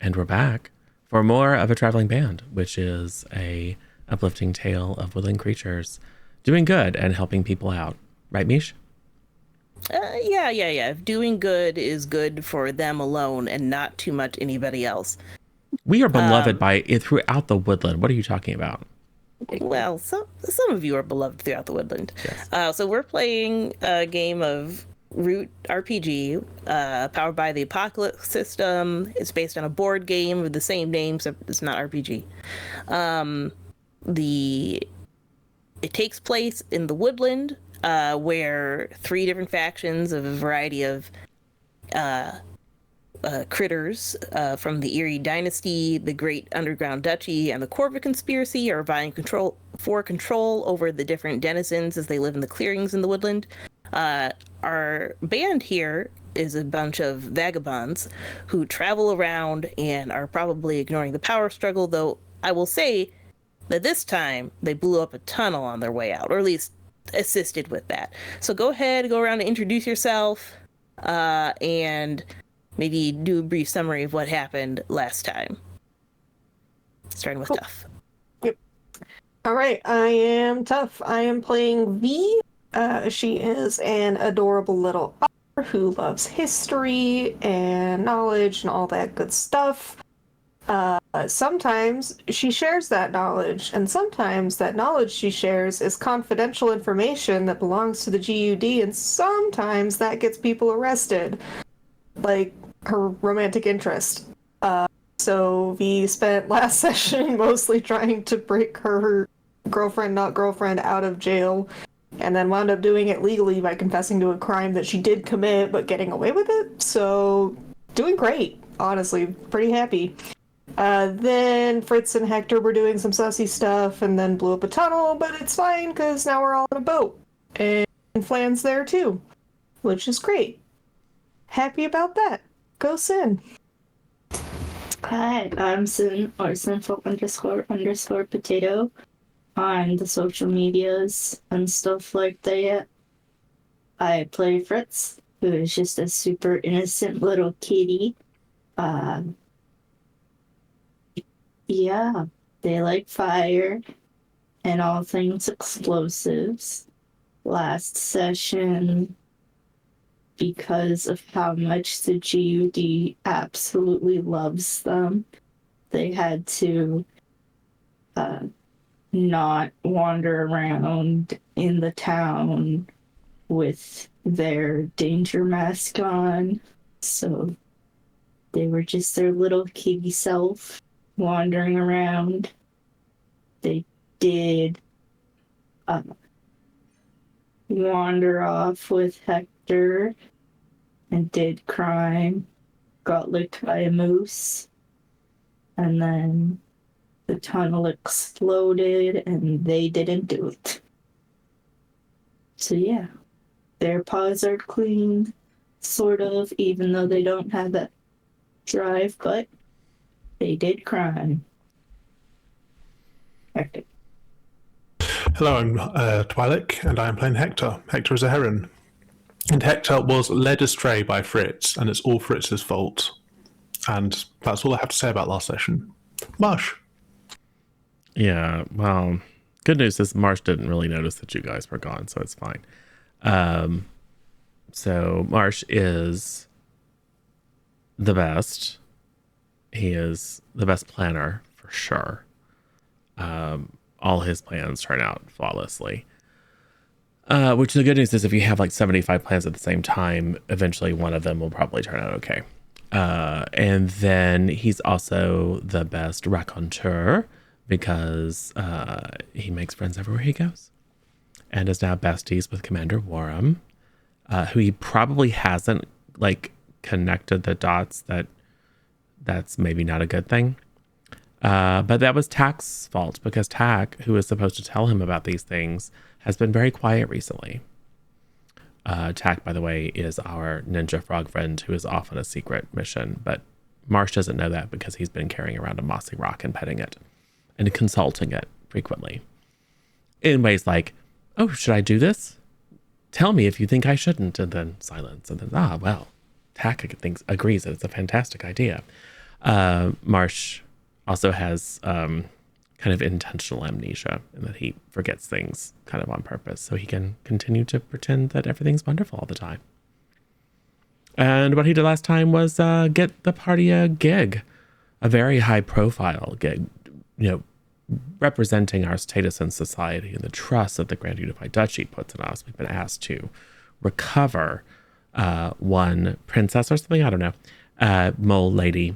And we're back for more of a traveling band, which is a uplifting tale of woodland creatures doing good and helping people out. Right, Mish? Yeah. Doing good is good for them alone and not too much anybody else. We are beloved by it throughout the woodland. What are you talking about? Well, some of you are beloved throughout the woodland. Yes. So we're playing a game of Root RPG, powered by the Apocalypse system. It's based on a board game with the same name, so it's not RPG. The It takes place in the woodland, where three different factions of a variety of critters from the Erie Dynasty, the Great Underground Duchy, and the Corvid Conspiracy are vying control over the different denizens as they live in the clearings in the woodland. Our band here is a bunch of vagabonds who travel around and are probably ignoring the power struggle, though I will say that this time they blew up a tunnel on their way out, or at least assisted with that. So go ahead, go around and introduce yourself, and maybe do a brief summary of what happened last time. Starting with Tough. Yep. All right, I am Tough. I am playing V. She is an adorable little otter who loves history and knowledge and all that good stuff. Sometimes she shares that knowledge, and sometimes that knowledge she shares is confidential information that belongs to the GUD, and sometimes that gets people arrested. Like her romantic interest. So we spent last session mostly trying to break her girlfriend, not girlfriend, out of jail, and then wound up doing it legally by confessing to a crime that she did commit, but getting away with it. So doing great, honestly, pretty happy. Then Fritz and Hector were doing some sussy stuff and then blew up a tunnel, but it's fine because now we're all on a boat. And Flan's there too, which is great. Happy about that. Go Sin. Hi, I'm Sin, or Sinful__ potato on the social medias and stuff like that. I play Fritz, who is just a super innocent little kitty. Yeah, they like fire and all things explosives. Last session, because of how much the GUD absolutely loves them, they had to not wander around in the town with their danger mask on. So they were just their little kitty self wandering around. They did wander off with Hector and did crime, got licked by a moose, and then the tunnel exploded and they didn't do it. So yeah, their paws are clean, sort of, even though they don't have that drive, but they did crime. Hector. Hello, I'm Twi'lek, and I'm playing Hector. Hector is a heron. And Hector was led astray by Fritz, and it's all Fritz's fault. And that's all I have to say about last session. Marsh. Yeah, well, good news is Marsh didn't really notice that you guys were gone, so it's fine. So Marsh is the best. He is the best planner, for sure. All his plans turn out flawlessly. Which the good news is if you have like 75 plans at the same time, eventually one of them will probably turn out okay. And then he's also the best raconteur because he makes friends everywhere he goes. And is now besties with Commander Warham, who he probably hasn't like connected the dots that's maybe not a good thing. But that was Tak's fault because Tak, who was supposed to tell him about these things, has been very quiet recently. Tak, by the way, is our ninja frog friend who is off on a secret mission, but Marsh doesn't know that because he's been carrying around a mossy rock and petting it and consulting it frequently. In ways like, oh, should I do this? Tell me if you think I shouldn't, and then silence, and then, well, Tak agrees that it's a fantastic idea. Marsh also has kind of intentional amnesia in that he forgets things kind of on purpose so he can continue to pretend that everything's wonderful all the time. And what he did last time was get the party a gig, a very high profile gig, representing our status in society and the trust that the Grand Unified Duchy puts in us. We've been asked to recover one princess or something, I don't know, mole lady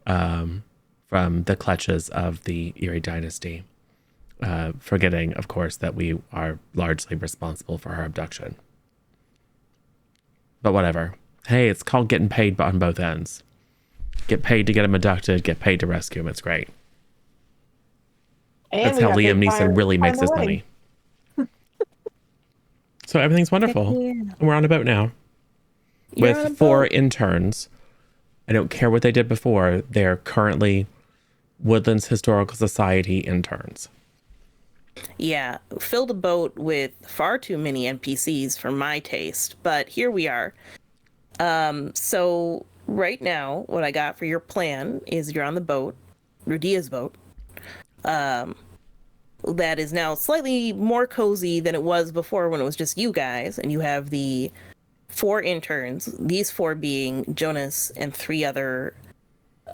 from the clutches of the Erie dynasty, forgetting, of course, that we are largely responsible for her abduction. But whatever. Hey, it's called getting paid on both ends. Get paid to get him abducted, get paid to rescue him. It's great. And That's we how got Liam paid Neeson really makes his away. money. So everything's wonderful. Yeah. And we're on a boat now You're on a with 4 boat. interns. I don't care what they did before. They're currently Woodlands Historical Society interns. Yeah, filled a boat with far too many NPCs for my taste, but here we are. So right now, what I got for your plan is you're on the boat, Rudia's boat. That is now slightly more cozy than it was before when it was just you guys, and you have the 4 interns, these 4 being Jonas and 3 other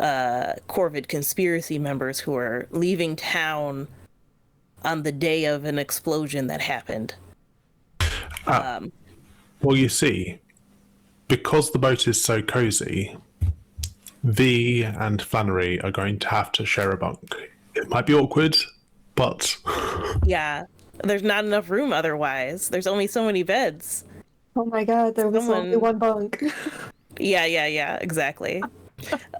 Corvid conspiracy members who are leaving town on the day of an explosion that happened. Well, you see, because the boat is so cozy, V and Flannery are going to have to share a bunk. It might be awkward, but Yeah, there's not enough room otherwise. There's only so many beds. Oh my god, there was only one bunk. Yeah, exactly.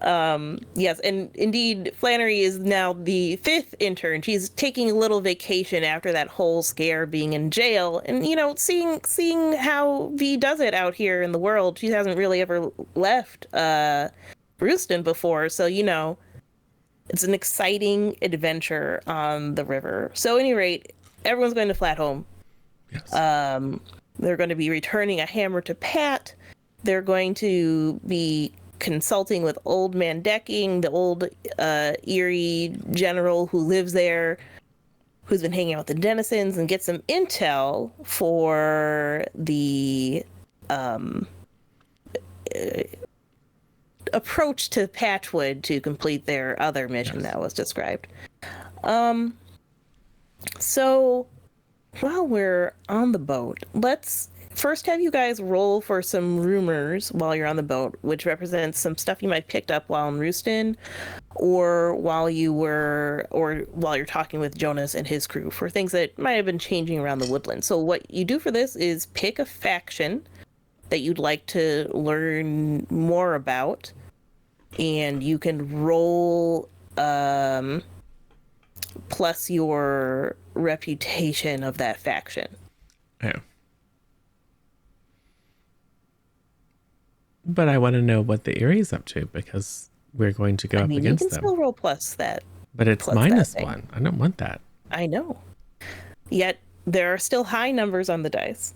Yes, and indeed, Flannery is now the 5th intern. She's taking a little vacation after that whole scare being in jail, and seeing how V does it out here in the world. She hasn't really ever left Rooston before, so it's an exciting adventure on the river. So, at any rate, everyone's going to Flathome. Yes. They're going to be returning a hammer to Pat. They're going to be consulting with Old Man Decking, the old Erie general who lives there, who's been hanging out with the denizens, and get some intel for the approach to Patchwood to complete their other mission that was described. So while we're on the boat, let's first have you guys roll for some rumors while you're on the boat, which represents some stuff you might picked up while in Rooston, or while you're talking with Jonas and his crew for things that might have been changing around the woodland. So what you do for this is pick a faction that you'd like to learn more about, and you can roll plus your reputation of that faction. Yeah. But I want to know what the Erie's up to, because we're going to go up You against can them. still roll plus that. But it's plus that thing. -1. I don't want that. I know. Yet there are still high numbers on the dice.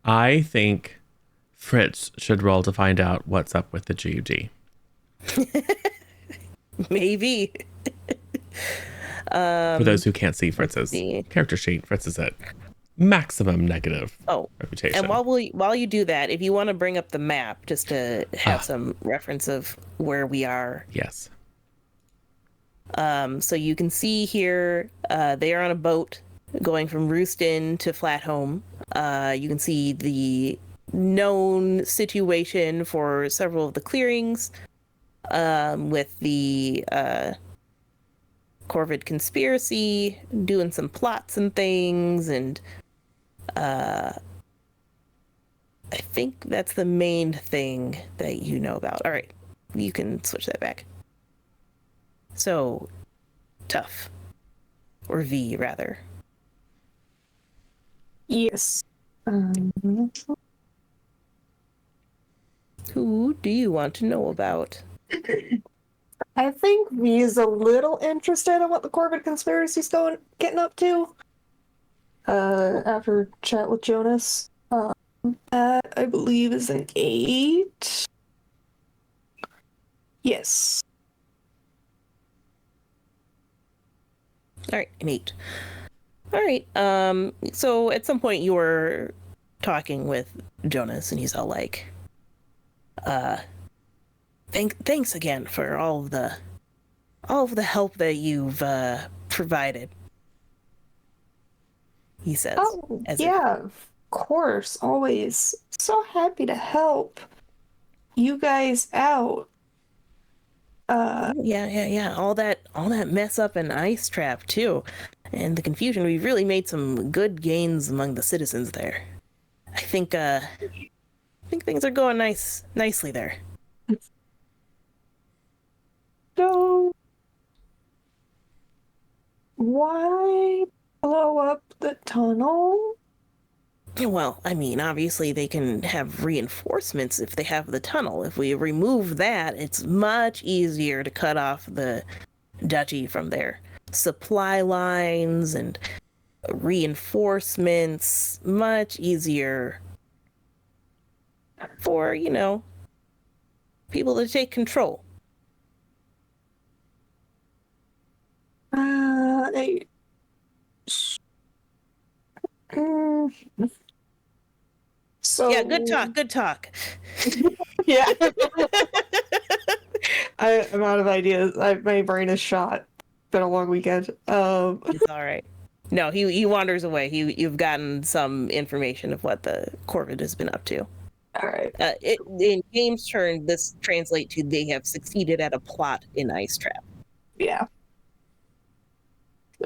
I think Fritz should roll to find out what's up with the GUD. Maybe. For those who can't see Fritz's character sheet, Fritz is at maximum negative reputation. And while you do that, if you want to bring up the map just to have some reference of where we are. Yes. So you can see here, they are on a boat going from Rooston to Flathome. You can see the known situation for several of the clearings, with the Corvid conspiracy doing some plots and things, and I think that's the main thing that you know about. All right, you can switch that back. So, Tough, or V rather. Yes. Who do you want to know about? I think V's a little interested in what the Corbett conspiracy's getting up to. After chat with Jonas. That, I believe, is an 8. Yes. All right, an 8. All right. So at some point you were talking with Jonas, and he's all like, thanks again for all of the help that you've provided." He says, Oh, as if, yeah, of course. Always so happy to help you guys out. "Oh, yeah. All that mess up in Ice Trap too, and the confusion. We've really made some good gains among the citizens there. I think things are going nicely there." So, why blow up the tunnel? Well, I mean, obviously they can have reinforcements if they have the tunnel. If we remove that, it's much easier to cut off the duchy from their supply lines and reinforcements. Much easier for, people to take control. I, mm, so Yeah, good talk. yeah. I'm out of ideas. My brain is shot. Been a long weekend. It's all right. No, he wanders away. You've gotten some information of what the Corvid has been up to. All right. In game's turn, this translates to they have succeeded at a plot in Ice Trap. Yeah.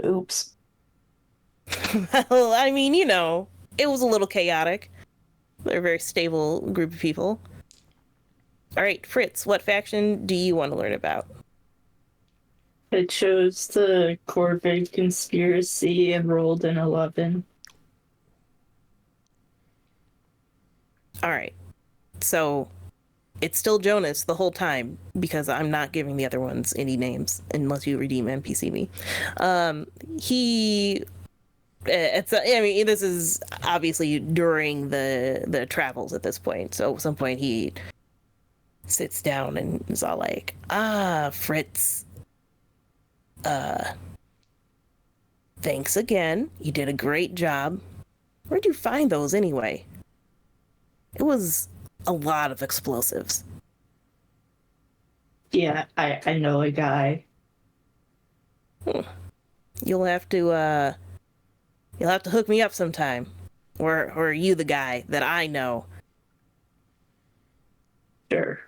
Oops. Well, I mean, it was a little chaotic. They're a very stable group of people. All right, Fritz, what faction do you want to learn about? I chose the Corvid conspiracy and rolled an 11. All right. So it's still Jonas the whole time because I'm not giving the other ones any names unless you redeem NPC me. I mean, this is obviously during the travels at this point. So at some point he sits down and is all like, Fritz, thanks again. You did a great job. Where'd you find those anyway? It was a lot of explosives. Yeah, I know a guy. You'll have to hook me up sometime. Or are you the guy that I know? Sure.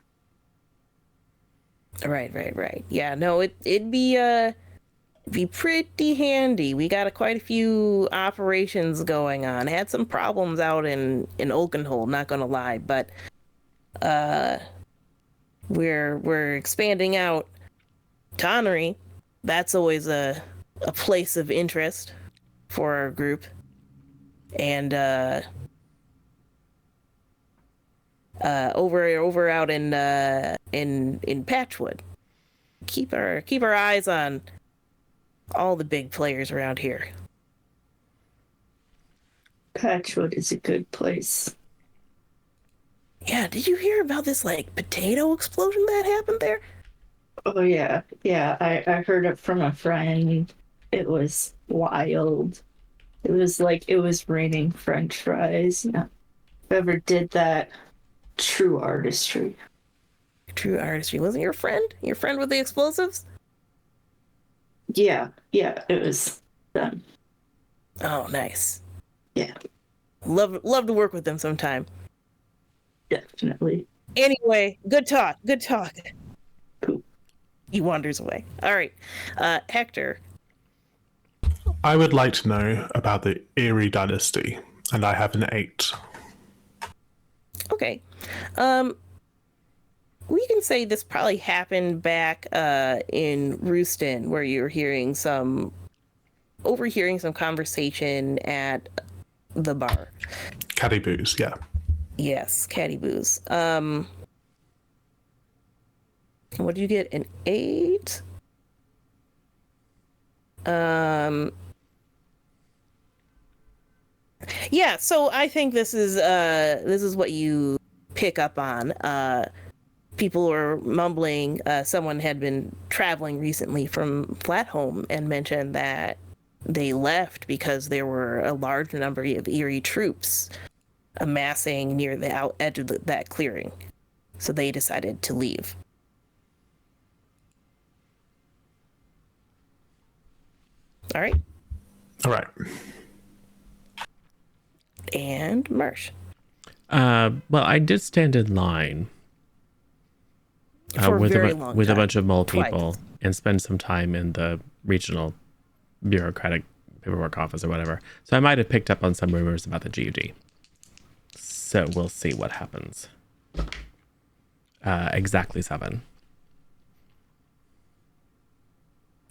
Right. Yeah, no, it'd be pretty handy. We got quite a few operations going on. Had some problems out in Oakenhold, not gonna lie, but we're expanding out. Tonnery, that's always a place of interest for our group. And over out in Patchwood. Keep our eyes on all the big players around here. Patchwood is a good place. Yeah, did you hear about this potato explosion that happened there? Oh yeah, I heard it from a friend. It was wild. It was like it was raining French fries. Yeah. Whoever did that, true artistry. True artistry. Wasn't your friend? Your friend with the explosives? Yeah, it was them. Oh, nice. Yeah, Love to work with them sometime. definitely. Anyway, good talk. Cool. He wanders away. All right. Hector. I would like to know about the Erie dynasty, and I have an 8. Okay. We can say this probably happened back in Rooston, where you're overhearing some conversation at the bar. Caddy booze, yeah. Yes, Caddy Booze. What did you get? An 8? Yeah, so I think this is what you pick up on. people were mumbling. Someone had been traveling recently from Flathome and mentioned that they left because there were a large number of Eerie troops amassing near the edge of that clearing. So they decided to leave. All right. All right. And Mersh. Well, I did stand in line For a with very long with a time. bunch of mole Twice. people and spend some time in the regional bureaucratic paperwork office or whatever. So I might have picked up on some rumors about the GUD. So we'll see what happens. Exactly 7.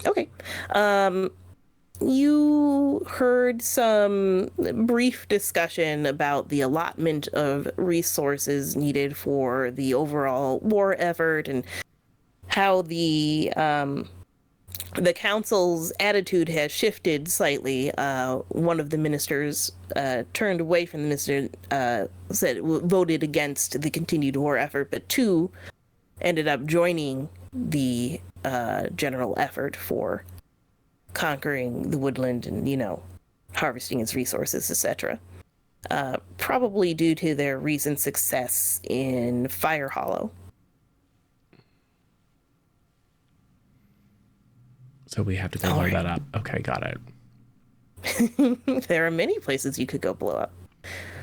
Okay. You heard some brief discussion about the allotment of resources needed for the overall war effort and how the council's attitude has shifted slightly. One of the ministers turned away from the minister, voted against the continued war effort, but 2 ended up joining the general effort for conquering the woodland and, harvesting its resources, etc. Probably due to their recent success in Fire Hollow. So we have to go All blow right. that up. Okay, got it. There are many places you could go blow up.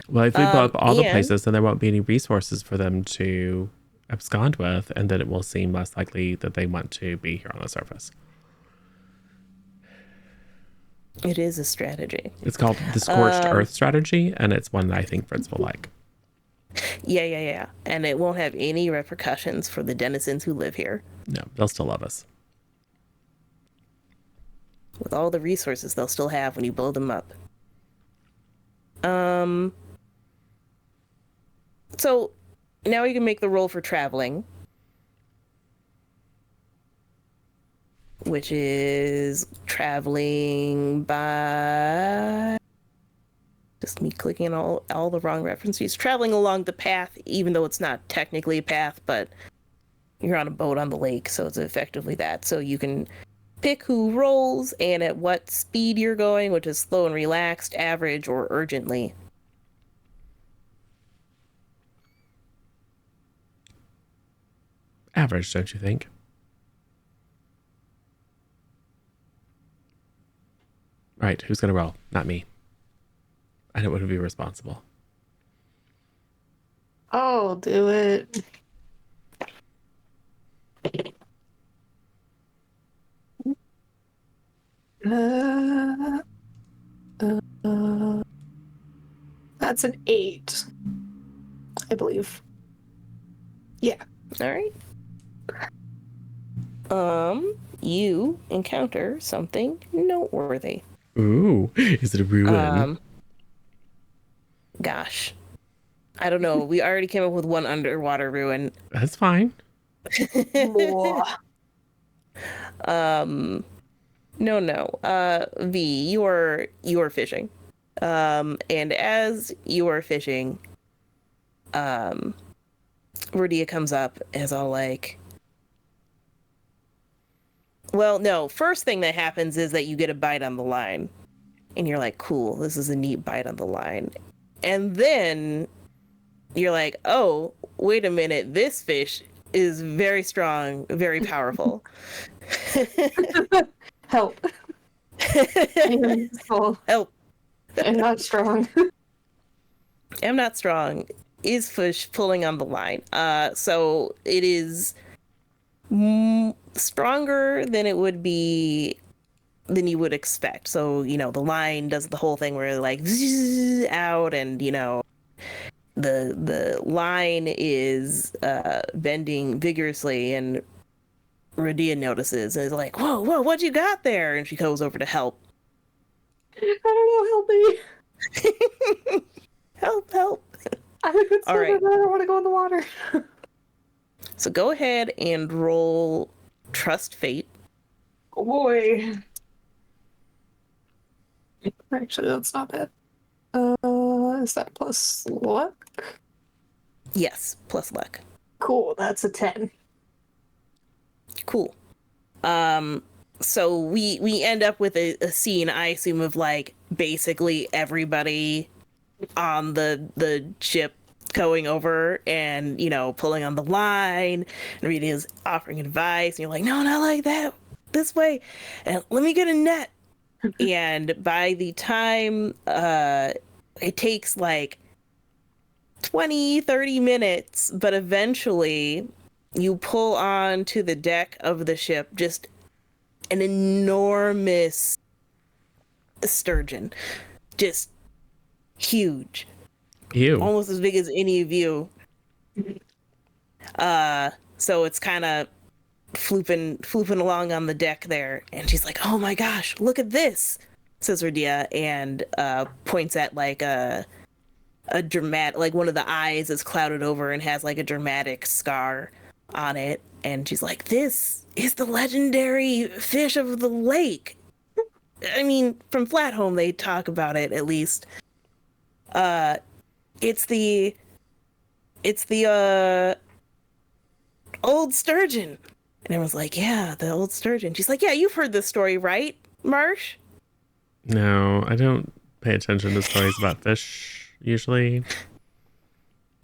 Well, if we blow up all the and- places, then there won't be any resources for them to abscond with, and then it will seem less likely that they want to be here on the surface. It is a strategy. It's called the Scorched Earth strategy, and it's one that I think Fritz will like. Yeah. And it won't have any repercussions for the denizens who live here. No, they'll still love us. With all the resources they'll still have when you blow them up. So now you can make the roll for traveling, which is traveling by just me clicking on all the wrong references. Traveling along the path, even though it's not technically a path, but you're on a boat on the lake, so it's effectively that. So you can pick who rolls and at what speed you're going, which is slow and relaxed, average, or urgently. Average, don't you think? Right, who's going to roll? Not me. I don't want to be responsible. I'll do it. That's an 8, I believe. Yeah. All right. You encounter something noteworthy. Ooh, is it a ruin? Gosh. I don't know. We already came up with one underwater ruin. That's fine. More. No. V, you are fishing. And as you are fishing, Rudia comes up as all like, well, no, first thing that happens is that you get a bite on the line. And you're like, cool, this is a neat bite on the line. And then you're like, oh, wait a minute, this fish is very strong, very powerful. Help. I'm small. Help. I'm not strong. I'm not strong. Is fish pulling on the line. So it is stronger than it would be than you would expect. So, the line does the whole thing where it like zzz out and, the line is bending vigorously and Radia notices and is like, whoa, what you got there? And she goes over to help. I don't know, help me. Help. I'm a good All swimmer, right. but I don't want to go in the water. So go ahead and roll Trust Fate. Oh boy. Actually, that's not bad. Is that plus luck? Yes, plus luck. Cool, that's a 10. Cool. So we end up with a scene, I assume, of like basically everybody on the ship going over and, you know, pulling on the line, and Rita is offering advice, and you're like, no, not like that, this way, and let me get a net. And by the time it takes like 20-30 minutes, but eventually you pull on to the deck of the ship just an enormous sturgeon, just huge, Ew. almost as big as any of you. So it's kind of flooping along on the deck there, and she's like, "Oh my gosh, look at this!" says Radia, and points at like a dramatic, like one of the eyes is clouded over and has like a dramatic scar on it, and she's like, "This is the legendary fish of the lake." I mean, from Flathome they talk about it at least. It's the old sturgeon. And everyone's like, "Yeah, the old sturgeon." She's like, "Yeah, you've heard this story, right, Marsh?" No, I don't pay attention to stories about fish usually.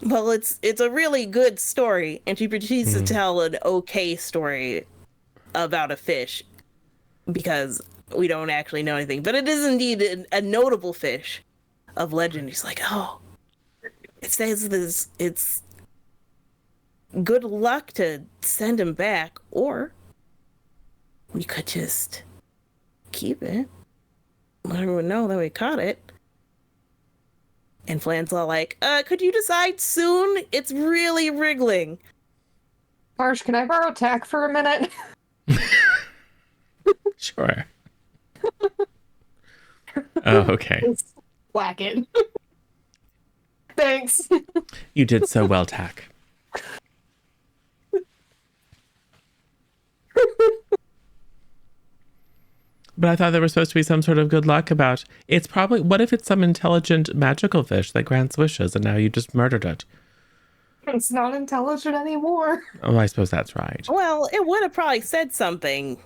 Well, it's a really good story, and she proceeds to tell an okay story about a fish because we don't actually know anything, but it is indeed a notable fish of legend. He's like, "Oh, it says this. It's good luck to send him back, or we could just keep it, let everyone know that we caught it." And Flan's all like, "Could you decide soon? It's really wriggling." Marsh, can I borrow tack for a minute? Sure. Oh, okay. Whack it. Thanks. You did so well, Tack. But I thought there was supposed to be some sort of good luck about it's probably, what if it's some intelligent magical fish that grants wishes and now you just murdered it? It's not intelligent anymore. Oh, I suppose that's right. Well, it would have probably said something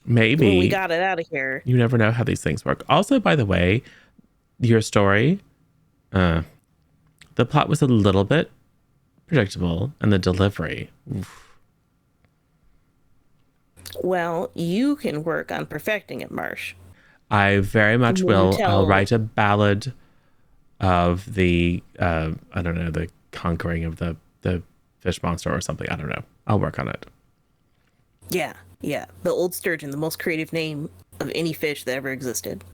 Maybe. when we got it out of here. You never know how these things work. Also, by the way, your story, the plot was a little bit predictable and the delivery. Oof. Well, you can work on perfecting it, Marsh. I very much will. I'll write a ballad of the, I don't know, the conquering of the fish monster or something. I don't know. I'll work on it. Yeah. The old sturgeon, the most creative name of any fish that ever existed.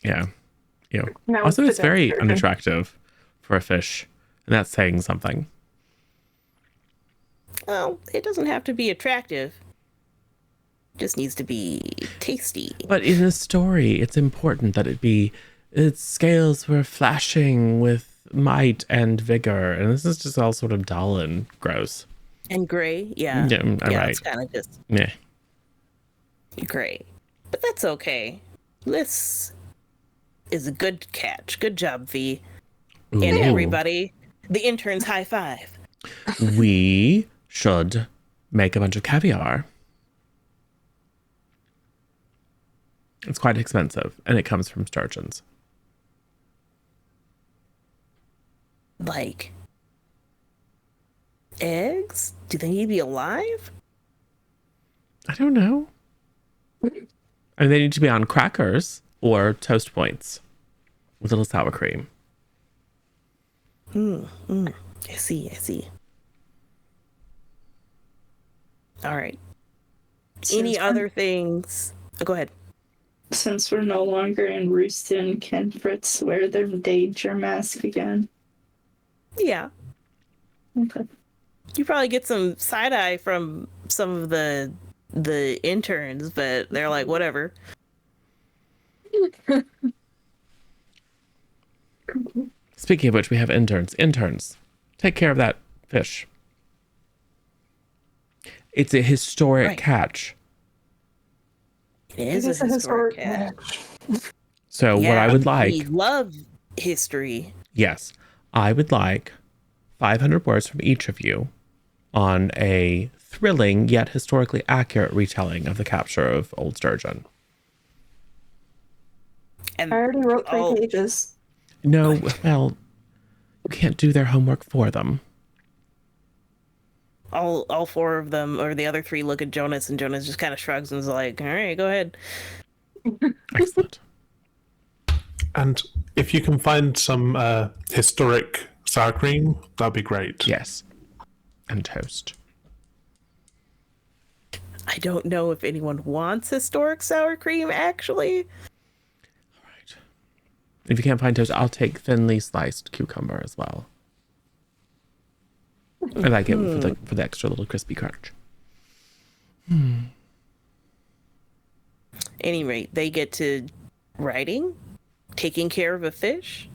Yeah. You know. Now Also, it's it's the very sturgeon. unattractive for a fish. And that's saying something. Well, it doesn't have to be attractive. It just needs to be tasty. But in a story, it's important that its scales were flashing with might and vigor. And this is just all sort of dull and gross. And gray, yeah. Yeah, right. It's kind of just Yeah. gray. But that's okay. This is a good catch. Good job, V. Ooh. And everybody, the interns high five. We should make a bunch of caviar. It's quite expensive, and it comes from sturgeons. Like, eggs? Do they need to be alive? I don't know. And they need to be on crackers or toast points with a little sour cream. I see. All right. Any other things? Oh, go ahead. Since we're no longer in Rooston, can Fritz wear their danger mask again? Yeah. Okay. You probably get some side eye from some of the interns, but they're like, whatever. Speaking of which, we have interns. Interns, take care of that fish. It's a historic catch. It is a historic catch. So what I would like... We love history. Yes. I would like 500 words from each of you on a thrilling yet historically accurate retelling of the capture of Old Sturgeon. And I already wrote 3 Oh. pages. No, well, you can't do their homework for them. all 4 of them, or the other 3, look at Jonas, and Jonas just kind of shrugs and is like, all right, go ahead. Excellent. And if you can find some historic sour cream, that'd be great. Yes. And toast. I don't know if anyone wants historic sour cream, actually. All right. If you can't find toast, I'll take thinly sliced cucumber as well. I like it for the extra little crispy crunch. Any rate, they get to writing, taking care of a fish,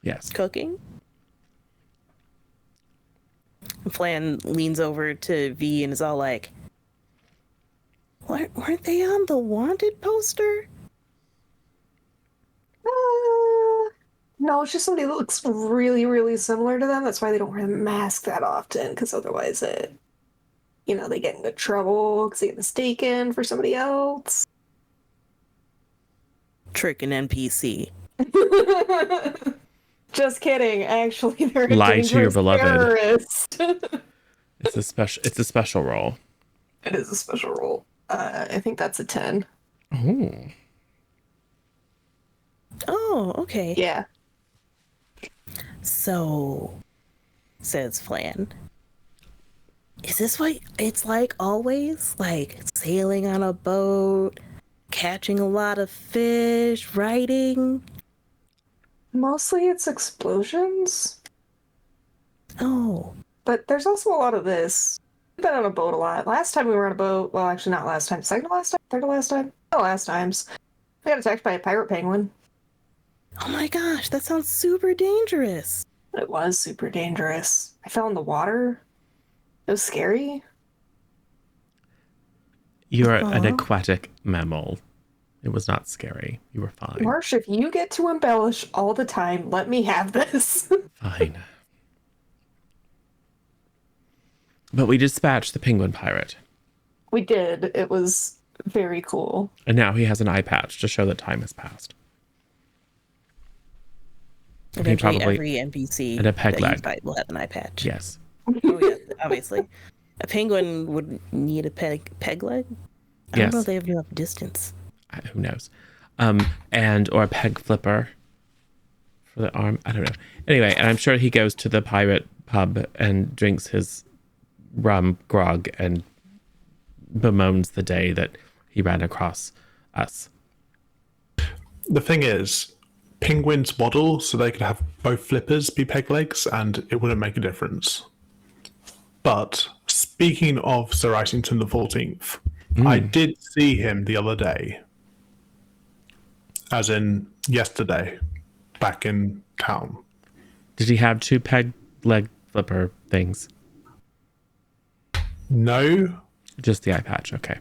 Yes. cooking. Flan leans over to V and is all like, weren't they on the wanted poster? No, it's just somebody that looks really, really similar to them. That's why they don't wear a mask that often, because otherwise they get into trouble because they get mistaken for somebody else. Trick an NPC. Just kidding. Actually, they're a Lie to your dangerous beloved. terrorist. It's a special role. It is a special role. I think that's a 10. Oh. Oh, okay. Yeah. So, says Flan, is this what it's like always? Like sailing on a boat, catching a lot of fish, writing? Mostly it's explosions, Oh, but there's also a lot of this. We've been on a boat a lot. Last time we were on a boat, well, actually not last time. Second to last time? Third to last time? No, last times. We got attacked by a pirate penguin. oh my gosh, that sounds super dangerous. It was super dangerous. I fell in the water. It was scary. You're an Uh-huh. aquatic mammal. It was not scary. You were fine. Marsh, if you get to embellish all the time, let me have this. Fine. But we dispatched the penguin pirate. We did. It was very cool. And now he has an eye patch to show that time has passed. Eventually, probably- every NPC and a peg that you leg. fight will have an eye patch. Yes. Oh yeah, obviously. A penguin would need a peg leg. I Yes. don't know if they have enough distance. Who knows? Or a peg flipper for the arm. I don't know. Anyway, and I'm sure he goes to the pirate pub and drinks his rum grog and bemoans the day that he ran across us. The thing is, penguins waddle, so they could have both flippers be peg legs, and it wouldn't make a difference. But speaking of Sir Islington the 14th, I did see him the other day. As in yesterday, back in town. Did he have 2 peg leg flipper things? No, Just the eye patch. Okay.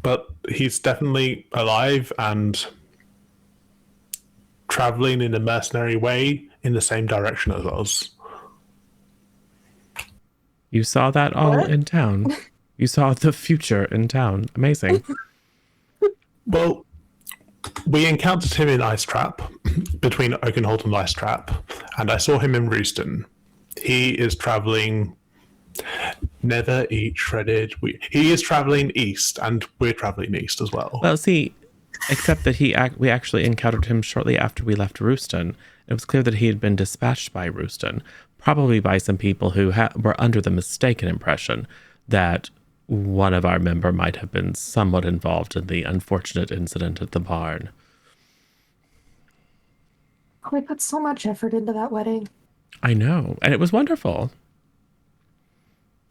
but he's definitely alive and traveling in a mercenary way in the same direction as us. You saw that all What? in town. You saw the future in town. Amazing. Well, we encountered him in Ice Trap, between Oakenholt and Ice Trap, and I saw him in Rooston. He is traveling. Never eat shredded wheat. He is traveling east, and we're traveling east as well. Well, see, except that we actually encountered him shortly after we left Rooston. It was clear that he had been dispatched by Rooston, probably by some people who were under the mistaken impression that one of our member might have been somewhat involved in the unfortunate incident at the barn. We put so much effort into that wedding. I know, and it was wonderful.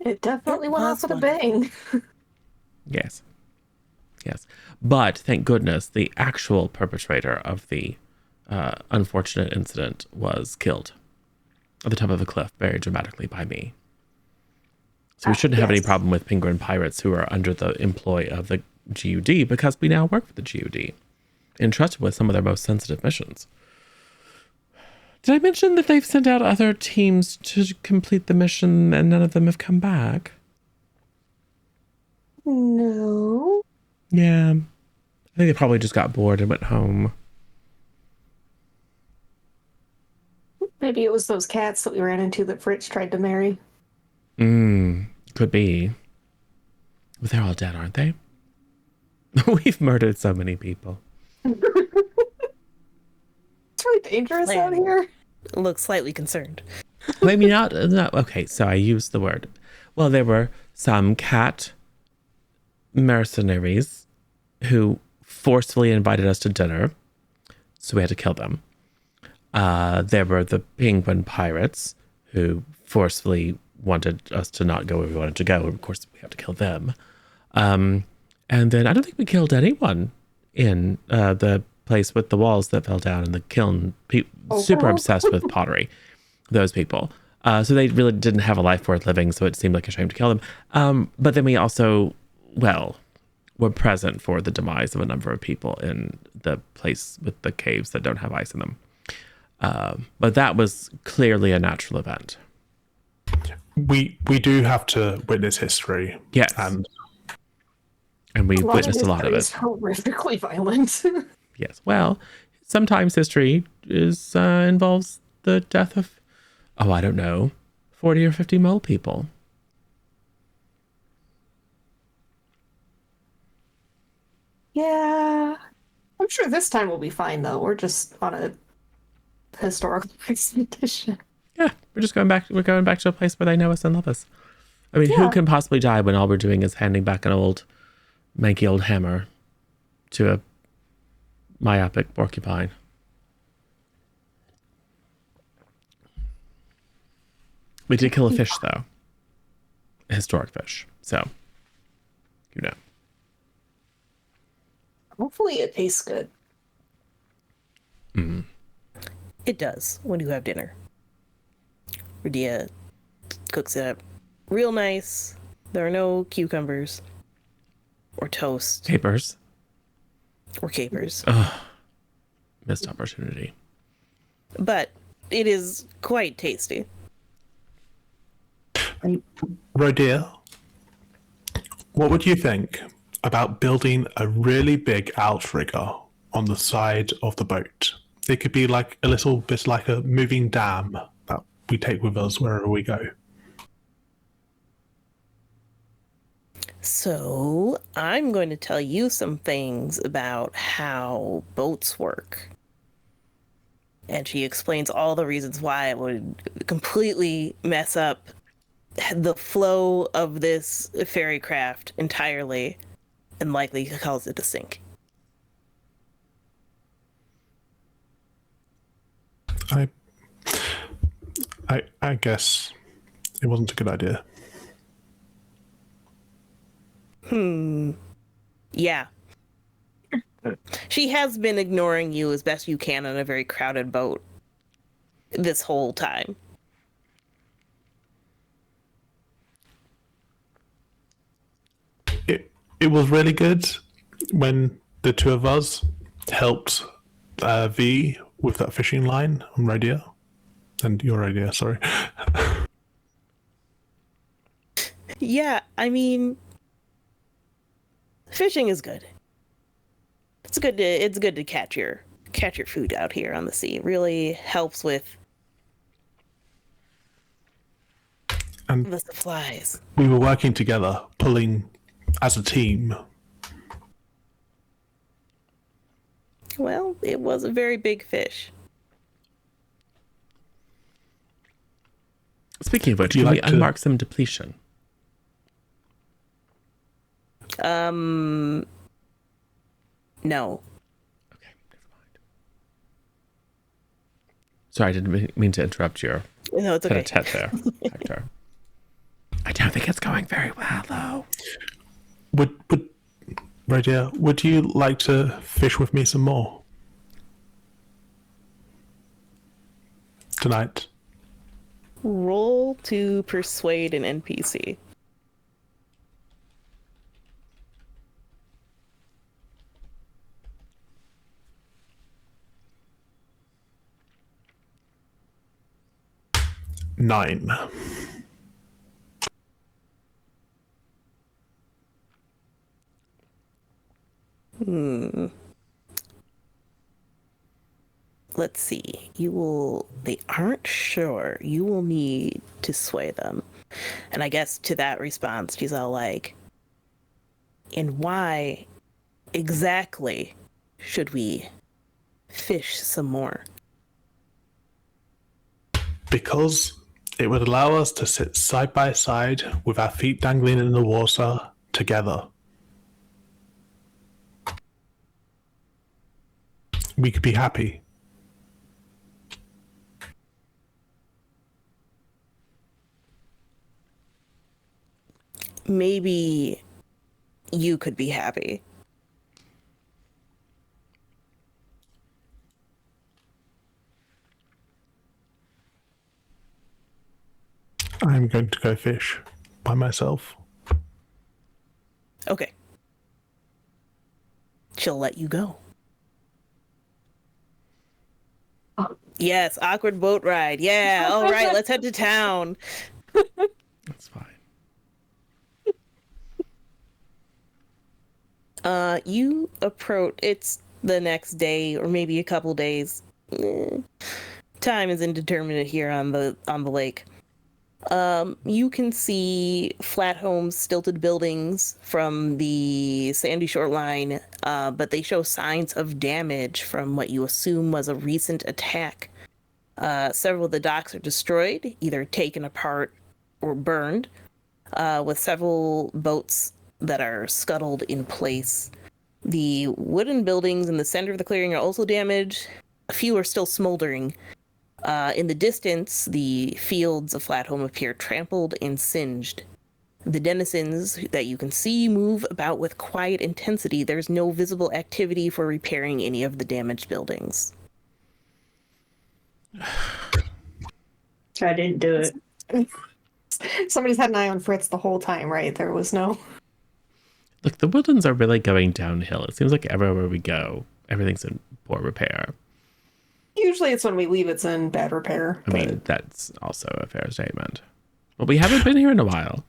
It definitely It went was off with a bang. Yes. Yes. But thank goodness the actual perpetrator of the unfortunate incident was killed at the top of a cliff very dramatically by me. So we shouldn't have any yes. problem with penguin pirates who are under the employ of the GUD because we now work for the GUD, entrusted with some of their most sensitive missions. Did I mention that they've sent out other teams to complete the mission and none of them have come back? No. Yeah. I think they probably just got bored and went home. Maybe it was those cats that we ran into that Fritz tried to marry. Could be. But they're all dead, aren't they? We've murdered so many people. It's really dangerous out here. Looks slightly concerned. Maybe not. Okay, so I used the word. Well, there were some cat mercenaries who forcefully invited us to dinner, so we had to kill them. There were the penguin pirates who forcefully wanted us to not go where we wanted to go. Of course, we have to kill them. And then I don't think we killed anyone in the place with the walls that fell down in the kiln. Super obsessed with pottery, those people. So they really didn't have a life worth living, so it seemed like a shame to kill them. But then we also, were present for the demise of a number of people in the place with the caves that don't have ice in them. But that was clearly a natural event. We do have to witness history. Yes. And we witnessed a lot of it. It's horrifically violent. Yes. Well, sometimes history involves the death of, I don't know, 40 or 50 mole people. Yeah. I'm sure this time we'll be fine, though. We're just on a historical expedition. Yeah, we're going back to a place where they know us and love us. I mean, who can possibly die when all we're doing is handing back an old, manky old hammer to a myopic porcupine? We did kill a fish, though. A historic fish. So, Hopefully it tastes good. It does when you have dinner. Radia cooks it up real nice. There are no cucumbers or toast Capers. or capers. Missed opportunity. But it is quite tasty. Rodia, what would you think about building a really big outrigger on the side of the boat? It could be like a little bit like a moving dam that we take with us wherever we go. So, I'm going to tell you some things about how boats work. And she explains all the reasons why it would completely mess up the flow of this ferry craft entirely and likely cause it to sink. I guess it wasn't a good idea. Yeah. She has been ignoring you as best you can on a very crowded boat this whole time. It was really good when the two of us helped V with that fishing line on Rodia. And your idea, sorry. Yeah, I mean, fishing is good. It's good to catch your food out here on the sea. It really helps with And the supplies. we were working together, pulling as a team. Well, it was a very big fish. Speaking of which, Do you can we like to- unmark some depletion? No. Okay, never mind. Sorry, I didn't mean to interrupt your No, it's okay. tete-a-tete there, Hector. I don't think it's going very well, though. Would Rodia, would you like to fish with me some more tonight? Roll to persuade an NPC. 9. Let's see. They aren't sure. You will need to sway them. And I guess to that response, she's all like, and why exactly should we fish some more? Because it would allow us to sit side by side with our feet dangling in the water together. We could be happy. Maybe you could be happy. I'm going to go fish by myself. Okay. She'll let you go. Yes, awkward boat ride. Yeah, all right, let's head to town. That's fine. You approach, it's the next day or maybe a couple days. Time is indeterminate here on the lake. You can see Flathome's stilted buildings from the sandy shoreline, but they show signs of damage from what you assume was a recent attack. Several of the docks are destroyed, either taken apart or burned, with several boats that are scuttled in place. The wooden buildings in the center of the clearing are also damaged. A few are still smoldering. In the distance, the fields of Flathome appear trampled and singed. The denizens that you can see move about with quiet intensity. There's no visible activity for repairing any of the damaged buildings. I didn't do it. Somebody's had an eye on Fritz the whole time, right? There was no... Look, the woodlands are really going downhill. It seems like everywhere we go, everything's in poor repair. Usually it's when we leave it's in bad repair. I mean, that's also a fair statement. But we haven't been here in a while.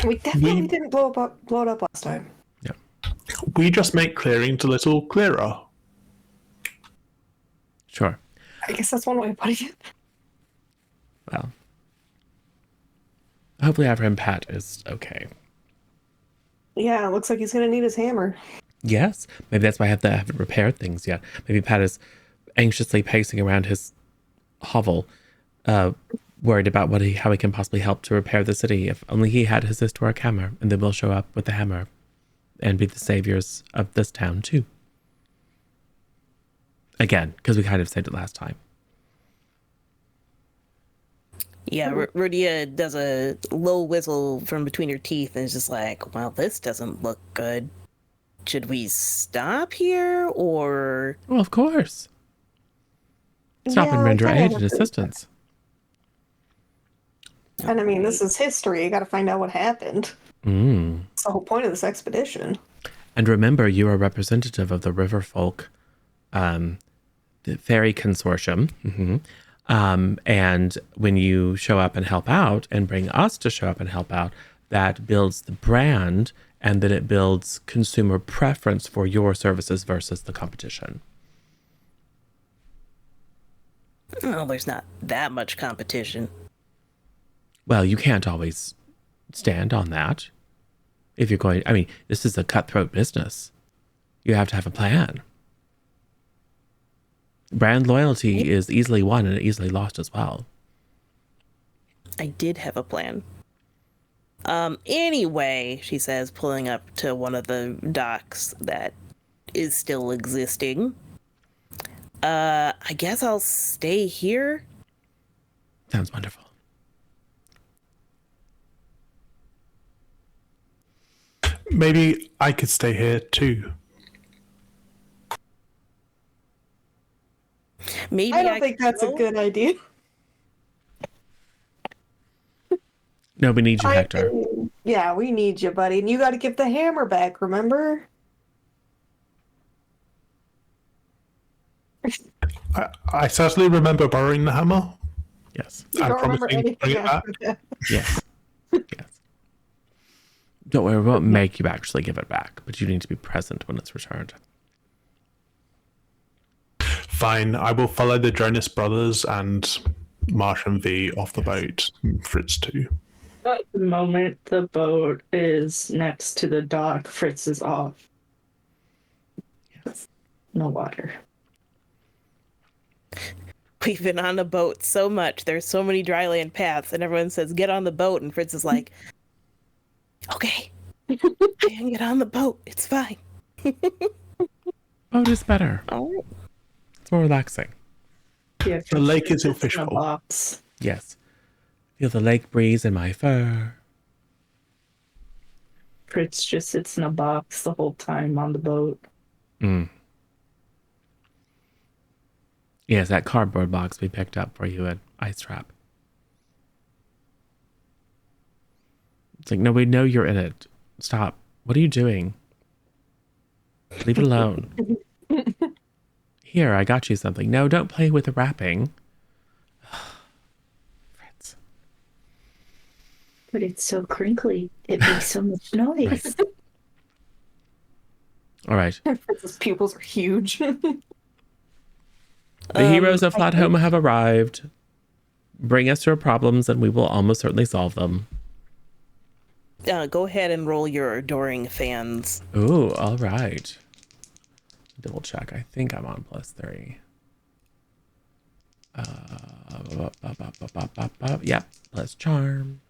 We definitely didn't blow it up last time. Yeah. We just make clearings a little clearer. Sure. I guess that's one way of putting it. Well, hopefully our friend Pat is okay. Yeah, it looks like he's going to need his hammer. Yes. Maybe that's why I haven't repaired things yet. Maybe Pat is anxiously pacing around his hovel, worried about how he can possibly help to repair the city. If only he had his historic hammer, and then we'll show up with the hammer and be the saviors of this town too. Again, because we kind of said it last time. Yeah, Rudia does a low whistle from between her teeth and is just like, well, this doesn't look good. Should we stop here, or... Well, of course. Stop and render aid and assistance. assistance. And I mean, this is history. You got to find out what happened. That's the whole point of this expedition. And remember, you are representative of the river folk, the fairy consortium. And when you show up and help out and bring us to show up and help out, that builds the brand, and then it builds consumer preference for your services versus the competition. Well, there's not that much competition. Well, you can't always stand on that. If you're going, I mean, this is a cutthroat business. You have to have a plan. Brand loyalty is easily won and easily lost as well. I did have a plan. Anyway, she says, pulling up to one of the docks that is still existing. I guess I'll stay here. Sounds wonderful. Maybe I could stay here too. Maybe I don't think that's a good idea. No, we need you, Hector. Yeah, we need you, buddy. And you got to give the hammer back, remember? I certainly remember borrowing the hammer. Yes. I I'm don't remember promising to bring anything it back. after that. Yes. Yes. Don't worry, we won't make you actually give it back, but you need to be present when it's returned. Fine, I will follow the Jonas brothers and Marsh and V off the boat. Fritz too. At the moment the boat is next to the dock, Fritz is off. Yes. No water. We've been on the boat so much. There's so many dry land paths, and everyone says, get on the boat. And Fritz is like, okay, I can get on the boat. It's fine. Boat is better. All right. It's more relaxing. Yeah, The lake is Fritz your sits in a fishbowl. box. Yes. Feel the lake breeze in my fur. Fritz just sits in a box the whole time on the boat. Mm. Yes, that cardboard box we picked up for you at Ice Trap. It's like, no, we know you're in it. Stop. What are you doing? Leave it alone. Here, I got you something. No, don't play with the wrapping. Fritz. But it's so crinkly. It makes so much noise. All right. Fritz's pupils are huge. The heroes of I Flathome have arrived. Bring us your problems and we will almost certainly solve them. Go ahead and roll your adoring fans. Ooh, all right. Double check. I think I'm on +3. Yep, plus charm.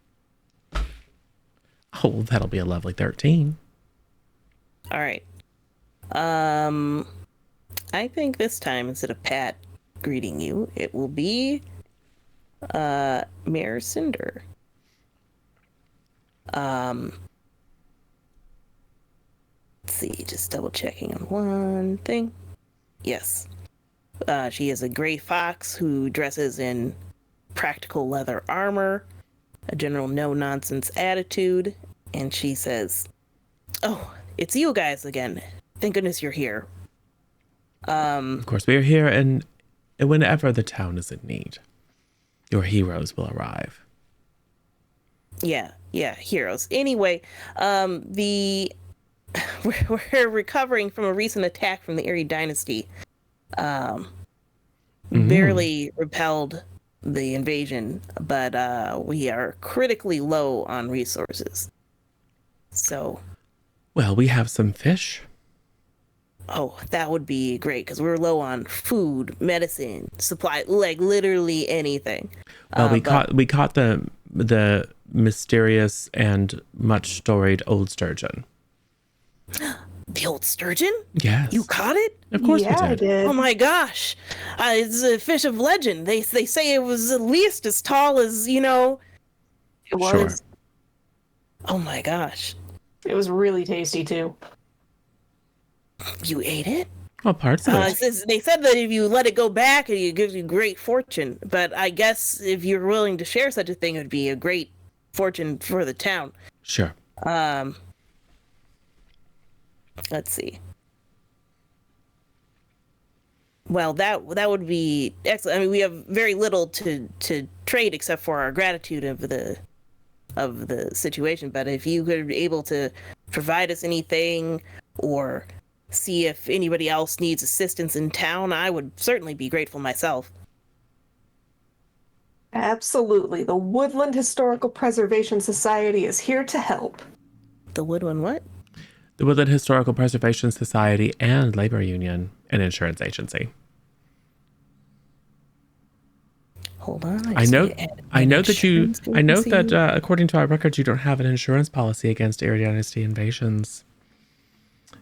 Oh, that'll be a lovely 13. All right. I think this time instead of Pat greeting you, it will be Mayor Cinder. Let's see, just double checking on one thing. Yes. She is a gray fox who dresses in practical leather armor, a general no-nonsense attitude, and she says, "Oh, it's you guys again. Thank goodness you're here." Of course, we are here, and whenever the town is in need, your heroes will arrive. Yeah, heroes. Anyway, we're recovering from a recent attack from the Erie Dynasty. Barely repelled the invasion, but we are critically low on resources. So, Well, we have some fish. oh, that would be great because we're low on food, medicine, supply, like literally anything. Well, we caught the mysterious and much storied old sturgeon. The old sturgeon? Yes, You caught it? of course yeah, I we did. did. Oh my gosh! It's a fish of legend. They say it was at least as tall as, It was. Sure. Oh my gosh! It was really tasty too. You ate it? Well, parts of it. They said that if you let it go back, it gives you great fortune. But I guess if you're willing to share such a thing, it would be a great fortune for the town. Sure. Let's see. Well, that would be excellent. I mean, we have very little to trade except for our gratitude of the situation. But if you could be able to provide us anything or see if anybody else needs assistance in town, I would certainly be grateful myself. Absolutely. The Woodland Historical Preservation Society is here to help. The Woodland what? The Woodland Historical Preservation Society and Labor Union and Insurance Agency. Hold on. I know that according to our records, you don't have an insurance policy against Erie Dynasty invasions.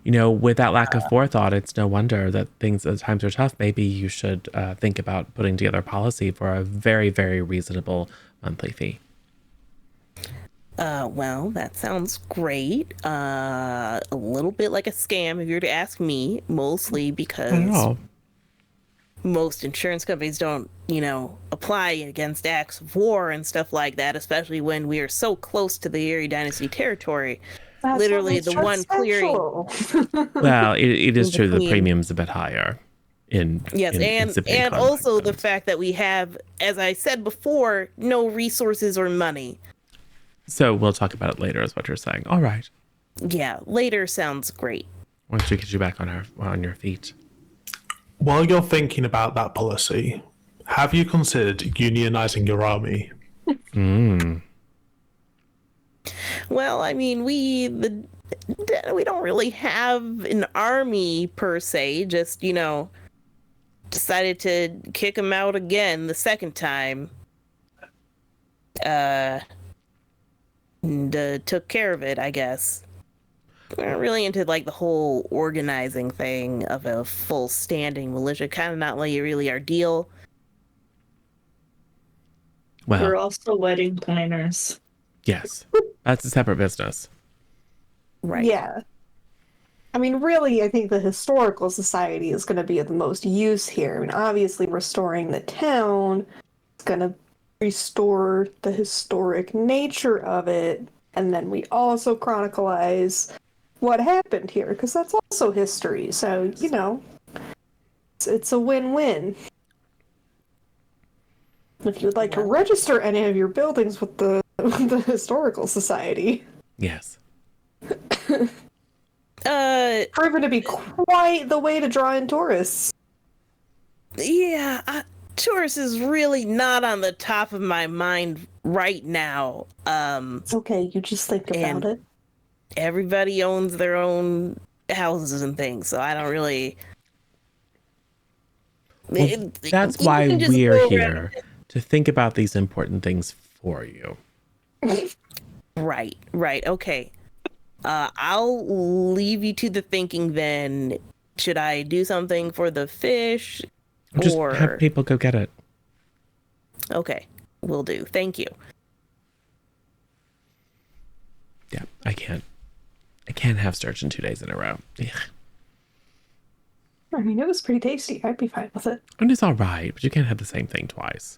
You know, with that lack of forethought, it's no wonder that things as times are tough. Maybe you should think about putting together a policy for a very, very reasonable monthly fee. Well, that sounds great. A little bit like a scam if you're to ask me, mostly because Oh, most insurance companies don't, apply against acts of war and stuff like that, especially when we are so close to the Erie Dynasty territory. That's Literally what makes the it one clearing. special. well, it is true the Between- premium's a bit higher. Yes, in and incipient also the conflict. fact that we have, as I said before, no resources or money. So we'll talk about it later, is what you're saying. All right. Yeah, later sounds great. Why don't you get you back on your feet? While you're thinking about that policy, have you considered unionizing your army? Well, I mean, we don't really have an army per se. Just decided to kick him out again the second time. And took care of it, I guess. We're not really into like the whole organizing thing of a full standing militia. Kind of not like really our deal. Well, We're also wedding planners. yes, that's a separate business. Right. Yeah. I mean, really, I think the historical society is going to be of the most use here. I mean, obviously, restoring the town is going to restore the historic nature of it, and then we also chronicleize what happened here, because that's also history. So, it's a win-win. If you'd like to register any of your buildings with the historical society. Yes. Proven to be quite the way to draw in tourists. Yeah, tourists is really not on the top of my mind right now. It's okay, you just think And- about it. Everybody owns their own houses and things, so I don't really. Well, that's why You can just we're go here, to think about these important things for you. Right. Okay. I'll leave you to the thinking then. Should I do something for the fish? Just or have people go get it. Okay, will do. Thank you. Yeah, I can't have sturgeon 2 days in a row. Yeah. I mean, it was pretty tasty. I'd be fine with it. And it's all right, but you can't have the same thing twice.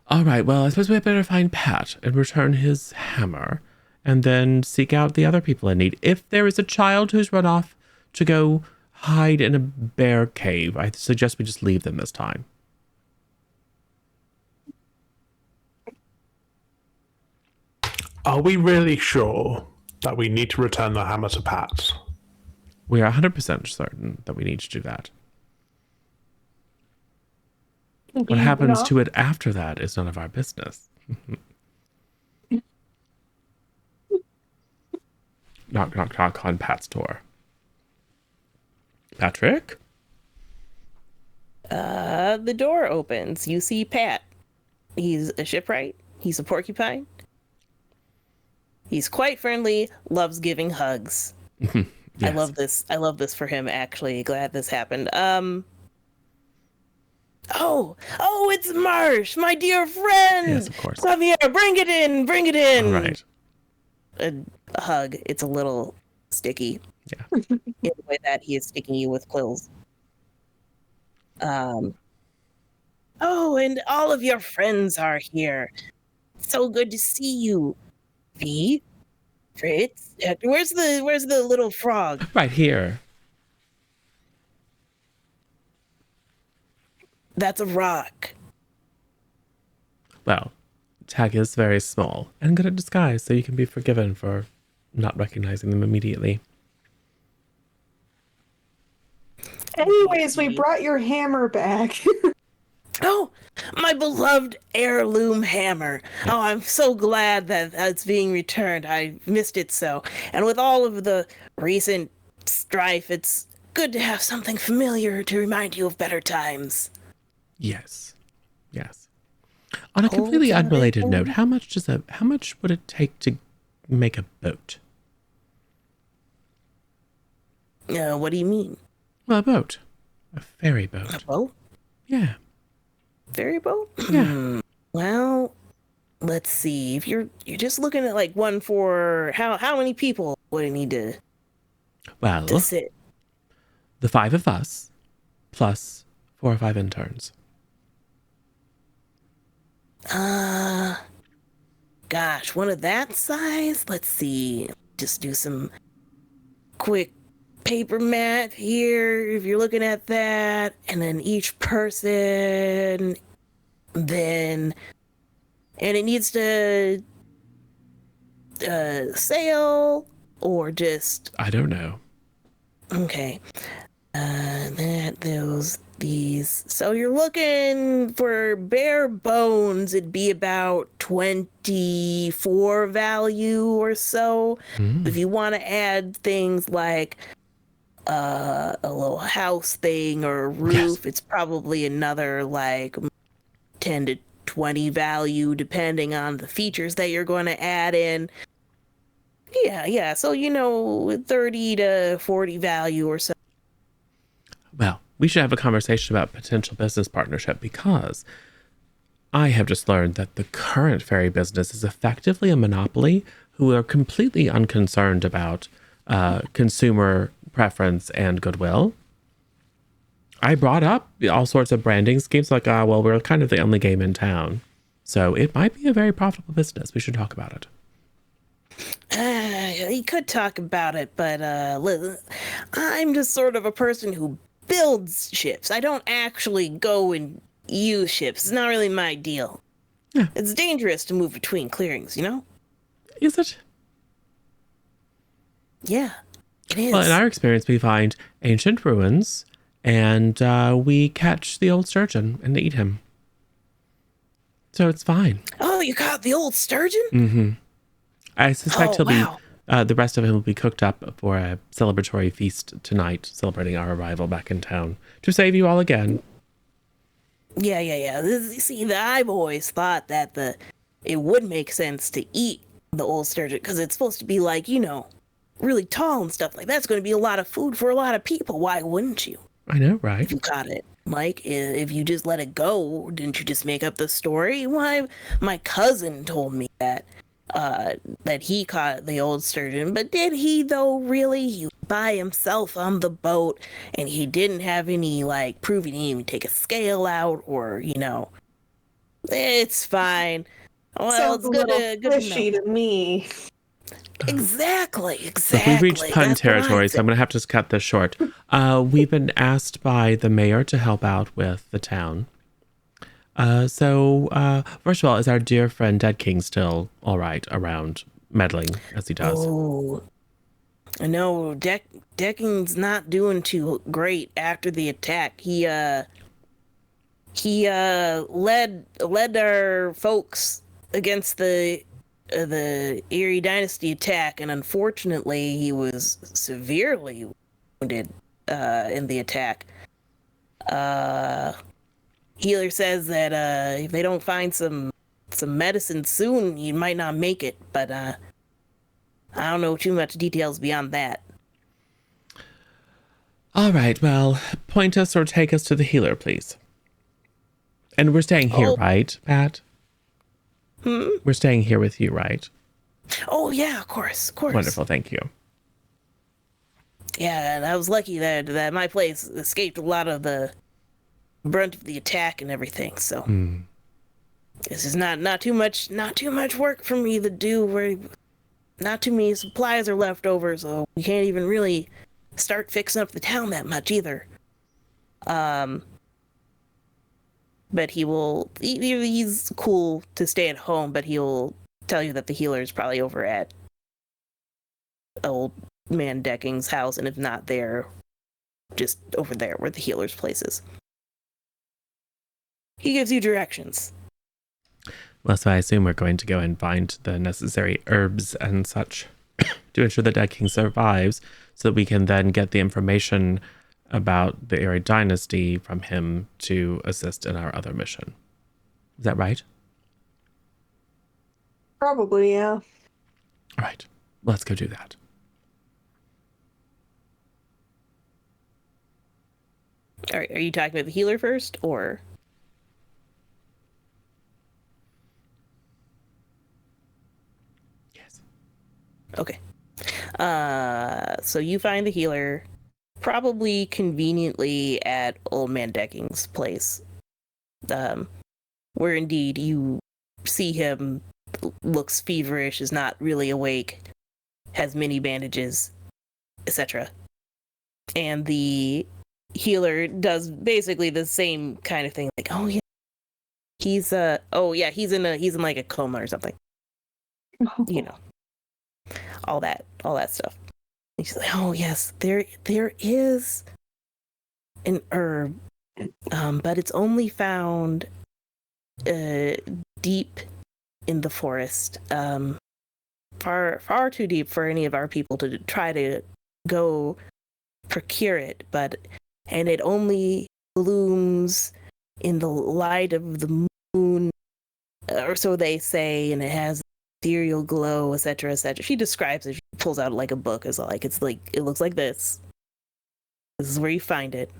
All right, well, I suppose we better find Pat and return his hammer, and then seek out the other people in need. If there is a child who's run off to go hide in a bear cave, I suggest we just leave them this time. Are we really sure that we need to return the hammer to Pat? We are 100% certain that we need to do that. What happens to it after that is none of our business. Knock, knock, knock on Pat's door. Patrick? The door opens. You see Pat. He's a shipwright. He's a porcupine. He's quite friendly, loves giving hugs. Yes. I love this. I love this for him, actually. Glad this happened. Oh, it's Marsh, my dear friend. Yes, of course. Come here, bring it in. All right. A hug. It's a little sticky. Yeah. In the way that he is sticking you with quills. Oh, and all of your friends are here. So good to see you. V, Fritz, Hector. Where's the little frog? Right here. That's a rock. Well, Tag is very small and good at disguise, so you can be forgiven for not recognizing them immediately. Anyways, we brought your hammer back. Oh, my beloved heirloom hammer. Oh, I'm so glad that it's being returned. I missed it so. And with all of the recent strife, it's good to have something familiar to remind you of better times. Yes. On a completely unrelated note, how much would it take to make a boat? What do you mean? Well, a boat. A ferry boat. A boat? Yeah. Ferry boat? Yeah. Well, let's see. If you're just looking at like one for how many people would it need to Well, sit? the 5 of us plus 4 or 5 interns. Gosh, one of that size? Let's see. Just do some quick paper mat here, if you're looking at that, and then each person, then, and it needs to sail or just, I don't know. okay, these. So you're looking for bare bones, it'd be about 24 value or so. If you want to add things like a little house thing or a roof, it's probably another like 10 to 20 value depending on the features that you're going to add in. Yeah, so 30 to 40 value or so. Well, we should have a conversation about potential business partnership, because I have just learned that the current ferry business is effectively a monopoly who are completely unconcerned about consumer preference and goodwill. I brought up all sorts of branding schemes like, well, we're kind of the only game in town. So it might be a very profitable business. We should talk about it. You could talk about it, but I'm just sort of a person who builds ships. I don't actually go and use ships. It's not really my deal. Yeah. It's dangerous to move between clearings, Is it? Yeah, it is. Well, in our experience, we find ancient ruins and we catch the old sturgeon and eat him. So it's fine. Oh, you caught the old sturgeon? Mm-hmm. I suspect wow. the rest of him will be cooked up for a celebratory feast tonight, celebrating our arrival back in town to save you all again. Yeah. See, I've always thought that it would make sense to eat the old sturgeon because it's supposed to be like, really tall and stuff. Like, that's going to be a lot of food for a lot of people. Why wouldn't you? I know, right? If you caught it. Like, if you just let it go, didn't you just make up the story? Why? My cousin told me that he caught the old sturgeon, but did he though, really? He was by himself on the boat, and he didn't have any, like, proof. He didn't even take a scale out, or, it's fine. Well, Sounds it's a little good to fishy know. to me. Exactly. Look, we've reached pun That's territory, what so I'm going to have to cut this short. We've been asked by the mayor to help out with the town. First of all, is our dear friend Dead King still all right around meddling as he does? Oh, no, Decking's not doing too great after the attack. He led our folks against the Erie Dynasty attack, and unfortunately, he was severely wounded in the attack. Healer says that if they don't find some medicine soon, he might not make it, but I don't know too much details beyond that. All right, well, point us or take us to the healer, please. And we're staying here, right, Pat? We're staying here with you, right? Oh, yeah, of course. Wonderful, thank you. Yeah, and I was lucky that my place escaped a lot of the brunt of the attack and everything, so this is not too much work for me to do. Where not too many supplies are left over, so we can't even really start fixing up the town that much either. But he's cool to stay at home, but he'll tell you that the healer is probably over at old man Decking's house, and if not there, just over there where the healer's place is. He gives you directions. Well, so I assume we're going to go and find the necessary herbs and such to ensure that Dead King survives, so that we can then get the information about the Erie Dynasty from him to assist in our other mission. Is that right? Probably, yeah. All right, let's go do that. All right, are you talking about the healer first, or? Yes. Okay. So you find the healer, probably conveniently at Old Man Decking's place, where indeed you see him looks feverish, is not really awake, has many bandages, etc. And the healer does basically the same kind of thing, like, oh yeah, he's in like a coma or something. You know, all that stuff. And she's like, oh yes, there is an herb, but it's only found deep in the forest, far too deep for any of our people to try to go procure it, and it only blooms in the light of the moon, or so they say, and it has ethereal glow, etc., etc. She describes it. She pulls out like a book. It's like it looks like this. This is where you find it.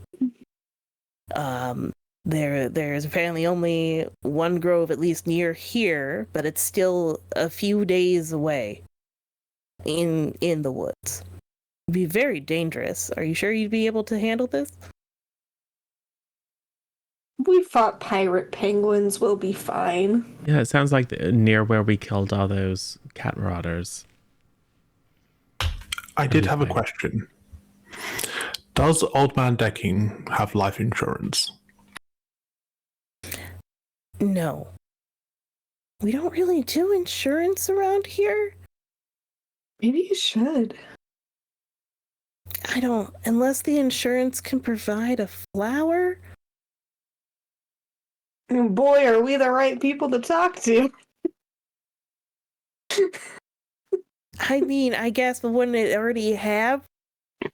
There's apparently only one grove, at least near here, but it's still a few days away in the woods. It'd be very dangerous. Are you sure you'd be able to handle this? We fought pirate penguins. We'll be fine. Yeah, it sounds like near where we killed all those cat marauders. I did have a question. Does Old Man Decking have life insurance? No. We don't really do insurance around here. Maybe you should. I don't, unless the insurance can provide a flower. And boy, are we the right people to talk to. I mean, I guess, but wouldn't it already have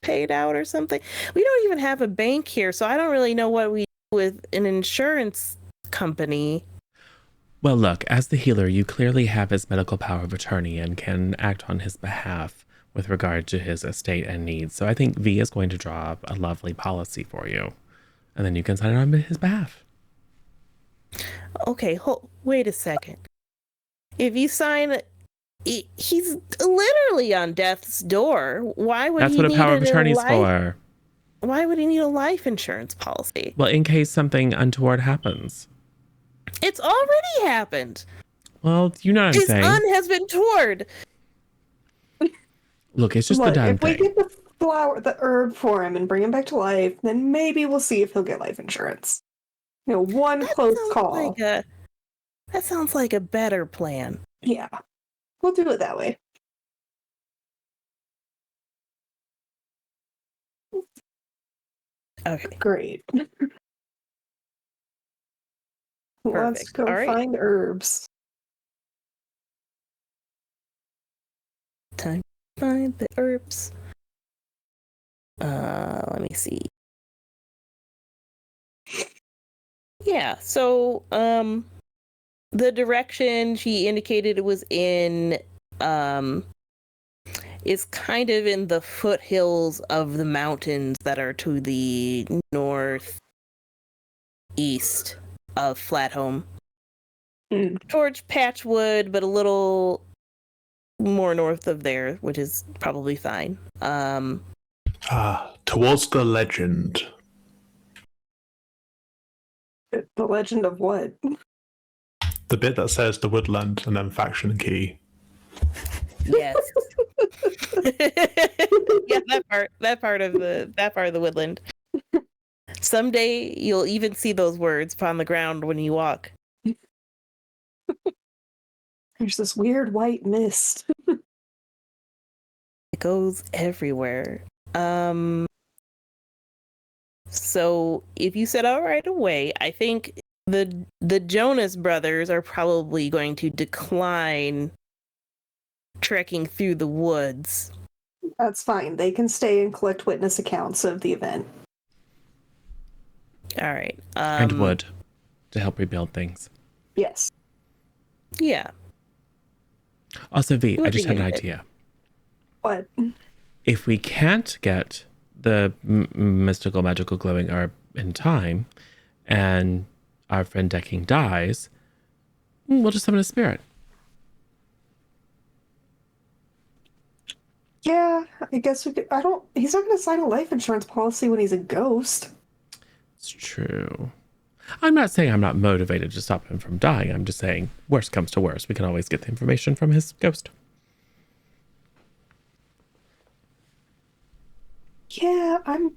paid out or something? We don't even have a bank here, so I don't really know what we do with an insurance company. Well, look, as the healer, you clearly have his medical power of attorney and can act on his behalf with regard to his estate and needs. So I think V is going to draw up a lovely policy for you, and then you can sign it on his behalf. Okay, wait a second. If you sign, he's literally on death's door. Why would That's he what a need power of attorney's for. Why would he need a life insurance policy? Well, in case something untoward happens. It's already happened. Well, you know what I'm saying. His son has been torn. Look, it's just the damn thing. If we get the herb for him and bring him back to life, then maybe we'll see if he'll get life insurance. You know, one close call. That sounds like a better plan. Yeah. We'll do it that way. Okay. Great. Let's go find herbs. Time to find the herbs. Let me see. Yeah, so the direction she indicated it was in is kind of in the foothills of the mountains that are to the northeast of Flathome. Towards Patchwood, but a little more north of there, which is probably fine. Towards the legend. The legend of what? The bit that says the woodland and then faction key. Yes. Yeah, that part of the woodland. Someday you'll even see those words upon the ground when you walk. There's this weird white mist. It goes everywhere. So if you set out right away, I think the Jonas brothers are probably going to decline trekking through the woods. That's fine. They can stay and collect witness accounts of the event. All right. And wood to help rebuild things. Yes. Yeah. Also, V, I just had an idea. What? If we can't get the mystical, magical glowing herb in time, and our friend Decking dies, we'll just summon a spirit. Yeah, I guess we could. He's not going to sign a life insurance policy when he's a ghost. It's true. I'm not saying I'm not motivated to stop him from dying. I'm just saying, worst comes to worst, we can always get the information from his ghost. Yeah, I'm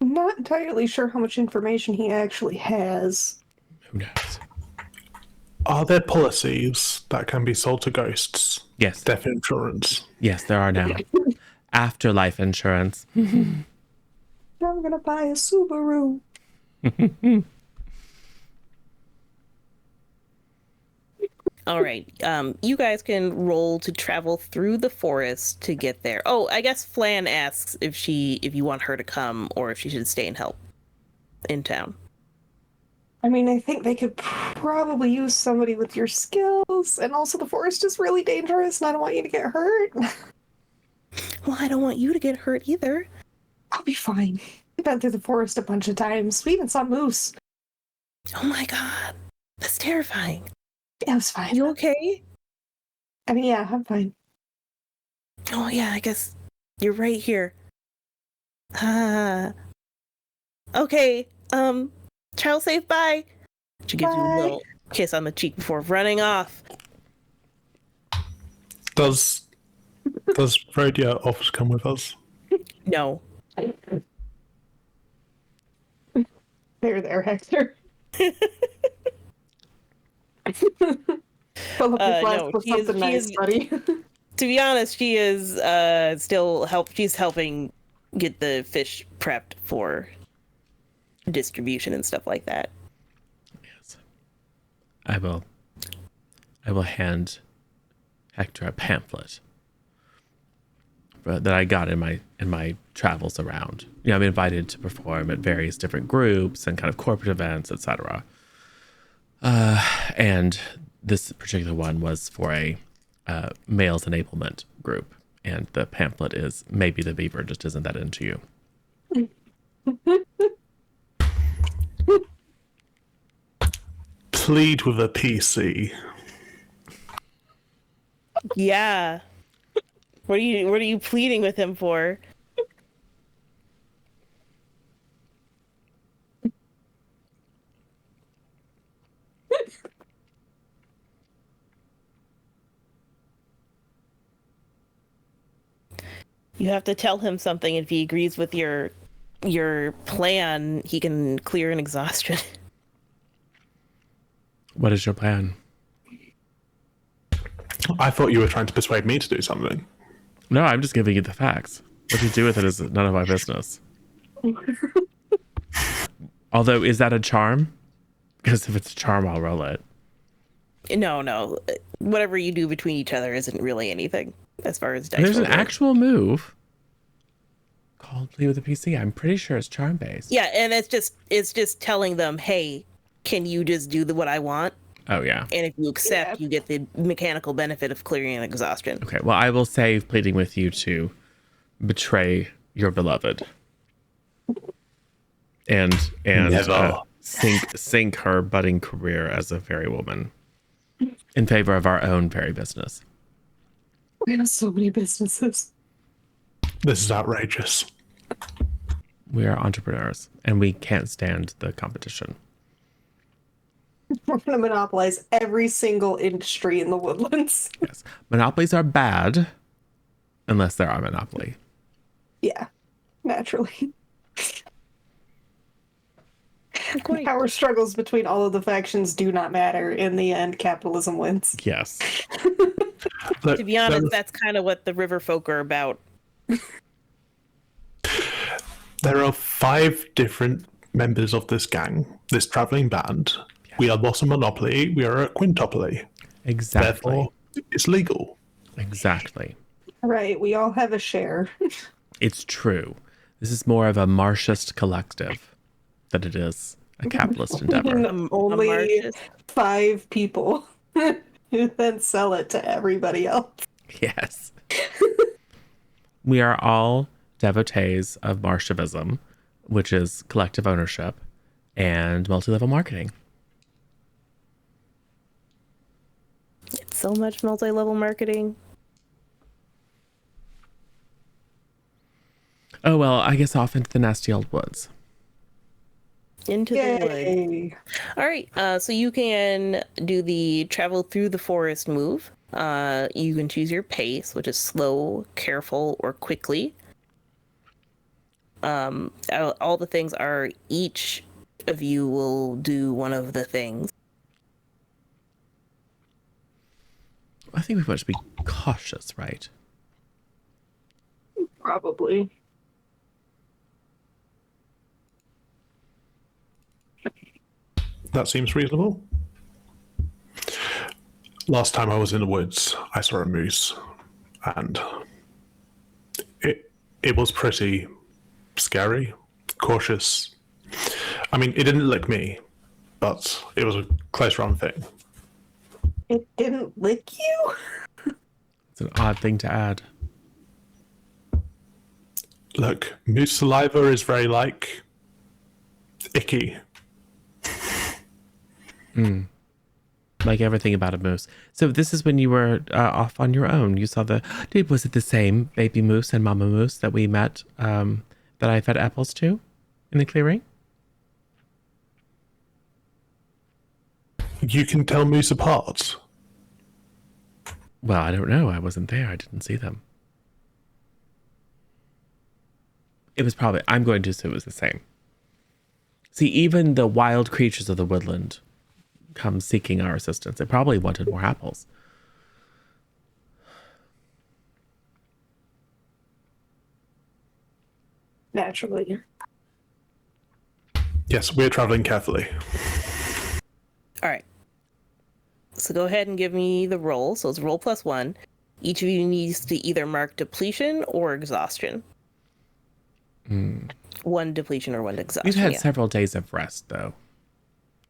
not entirely sure how much information he actually has. Who knows? Are there policies that can be sold to ghosts? Yes. Death insurance. Yes, there are now. Afterlife insurance. I'm gonna buy a Subaru. All right. You guys can roll to travel through the forest to get there. Oh, I guess Flan asks if you want her to come or if she should stay and help in town. I mean, I think they could probably use somebody with your skills, and also the forest is really dangerous, and I don't want you to get hurt. Well, I don't want you to get hurt either. I'll be fine. We've been through the forest a bunch of times. We even saw moose. Oh my god. That's terrifying. Yeah, it was fine. You okay? I mean, yeah, I'm fine. Oh yeah, I guess you're right here. Okay. Travel safe, bye. She gives you a Bye. little kiss on the cheek before running off. Does Rhodia offer to come with us? No. There, Hector. Fill up your glass No, with something nice, buddy. To be honest, she is she's helping get the fish prepped for distribution and stuff like that. Yes. I will hand Hector a pamphlet that I got in my travels around. You know, I'm invited to perform at various different groups and kind of corporate events, etc. And this particular one was for a males enablement group, and the pamphlet is "Maybe the Beaver just isn't that into you." Plead with a PC. Yeah. What are you pleading with him for? You have to tell him something. If he agrees with your plan, he can clear an exhaustion. What is your plan? I thought you were trying to persuade me to do something. No, I'm just giving you the facts. What you do with it is none of my business. Although, is that a charm? Because if it's a charm, I'll roll it. No. Whatever you do between each other isn't really anything as far as dice There's an rolling. actual move called Play with a PC. I'm pretty sure it's charm based. Yeah, and it's just telling them, hey, can you just do what I want? Oh yeah. And if you accept, Yeah. you get the mechanical benefit of clearing an exhaustion. Okay. Well, I will save pleading with you to betray your beloved and Never. sink her budding career as a fairy woman in favor of our own fairy business. We have so many businesses. This is outrageous. We are entrepreneurs and we can't stand the competition. We're gonna monopolize every single industry in the woodlands. Yes. Monopolies are bad unless they're our monopoly. Yeah, naturally. Great. Power struggles between all of the factions do not matter. In the end, capitalism wins. Yes. Look, To be honest, that's kind of what the river folk are about. there are 5 different members of this gang, this traveling band. We are not a monopoly, we are a quintuple. Exactly. Therefore, it's legal. Exactly. Right, we all have a share. It's true. This is more of a Marxist collective than it is a capitalist endeavor. Only Marxist. 5 people who then sell it to everybody else. Yes. We are all devotees of Marshavism, which is collective ownership and multi-level marketing. It's so much multi-level marketing. Oh, well, I guess off into the nasty old woods. Into the woods. Yay. All right, so you can do the travel through the forest move. You can choose your pace, which is slow, careful, or quickly. All the things are, each of you will do one of the things. I think we must be cautious, right? Probably. That seems reasonable. Last time I was in the woods, I saw a moose, and it was pretty scary, cautious. I mean, it didn't lick me, but it was a close run thing. It didn't lick you? It's an odd thing to add. Look, moose saliva is very, icky. Like everything about a moose. So this is when you were off on your own. You saw was it the same baby moose and mama moose that we met, that I fed apples to in the clearing? You can tell moose apart. Well, I don't know. I wasn't there. I didn't see them. It was probably, I'm going to assume it was the same. See, even the wild creatures of the woodland come seeking our assistance. They probably wanted more apples. Naturally. Yes, we're traveling carefully. All right. So go ahead and give me the roll. So it's roll +1. Each of you needs to either mark depletion or exhaustion. One depletion or one exhaustion. We've had several days of rest, though,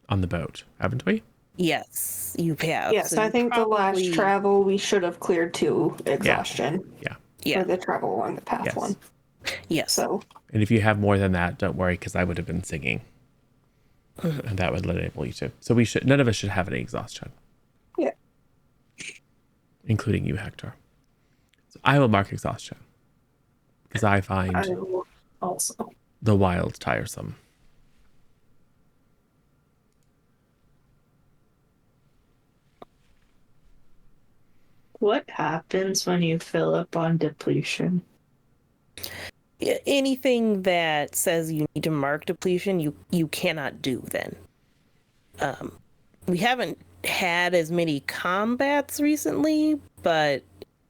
on the boat, haven't we? Yes, you have. Yes, So I think the last travel we should have cleared 2 exhaustion. Yeah. For the travel along the path Yes. one. Yes. So And if you have more than that, don't worry, because I would have been singing. And that would enable you to. So none of us should have any exhaustion. Yeah. Including you, Hector. So I will mark exhaustion. Because I find I will also. the wild tiresome. What happens when you fill up on depletion? Anything that says you need to mark depletion, you cannot do then. We haven't had as many combats recently, but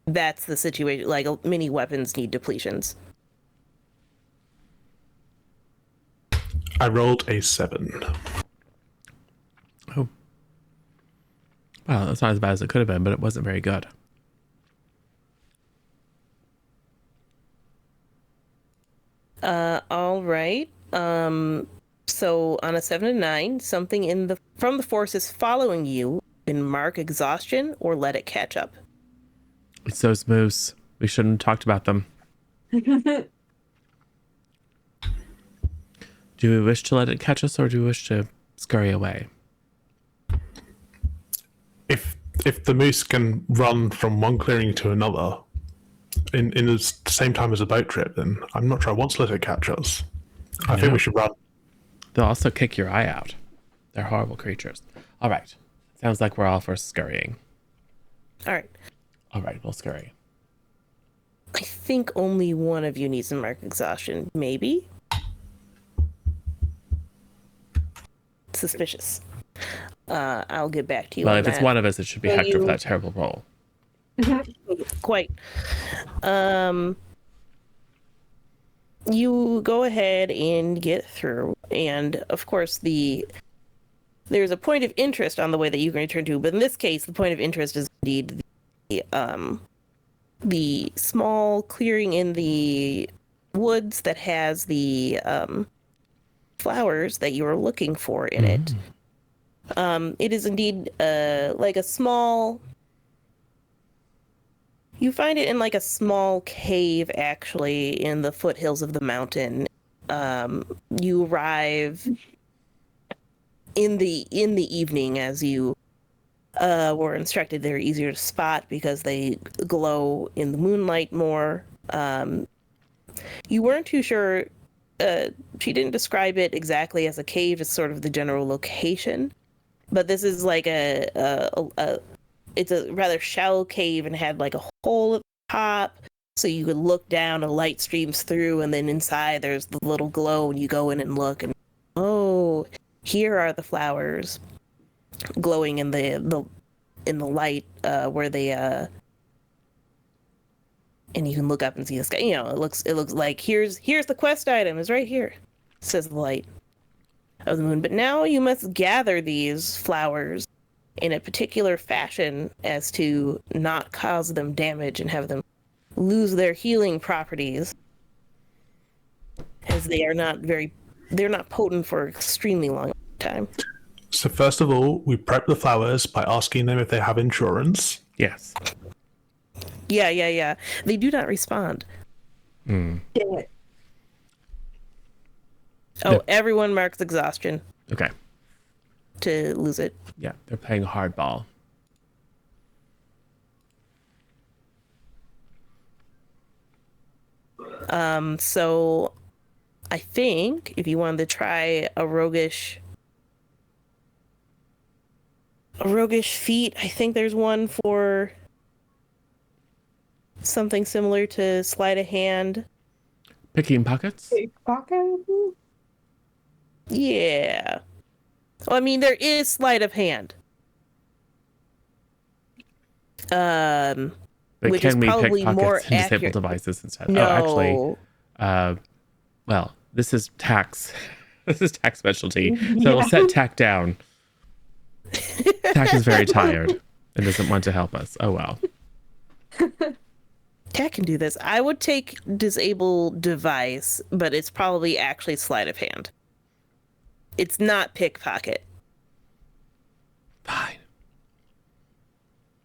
that's the situation. Like, many weapons need depletions. I rolled a 7. Oh. Well, that's not as bad as it could have been, but it wasn't very good. All right. So on a 7 to 9, something from the force is following you. Can mark exhaustion or let it catch up. It's those moose. We shouldn't have talked about them. Do we wish to let it catch us, or do we wish to scurry away? If the moose can run from one clearing to another in the same time as a boat trip, then I'm not sure I want to let it catch us. I think we should run. They'll also kick your eye out. They're horrible creatures. All right. Sounds like we're all for scurrying. All right. All right, we'll scurry. I think only one of you needs to mark exhaustion. Maybe? Suspicious. I'll get back to you Well, on if it's that. one of us, it should be Hector for that terrible roll. Quite. You go ahead and get through, and of course there's a point of interest on the way that you can return to, but in this case the point of interest is indeed the small clearing in the woods that has the flowers that you are looking for in it. It is indeed like a small... You find it in like a small cave, actually, in the foothills of the mountain. You arrive in the evening, as you were instructed. They're easier to spot because they glow in the moonlight more. You weren't too sure. She didn't describe it exactly as a cave. It's sort of the general location, but this is like it's a rather shallow cave and had like a hole at the top, So you could look down, a light streams through, and then inside there's the little glow, and you go in and look, and oh, here are the flowers glowing in the light where they and you can look up and see the sky. You know, it looks like here's the quest item is right here, says the light of the moon. But now you must gather these flowers in a particular fashion as to not cause them damage and have them lose their healing properties, as they're not potent for an extremely long time. So first of all, we prep the flowers by asking them if they have insurance. Yes. Yeah. They do not respond. Dang it. Oh, No. everyone marks exhaustion Okay. to lose it. Yeah, they're playing hardball. So I think if you wanted to try a roguish feat, I think there's one for something similar to sleight of hand. Picking pockets? Pickpocket? Yeah. Well, I mean, there is sleight of hand. But Which is can we pick probably pockets more and disable accurate. devices instead? No. Oh, actually, well, this is tax. This is tax specialty. So we'll set tack down. Tack is very tired and doesn't want to help us. Oh, well. Cat can do this. I would take disable device, but it's probably actually sleight of hand. It's not pickpocket. Fine.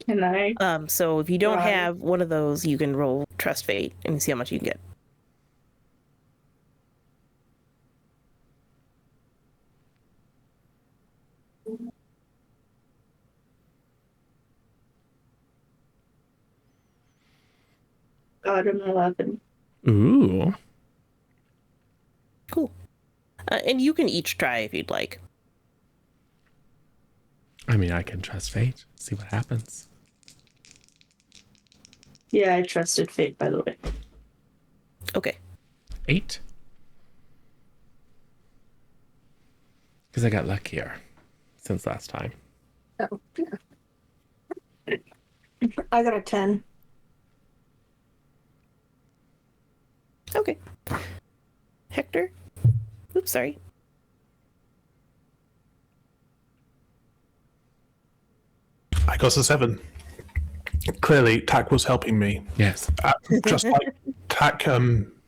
Can I? So if you don't Right. have one of those, you can roll trust fate and see how much you can get. Got an 11. Ooh. Cool. And you can each try if you'd like. I mean, I can trust fate. See what happens. Yeah, I trusted fate, by the way. Okay. 8. Because I got luckier since last time. Oh, yeah. I got a 10. Okay. Hector? Oops, sorry. I got a 7. Clearly, Tack was helping me. Yes. Just like Tack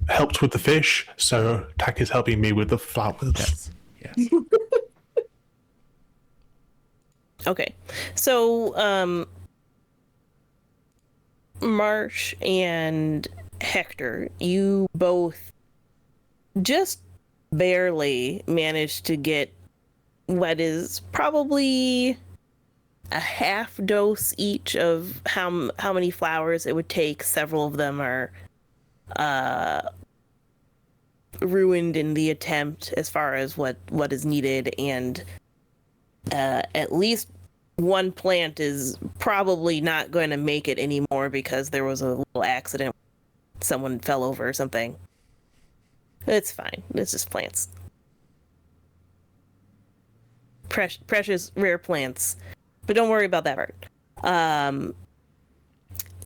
helped with the fish, so Tack is helping me with the flowers. Yes. Yes. Okay. So, Marsh and Hector, you both just barely managed to get what is probably a half dose each of how many flowers it would take. Several of them are ruined in the attempt as far as what is needed, and at least one plant is probably not going to make it anymore because there was a little accident. Someone fell over or something. It's fine. It's just plants. Precious, rare plants. But don't worry about that part.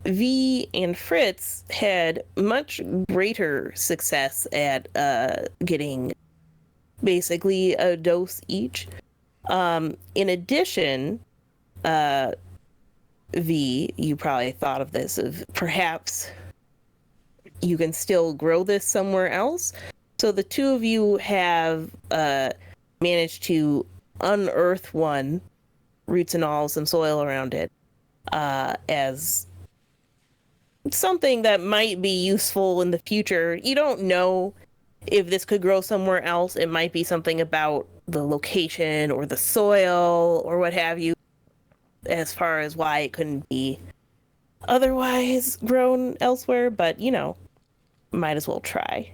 V and Fritz had much greater success at getting basically a dose each. In addition, V, you probably thought of this, of perhaps you can still grow this somewhere else. So the two of you have managed to unearth one, roots and all, some soil around it, as something that might be useful in the future. You don't know if this could grow somewhere else. It might be something about the location or the soil or what have you, as far as why it couldn't be otherwise grown elsewhere, but might as well try.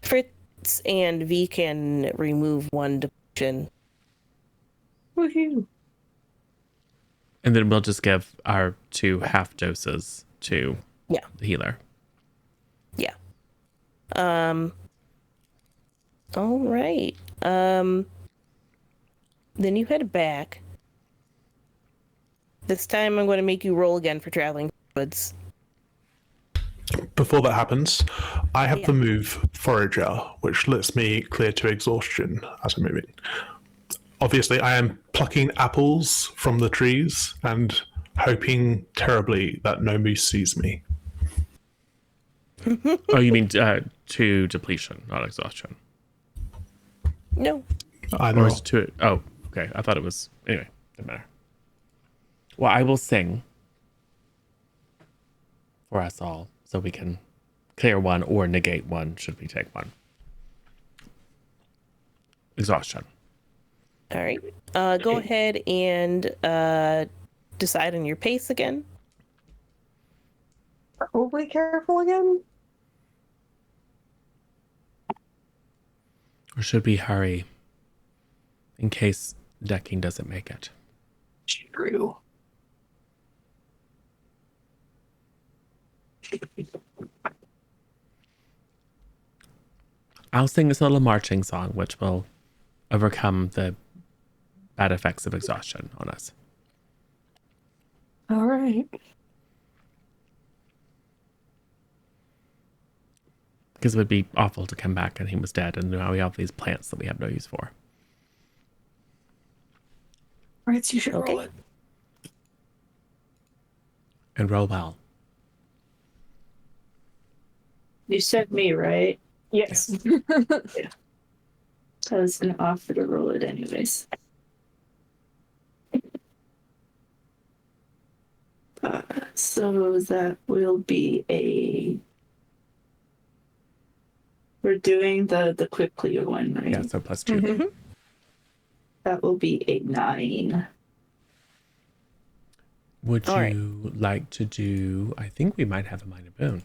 Fritz and V can remove one depletion. Woohoo! And then we'll just give our 2 half doses to Yeah. the healer. Yeah. All right. Then you head back. This time I'm going to make you roll again for traveling woods. Before that happens, I have Yeah. the move Forager, which lets me clear to exhaustion as I'm moving. Obviously, I am plucking apples from the trees and hoping terribly that no moose sees me. Oh, you mean to depletion, not exhaustion. No. Either Or or. is it to... Oh, okay. I thought it was... Anyway, doesn't matter. Well, I will sing for us all so we can clear one or negate one should we take one. Exhaustion. All right. Go ahead and decide on your pace again. Probably careful again. Or should we hurry in case decking doesn't make it? True. I'll sing this little marching song, which will overcome the bad effects of exhaustion on us. All right. Because it would be awful to come back and he was dead, and now we have these plants that we have no use for. All right, so you should Okay. roll it. And roll well. You said me, right? Yes. I was gonna offer to roll it anyways. So that will be a. We're doing the quickly one, right? Yeah, so +2. Mm-hmm. That will be a 9. Would All you like to do... I think we might have a minor boon.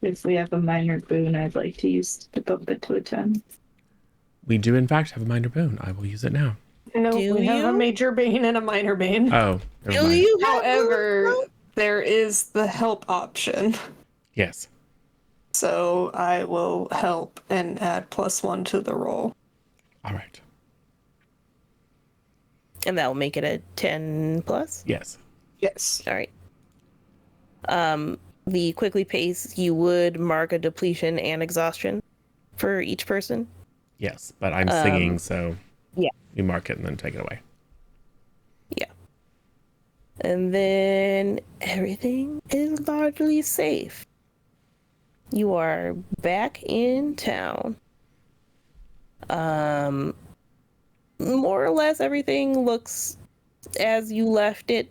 If we have a minor boon, I'd like to use to bump it to a 10. We do, in fact, have a minor boon. I will use it now. No, Do we have a you? major bane and a minor bane. Oh, never Do mind. you have However, one? there is the help option. Yes. So I will help and add +1 to the roll. All right. And that will make it a 10 plus. Yes. Yes. All right. The quickly pace, you would mark a depletion and exhaustion for each person. Yes. But I'm singing, so yeah. we mark it and then take it away. Yeah. And then everything is largely safe. You are back in town. More or less everything looks as you left it.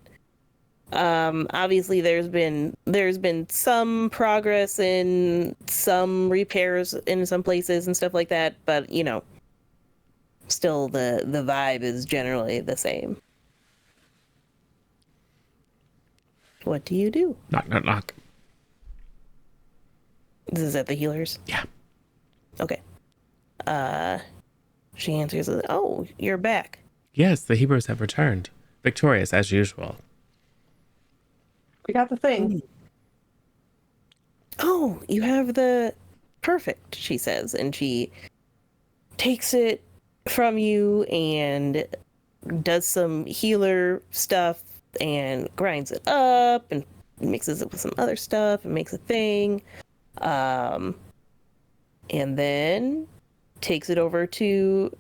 Obviously there's been some progress in some repairs in some places and stuff like that, but you know, still the vibe is generally the same. What do you do? Knock, knock, knock. This is at the healers? Yeah. Okay. She answers, "Oh, you're back." Yes, the Hebrews have returned. Victorious, as usual. We got the thing. "Oh, you have the perfect," she says, and she takes it from you and does some healer stuff and grinds it up and mixes it with some other stuff and makes a thing. And then takes it over to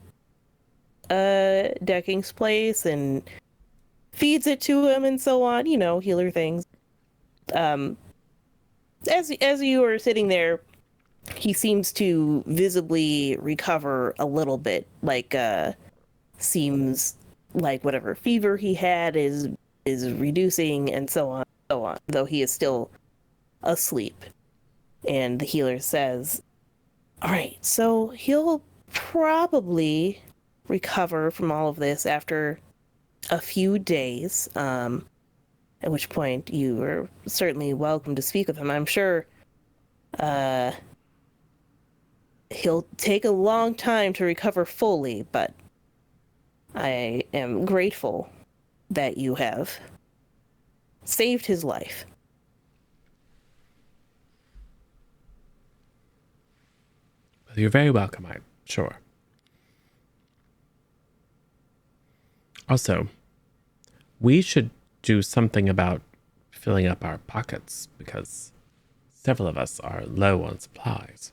Decking's place and feeds it to him and so on, you know, healer things. As you are sitting there, he seems to visibly recover a little bit, like seems like whatever fever he had is reducing and so on, though he is still asleep. And the healer says, "All right, so he'll probably recover from all of this after a few days, at which point you are certainly welcome to speak with him. I'm sure he'll take a long time to recover fully, but I am grateful that you have saved his life. You're very welcome, I'm sure. Also, we should do something about filling up our pockets because several of us are low on supplies.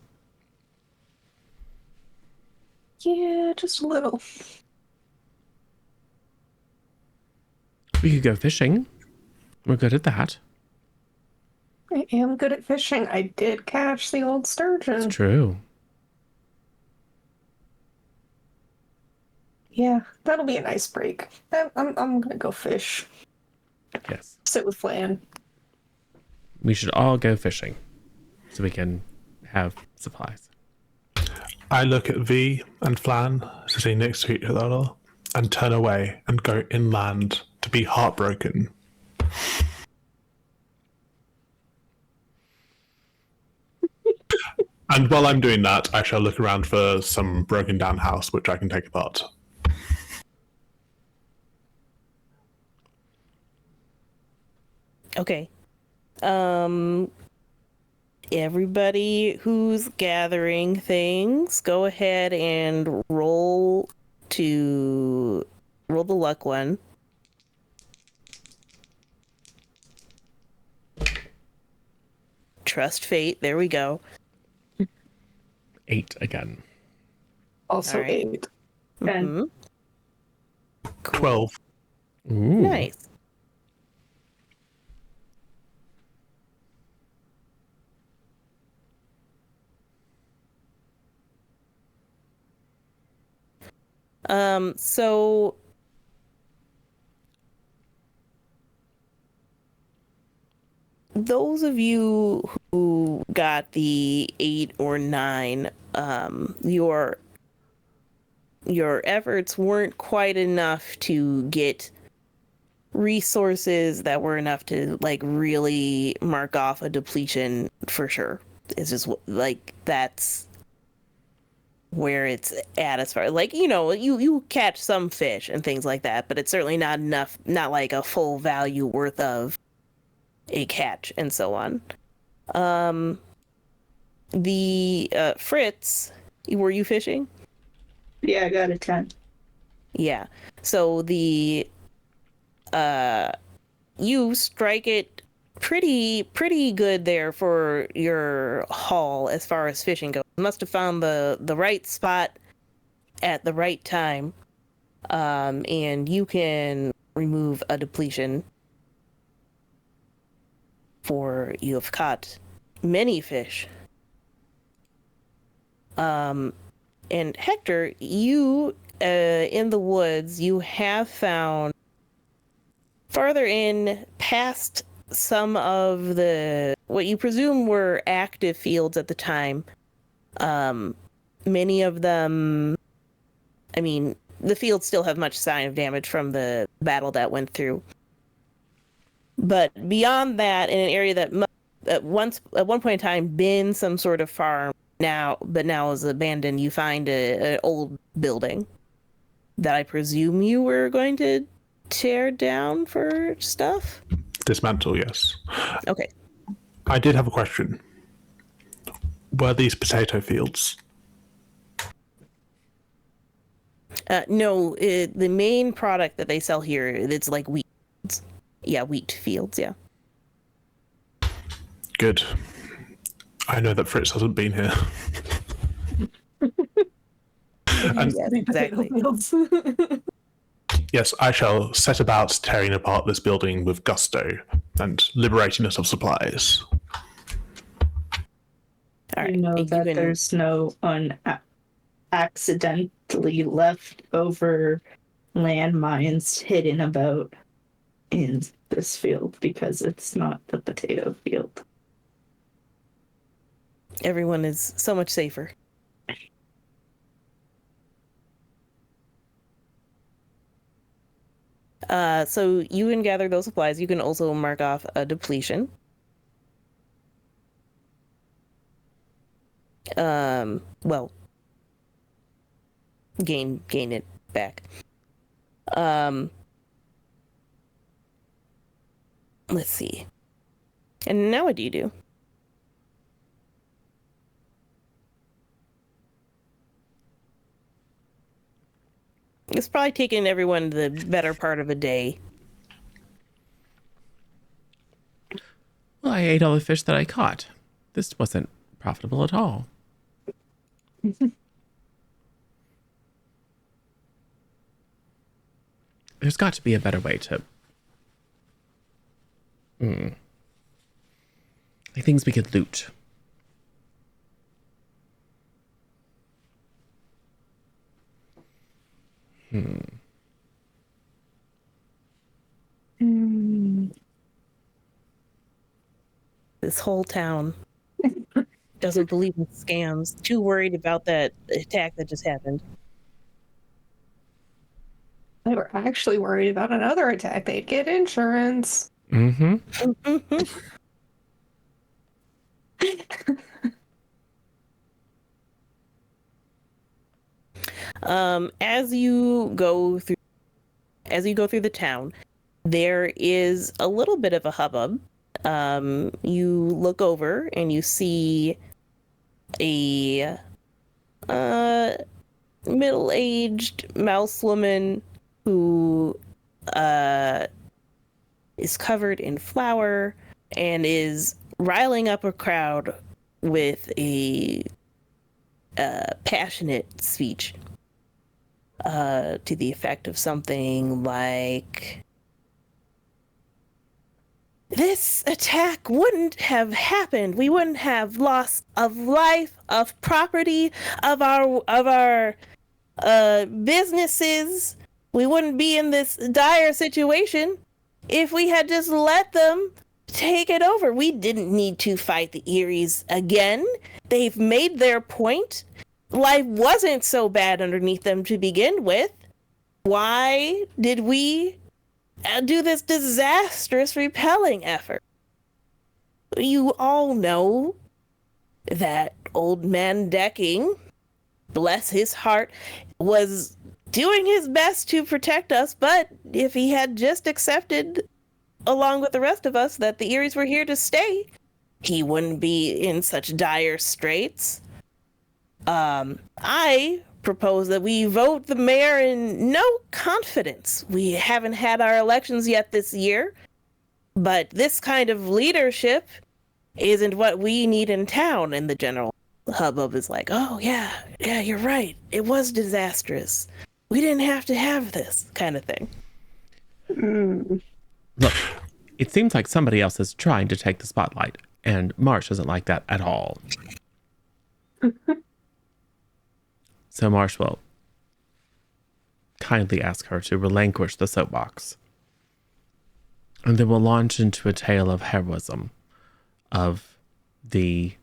Yeah, just a little. We could go fishing. We're good at that. I am good at fishing. I did catch the old It's sturgeon. true. Yeah, that'll be a nice break. I'm gonna go fish. Yes. Sit with Flan. We should all go fishing so we can have supplies. I look at V and Flan sitting next to each other and turn away and go inland to be heartbroken. And while I'm doing that, I shall look around for some broken down house which I can take apart. Okay. Everybody who's gathering things, go ahead and roll the luck one. Trust fate. There we go. 8 again. Also All right. 8. And Mhm. Cool. 12. Ooh. Nice. So those of you who got the 8 or 9, your efforts weren't quite enough to get resources that were enough to like really mark off a depletion for sure. It's just like that's where it's at as far like you catch some fish and things like that, but it's certainly not enough, not like a full value worth of a catch and so on. The Fritz, were you fishing? yeah, I got a 10. Yeah. So the you strike it pretty good there for your haul as far as fishing goes. You must have found the right spot at the right time. And you can remove a depletion for you have caught many fish. And Hector, you in the woods, you have found farther in past some of the what you presume were active fields at the time. Many of them, I mean, the fields still have much sign of damage from the battle that went through. But beyond that, in an area that at one point in time been some sort of farm now is abandoned, you find an old building that I presume you were going to tear down for stuff. Dismantle, yes. Okay. I did have a question. Were these potato fields? No, the main product that they sell here, it's like wheat. Yeah, wheat fields, yeah. Good. I know that Fritz hasn't been here. And Yes, exactly. yes, I shall set about tearing apart this building with gusto and liberating us of supplies. All right. You know you that can- there's no accidentally left over landmines hidden about in this field because it's not the potato field. Everyone is so much safer. So you can gather those supplies. You can also mark off a depletion. Well, gain it back. let's see. And now what do you do? It's probably taken everyone the better part of a day. Well, I ate all the fish that I caught. This wasn't profitable at all. There's got to be a better way to... Like things we could loot. This whole town doesn't believe in scams. Too worried about that attack that just happened. They were actually worried about another attack. They'd get insurance. Mm-hmm. As you go through the town, there is a little bit of a hubbub. You look over and you see a middle-aged mouse woman who is covered in flour and is riling up a crowd with a passionate speech to the effect of something like, "This attack wouldn't have happened. We wouldn't have loss of life, of property, of our businesses. We wouldn't be in this dire situation if we had just let them take it over. We didn't need to fight the Eries again. They've made their point. Life wasn't so bad underneath them to begin with. Why did we do this disastrous repelling effort? You all know that old man Decking, bless his heart, was doing his best to protect us, but if he had just accepted, along with the rest of us, that the Eries were here to stay, he wouldn't be in such dire straits. I propose that we vote the mayor in no confidence. We haven't had our elections yet this year, but this kind of leadership isn't what we need in town." And the general hubbub is like, "Oh, yeah, you're right. It was disastrous. We didn't have to have this," kind of thing. Look, it seems like somebody else is trying to take the spotlight, and Marsh doesn't like that at all. So Marsh will kindly ask her to relinquish the soapbox. And then we'll launch into a tale of heroism of the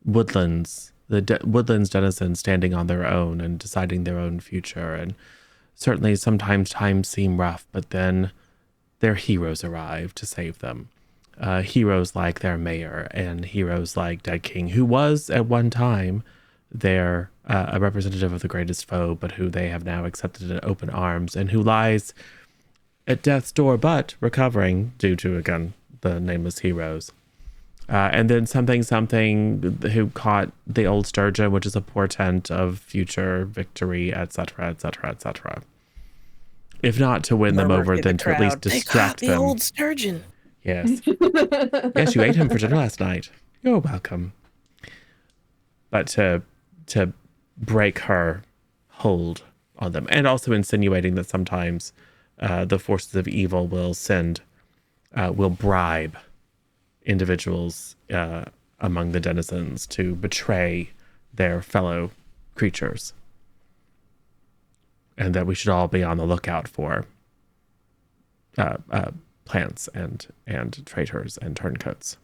woodlands, woodlands denizens standing on their own and deciding their own future. And certainly sometimes times seem rough, but then their heroes arrive to save them. Heroes like their mayor and heroes like Dead King, who was at one time their a representative of the greatest foe, but who they have now accepted in open arms and who lies at death's door, but recovering due to, again, the nameless heroes. And then something who caught the old sturgeon, which is a portent of future victory, etc., etc., etc. If not to win them over, then to at least distract them. The old sturgeon. Yes. Yes, you ate him for dinner last night. You're welcome. But to break her hold on them, and also insinuating that sometimes the forces of evil will bribe individuals among the denizens to betray their fellow creatures, and that we should all be on the lookout for plants and traitors and turncoats.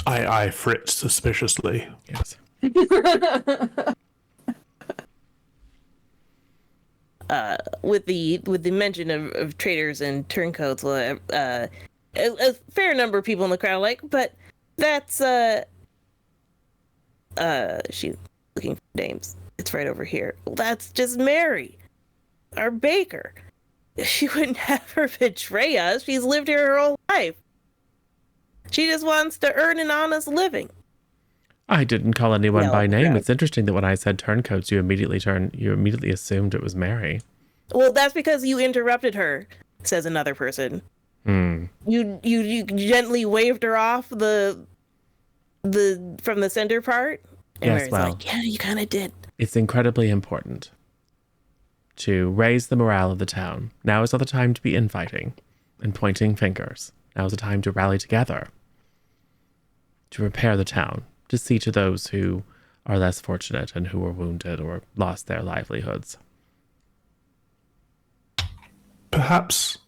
I frit suspiciously. Yes. With the mention of traitors and turncoats, a fair number of people in the crowd are like, but that's she's looking for names. It's right over here. Well, that's just Mary, our baker. She wouldn't have her betray us. She's lived here her whole life. She just wants to earn an honest living. I didn't call anyone Yell by at the name. crowd. It's interesting that when I said turncoats, you immediately assumed it was Mary. Well, that's because you interrupted her, says another person. You gently waved her off the from the center part. And Yes, Mary's well, like, yeah, you kind of did. it's incredibly important to raise the morale of the town. Now is not the time to be infighting and pointing fingers. Now is the time to rally together, to repair the town, to see to those who are less fortunate and who were wounded or lost their livelihoods. Perhaps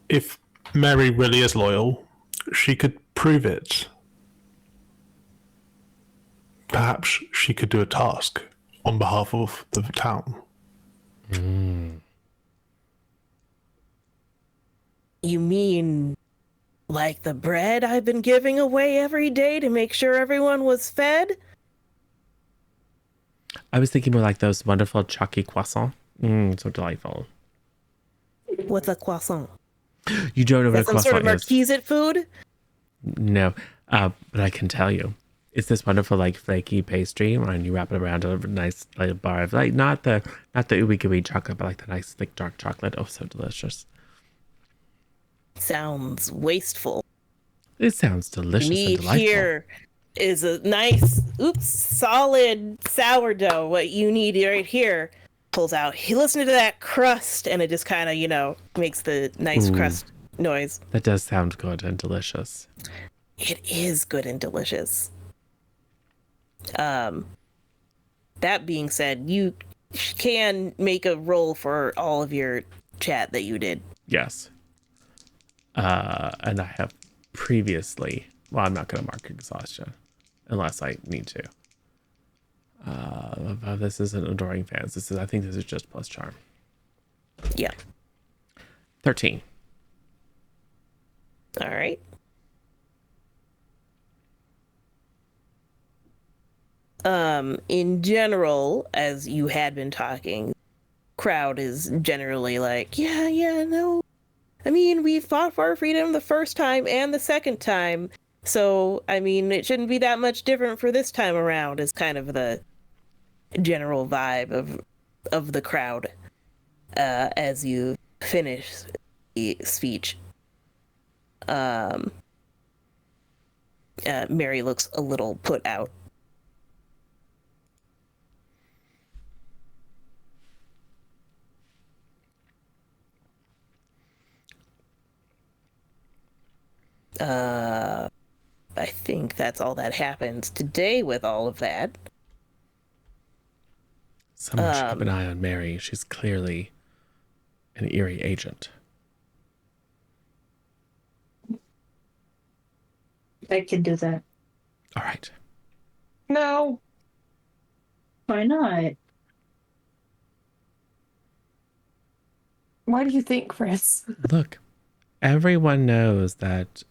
if Mary really is loyal, she could prove it. Perhaps she could do a task on behalf of the town. You mean like the bread I've been giving away every day to make sure everyone was fed? I was thinking more like those wonderful chalky croissants. So delightful. What's a croissant? You don't know what a That's some sort of croissant is? Marquise food? No, but I can tell you. It's this wonderful, like, flaky pastry, and you wrap it around a nice little bar of, like, not the ooey gooey chocolate, but like the nice, thick, dark chocolate. Oh, so delicious. Sounds wasteful. It sounds delicious and Need delightful. here is a nice, solid sourdough. What you need right here. Pulls out. He listened to that crust, and it just kind of, makes the nice crust noise. That does sound good and delicious. It is good and delicious. That being said, you can make a roll for all of your chat that you did. Yes. And I have previously, well, I'm not going to mark exhaustion unless I need to. This isn't adoring fans. I think this is just plus charm. Yeah. 13. All right. In general, as you had been talking, crowd is generally like, yeah, no. I mean, we fought for our freedom the first time and the second time. So, I mean, it shouldn't be that much different for this time around, is kind of the general vibe of the crowd as you finish the speech. Mary looks a little put out. I think that's all that happens today with all of that. Someone should keep an eye on Mary. She's clearly an eerie agent. I can do that. All right. No. Why not? Why do you think, Chris? Look, everyone knows that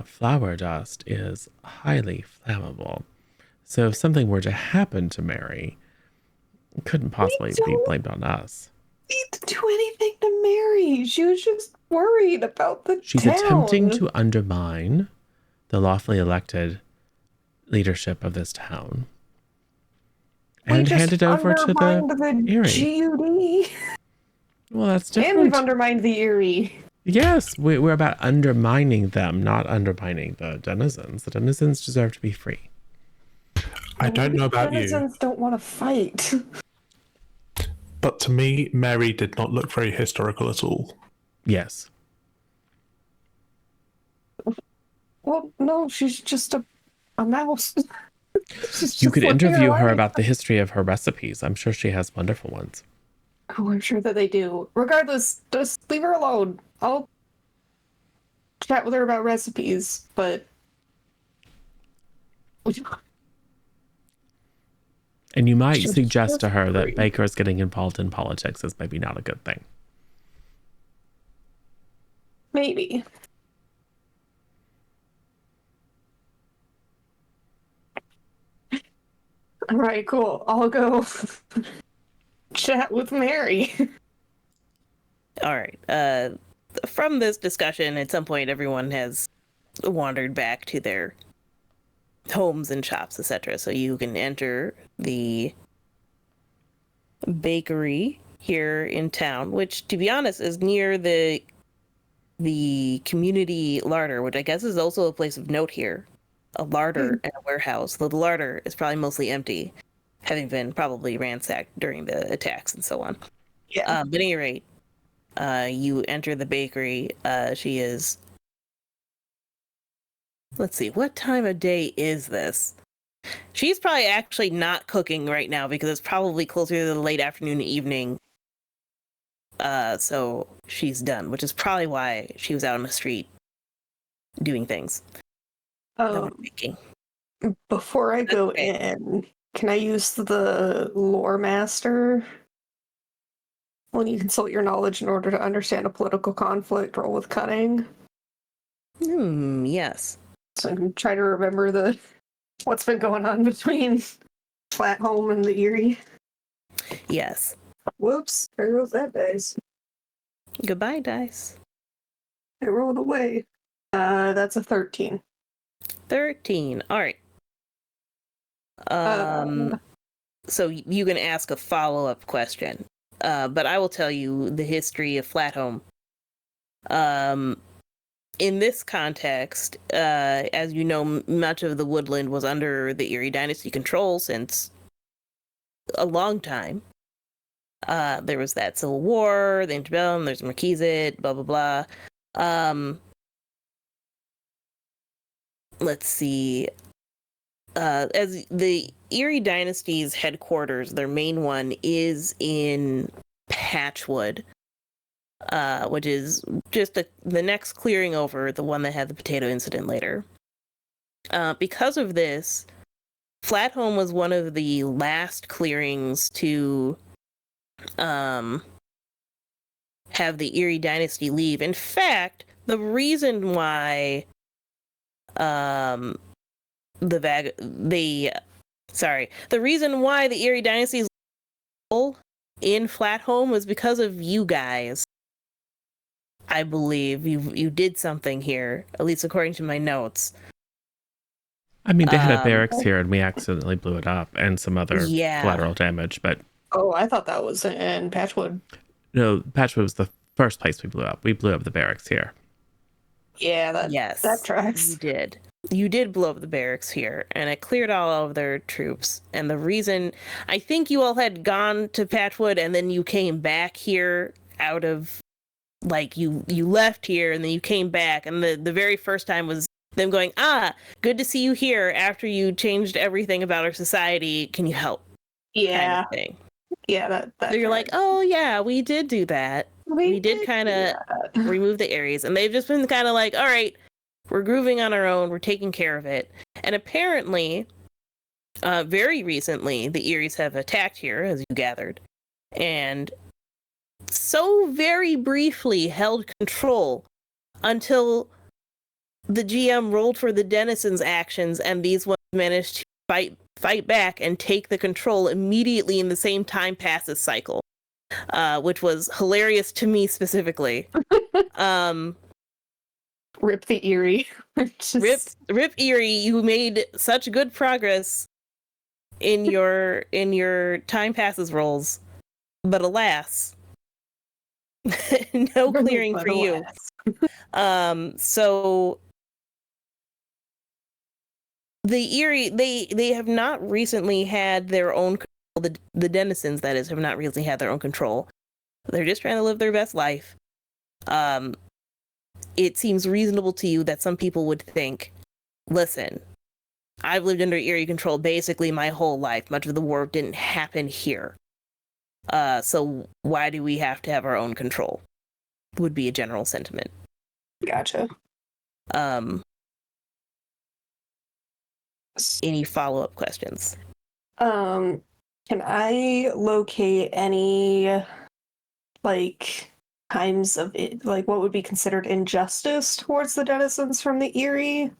flower dust is highly flammable. So if something were to happen to Mary, it couldn't possibly be blamed on us. Need to do anything to Mary. She was just worried about the She's town. attempting to undermine the lawfully elected leadership of this town and hand it over to the Erie. GUD. Well, that's different. And we've undermined the Erie. Yes, we're about undermining them, not undermining the denizens. The denizens deserve to be free. I don't know about you, Denizens don't want to fight. but to me, Mary did not look very historical at all. Yes. Well, no, she's just a mouse. You could interview her about the history of her recipes. I'm sure she has wonderful ones. Oh, I'm sure that they do. Regardless, just leave her alone. I'll chat with her about recipes, but... And you might suggest to her that bakers getting involved in politics is maybe not a good thing. Maybe. All right, cool. I'll go chat with Mary. All right. From this discussion, at some point, everyone has wandered back to their homes and shops, etc. So you can enter the bakery here in town, which, to be honest, is near the community larder, which I guess is also a place of note here. A larder and a warehouse. Though the larder is probably mostly empty, having been probably ransacked during the attacks and so on. Yeah. But at any rate, you enter the bakery. She is. Let's see, what time of day is this? She's probably actually not cooking right now because it's probably closer to the late afternoon, evening. So she's done, which is probably why she was out on the street doing things. Making. Before I go in, can I use the lore master? When you consult your knowledge in order to understand a political conflict, roll with cunning. Yes. So I can try to remember what's been going on between Flathome and the Erie. Yes. Whoops, there goes that dice. Goodbye, dice. I rolled away. That's a 13. 13. All right. So you can ask a follow-up question. But I will tell you the history of Flathome. In this context, as you know, much of the woodland was under the Erie Dynasty control since a long time. There was that Civil War, the Interbellum, there's Marquisate, blah, blah, blah. Let's see. As the Erie Dynasty's headquarters, their main one is in Patchwood, which is just the next clearing over, the one that had the potato incident later. Because of this, Flathome was one of the last clearings to have the Erie Dynasty leave. In fact, the reason why the reason why the Erie Dynasty's in Flathome was because of you guys. I believe you did something here, at least according to my notes. I mean, they had a barracks here, and we accidentally blew it up, and some other collateral damage. But I thought that was in Patchwood. No, Patchwood was the first place we blew up. We blew up the barracks here. Yeah, that tracks. You did blow up the barracks here, and it cleared all of their troops. And the reason, I think you all had gone to Patchwood, and then you came back here out of, like, you left here, and then you came back, and the very first time was them going, good to see you here after you changed everything about our society. Can you help? Yeah. Kind of thing. Yeah, that so you're like, oh yeah, we did do that. We did kind of remove the Aries, and they've just been kind of like, all right, we're grooving on our own, we're taking care of it. And apparently, very recently, the Eries have attacked here, as you gathered, and so very briefly held control until the GM rolled for the Denizens' actions, and these ones managed to fight back and take the control immediately in the same time passes cycle, which was hilarious to me specifically. Rip the Erie. Rip Erie, you made such good progress in your time passes rolls, but alas, no clearing for you. So the Erie, they have not recently had their own control. The Denizens, that is, have not recently had their own control. They're just trying to live their best life. It seems reasonable to you that some people would think, listen, I've lived under Erie control basically my whole life. Much of the war didn't happen here. So why do we have to have our own control? Would be a general sentiment. Gotcha. Any follow-up questions? Can I locate any, like, times of it, like, what would be considered injustice towards the denizens from the Erie?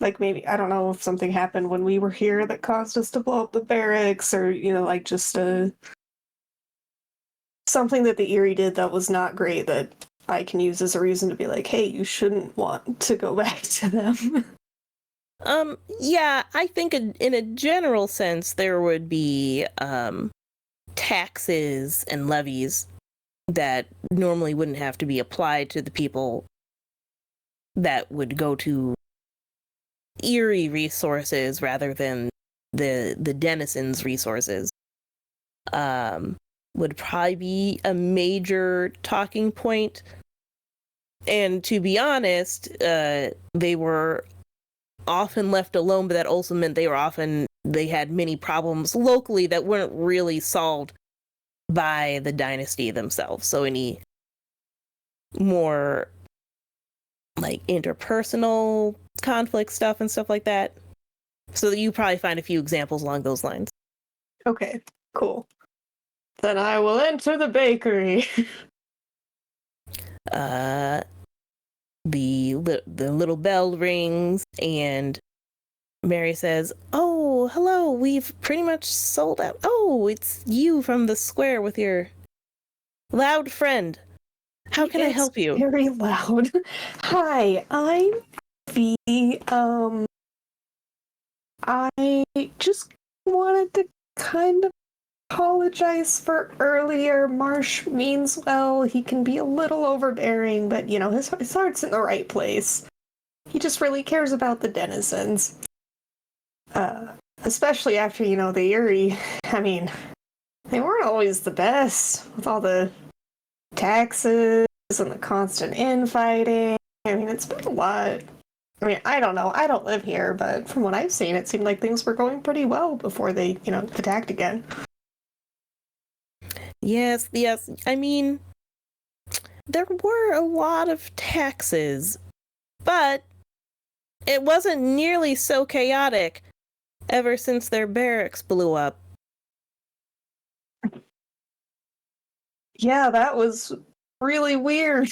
Like, maybe, I don't know if something happened when we were here that caused us to blow up the barracks, or, like, just something that the Erie did that was not great that I can use as a reason to be like, hey, you shouldn't want to go back to them. Yeah, I think in a general sense, there would be taxes and levies that normally wouldn't have to be applied to the people that would go to Erie resources rather than the denizens' resources. Would probably be a major talking point. And to be honest, they were often left alone, but that also meant they had many problems locally that weren't really solved by the dynasty themselves. So any more like interpersonal conflict stuff and stuff like that. So you probably find a few examples along those lines. Okay, cool. Then I will enter the bakery. The little bell rings and Mary says, "Oh, hello, we've pretty much sold out. Oh, it's you from the square with your loud friend. How can I help you?" Very loud. Hi, I'm V. I just wanted to kind of apologize for earlier. Marsh means well. He can be a little overbearing, but his heart's in the right place. He just really cares about the denizens. Especially after, the Erie. I mean, they weren't always the best with all the taxes and the constant infighting. I mean, it's been a lot. I mean, I don't know. I don't live here, but from what I've seen, it seemed like things were going pretty well before they, attacked again. Yes. I mean, there were a lot of taxes, but it wasn't nearly so chaotic ever since their barracks blew up. Yeah, that was really weird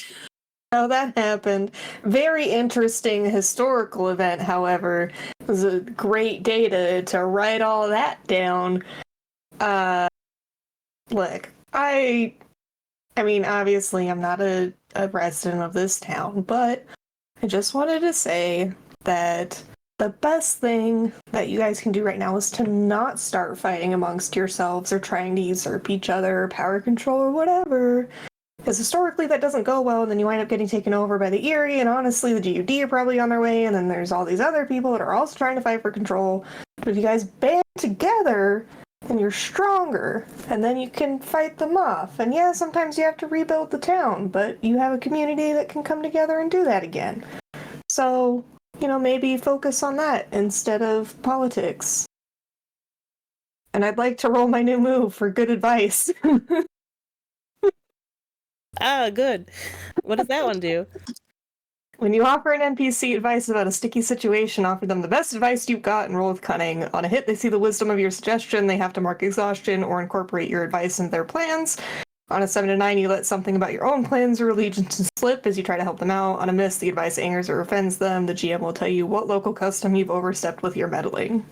how that happened. Very interesting historical event, however. It was a great day to write all that down. Look, I mean, obviously I'm not a resident of this town, but I just wanted to say that the best thing that you guys can do right now is to not start fighting amongst yourselves or trying to usurp each other or power control or whatever. Because historically that doesn't go well, and then you wind up getting taken over by the Erie, and honestly the GUD are probably on their way, and then there's all these other people that are also trying to fight for control. But if you guys band together, then you're stronger, and then you can fight them off. And yeah, sometimes you have to rebuild the town, but you have a community that can come together and do that again. So, maybe focus on that instead of politics. And I'd like to roll my new move for good advice. Ah, good. What does that one do? When you offer an NPC advice about a sticky situation, offer them the best advice you've got and roll with cunning. On a hit, they see the wisdom of your suggestion. They have to mark exhaustion or incorporate your advice into their plans. On a 7 to 9, you let something about your own plans or allegiance slip as you try to help them out. On a miss, the advice angers or offends them. The GM will tell you what local custom you've overstepped with your meddling.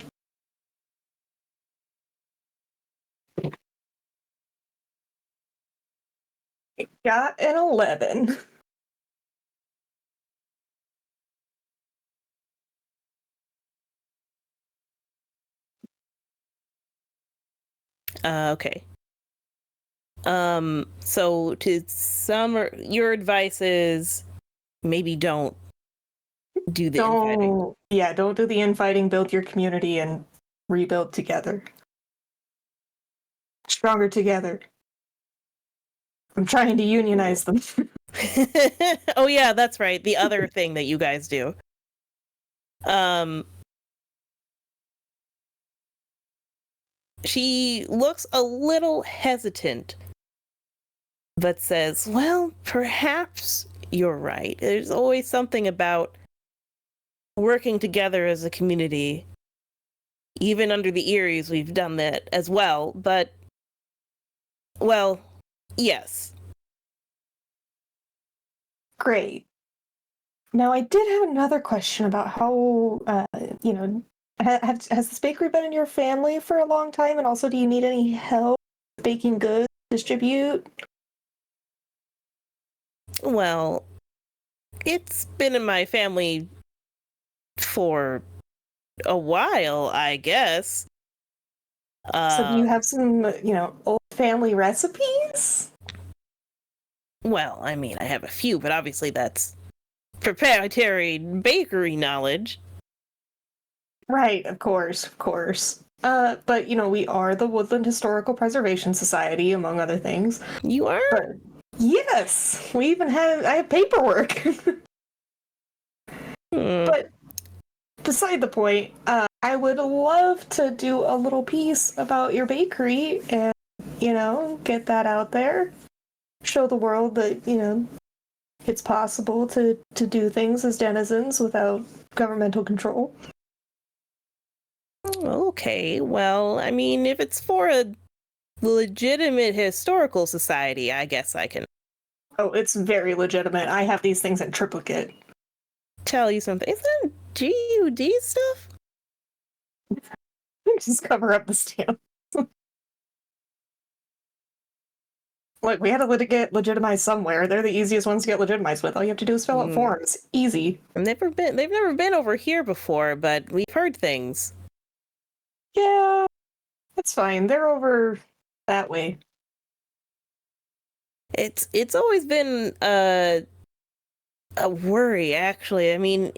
I got an 11. Okay. So your advice is maybe don't do the infighting. Yeah, don't do the infighting. Build your community and rebuild together. Stronger together. I'm trying to unionize them. Oh yeah, that's right. The other thing that you guys do. She looks a little hesitant, but says, "Well, perhaps you're right. There's always something about working together as a community. Even under the Eries, we've done that as well, but, well, yes." Great. Now, I did have another question about how, has this bakery been in your family for a long time? And also, do you need any help baking goods, distribute? Well, it's been in my family for a while, I guess. So do you have some, old family recipes? Well, I mean, I have a few, but obviously that's proprietary bakery knowledge. Right, of course, of course. But we are the Woodland Historical Preservation Society, among other things. You are? But yes, I have paperwork. But beside the point, I would love to do a little piece about your bakery and, get that out there. Show the world that, it's possible to do things as denizens without governmental control. Okay, well, I mean, if it's for a legitimate historical society, I guess I can Oh, it's very legitimate. I have these things in triplicate. tell you something. Is that GUD stuff? Just cover up the stamp. Look, we had to get legitimized somewhere. They're the easiest ones to get legitimized with. All you have to do is fill out forms. Easy. They've never been over here before, but we've heard things. Yeah, that's fine. They're over that way. It's always been a worry, actually. I mean,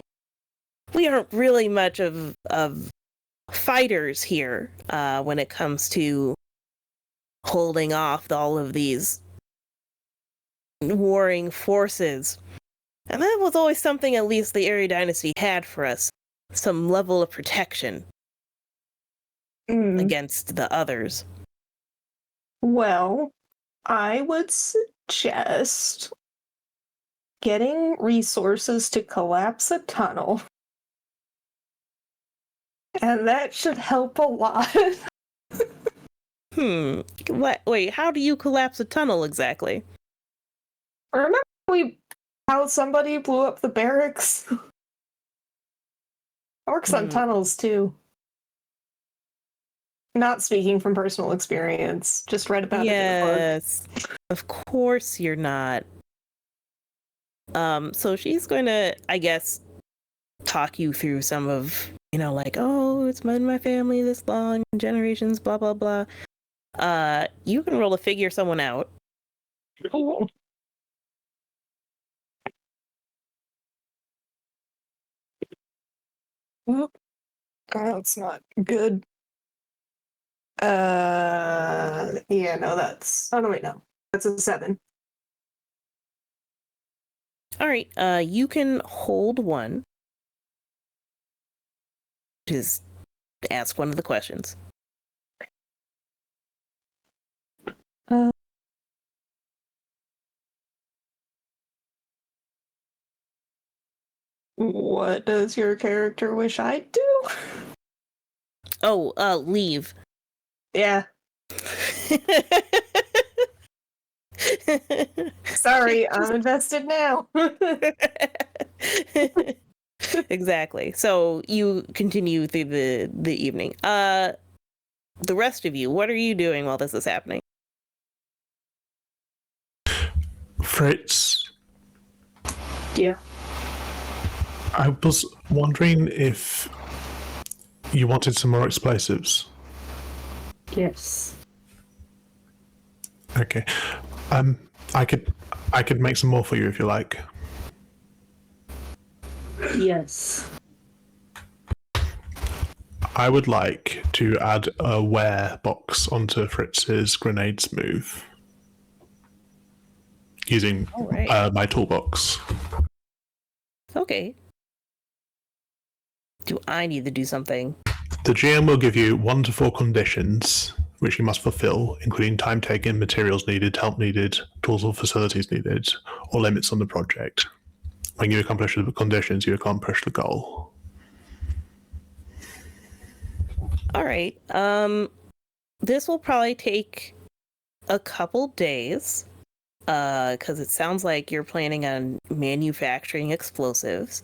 we aren't really much of fighters here when it comes to holding off all of these warring forces. And that was always something at least the Erie Dynasty had for us. Some level of protection against the others. Well, I would suggest getting resources to collapse a tunnel. And that should help a lot. What? Wait, how do you collapse a tunnel exactly? Remember how somebody blew up the barracks? Works on tunnels too. Not speaking from personal experience, just read about it in a book. Yes, of course you're not. So she's going to, I guess, talk you through some of, like, oh, it's been my family this long, generations, blah, blah, blah. You can roll to figure someone out. Cool. Oh, that's not good. Yeah, no, that's... Oh, no, wait, no. That's a 7. All right, you can hold one. Just ask one of the questions. What does your character wish I'd do? Oh, leave. Yeah. Sorry, I'm invested now. Exactly. So you continue through the evening. The rest of you, what are you doing while this is happening? Fritz, Yeah. I was wondering if you wanted some more explosives. Yes. Okay. I could make some more for you if you like. Yes. I would like to add a wear box onto Fritz's grenade smooth using my toolbox. Okay. Do I need to do something? The GM will give you 1 to 4 conditions which you must fulfill, including time taken, materials needed, help needed, tools or facilities needed, or limits on the project. When you accomplish the conditions, you accomplish the goal. All right. This will probably take a couple days, because it sounds like you're planning on manufacturing explosives.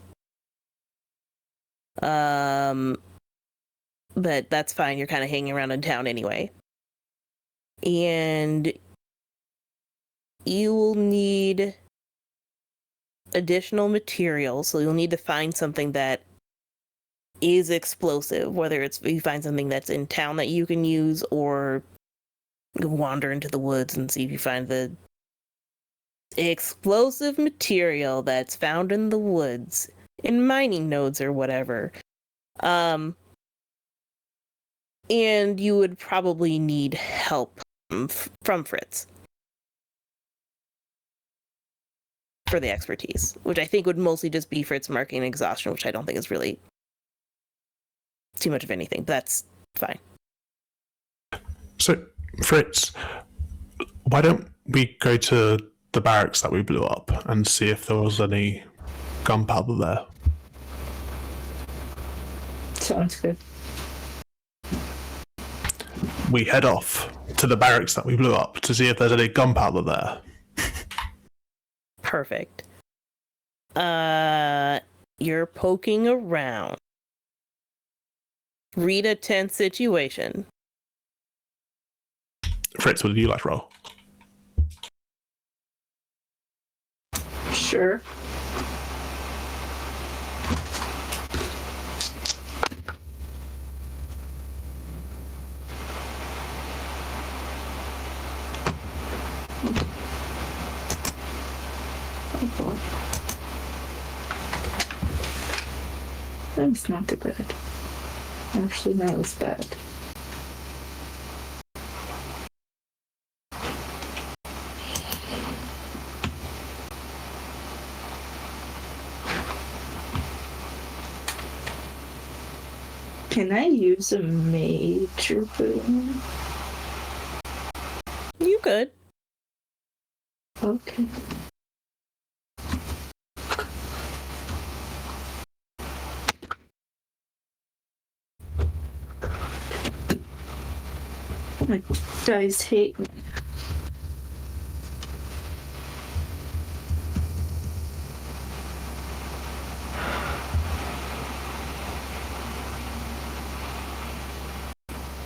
But that's fine. You're kind of hanging around in town anyway. And you will need additional material, so you'll need to find something that is explosive, whether it's you find something that's in town that you can use, or wander into the woods and see if you find the explosive material that's found in the woods in mining nodes or whatever. And you would probably need help from Fritz for the expertise, which I think would mostly just be Fritz marking and exhaustion, which I don't think is really too much of anything, but that's fine. So, Fritz, why don't we go to the barracks that we blew up and see if there was any gunpowder there? Sounds good. We head off to the barracks that we blew up to see if there's any gunpowder there. Perfect. You're poking around. Read a tense situation. Fritz, would you like to roll? Sure. Oh boy. That's not too bad. Actually, that was bad. Can I use a major boon? You could. Okay. My dice hate me.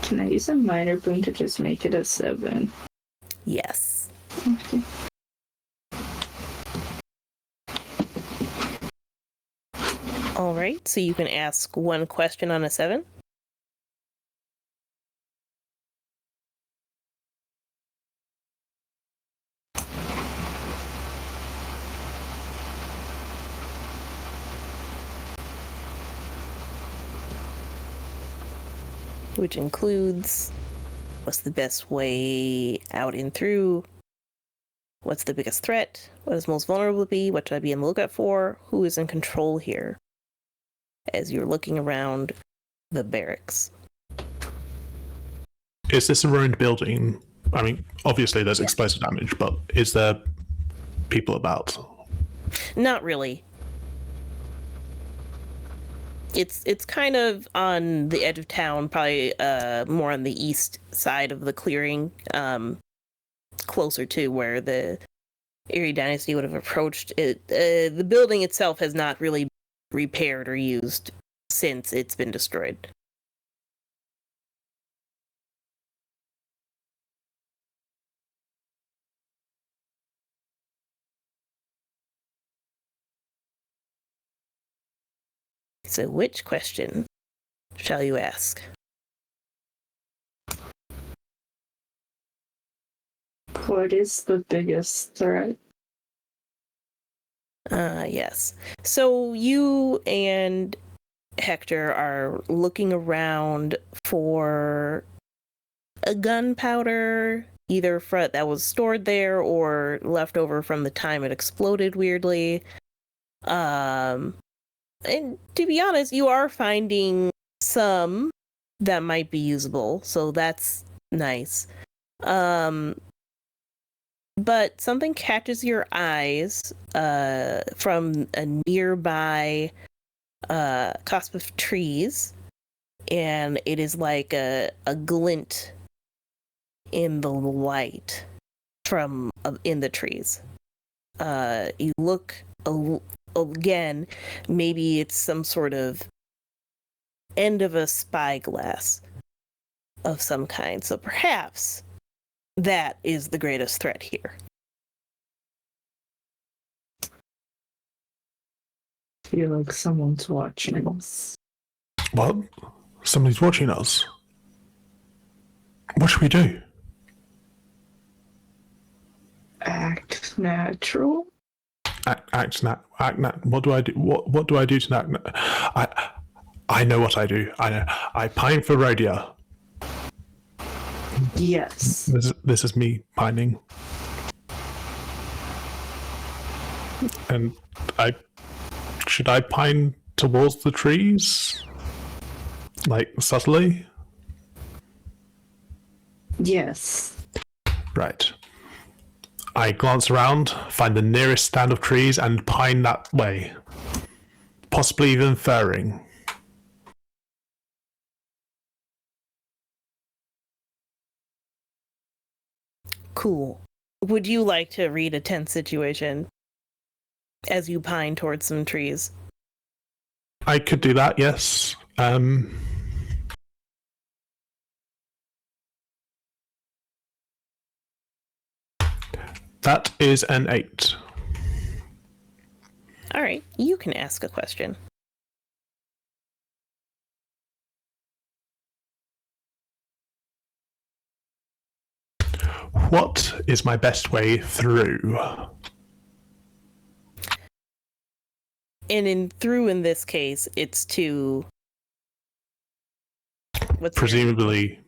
Can I use a minor boon to just make it a 7? Yes. Okay. All right, so you can ask one question on a 7. Which includes what's the best way out and through, what's the biggest threat, what is most vulnerable to be, what should I be on the lookout for, who is in control here, as you're looking around the barracks. Is this a ruined building? I mean, obviously there's explosive damage, but is there people about? Not really. It's kind of on the edge of town, probably more on the east side of the clearing, closer to where the Erie Dynasty would have approached it. The building itself has not really been repaired or used since it's been destroyed. So which question shall you ask? What is the biggest threat? Yes. So you and Hector are looking around for a gunpowder, either that was stored there or left over from the time it exploded weirdly. And to be honest, you are finding some that might be usable, so that's nice. But something catches your eyes from a nearby cusp of trees, and it is like a glint in the light from in the trees. You look again, maybe it's some sort of end of a spyglass of some kind. So perhaps that is the greatest threat here. feel like someone's watching us. What? Somebody's watching us. What should we do? Act natural. What do I do? What do I do to act? I know what I do. I know. I pine for Rhodia. Yes. This is me pining. And should I pine towards the trees? Like subtly? Yes. Right. I glance around, find the nearest stand of trees, and pine that way. Possibly even furring. Cool. Would you like to read a tense situation as you pine towards some trees? I could do that, yes. That is an 8. All right, you can ask a question. What is my best way through? And in this case, it's to Presumably,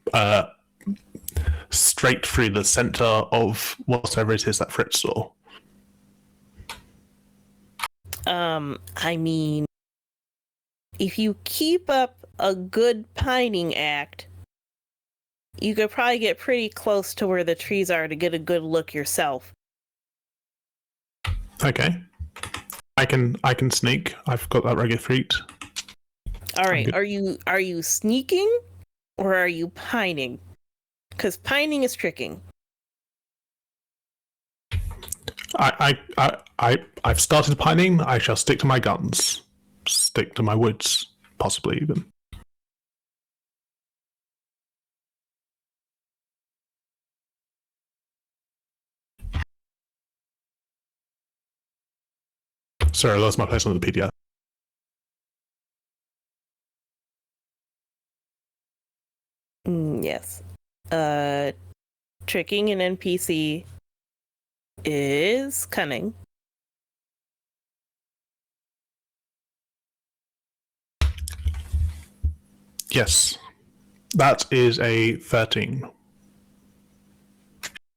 straight through the center of whatever it is that Fritz saw. I mean, if you keep up a good pining act, you could probably get pretty close to where the trees are to get a good look yourself. Okay. I can sneak. I've got that regular feat. All right, are you sneaking or are you pining? Because pining is tricking. I've started pining. I shall stick to my guns. Stick to my woods, possibly even. Sorry, I lost my place on the PDF. Yes. Tricking an NPC is cunning. Yes. That is a 13.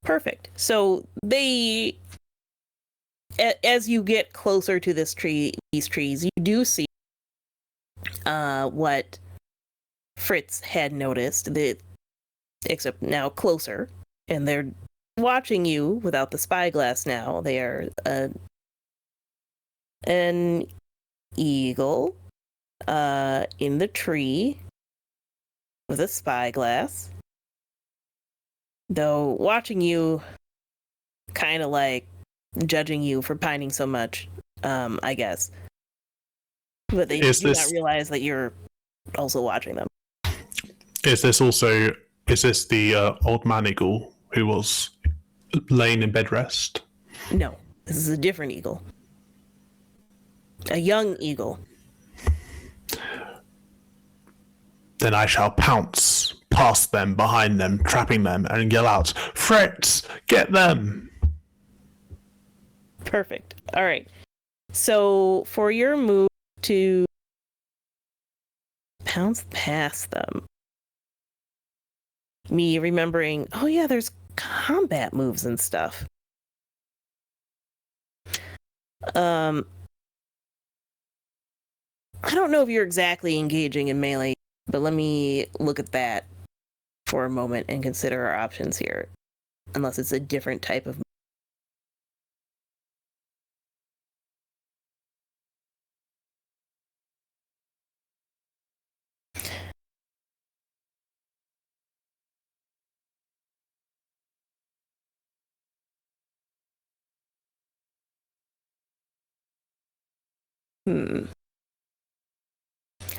Perfect. So as you get closer to these trees, you do see what Fritz had noticed, except now closer, and they're watching you without the spyglass now. They are an eagle in the tree with a spyglass. Though watching you, kind of like judging you for pining so much, I guess. But they do not realize that you're also watching them. Is this the old man eagle who was laying in bed rest? No, this is a different eagle. A young eagle. Then I shall pounce past them, behind them, trapping them, and yell out, "Fritz, get them!" Perfect. All right. So for your move to pounce past them, me remembering, oh yeah, there's combat moves and stuff. I don't know if you're exactly engaging in melee, but let me look at that for a moment and consider our options here. Unless it's a different type of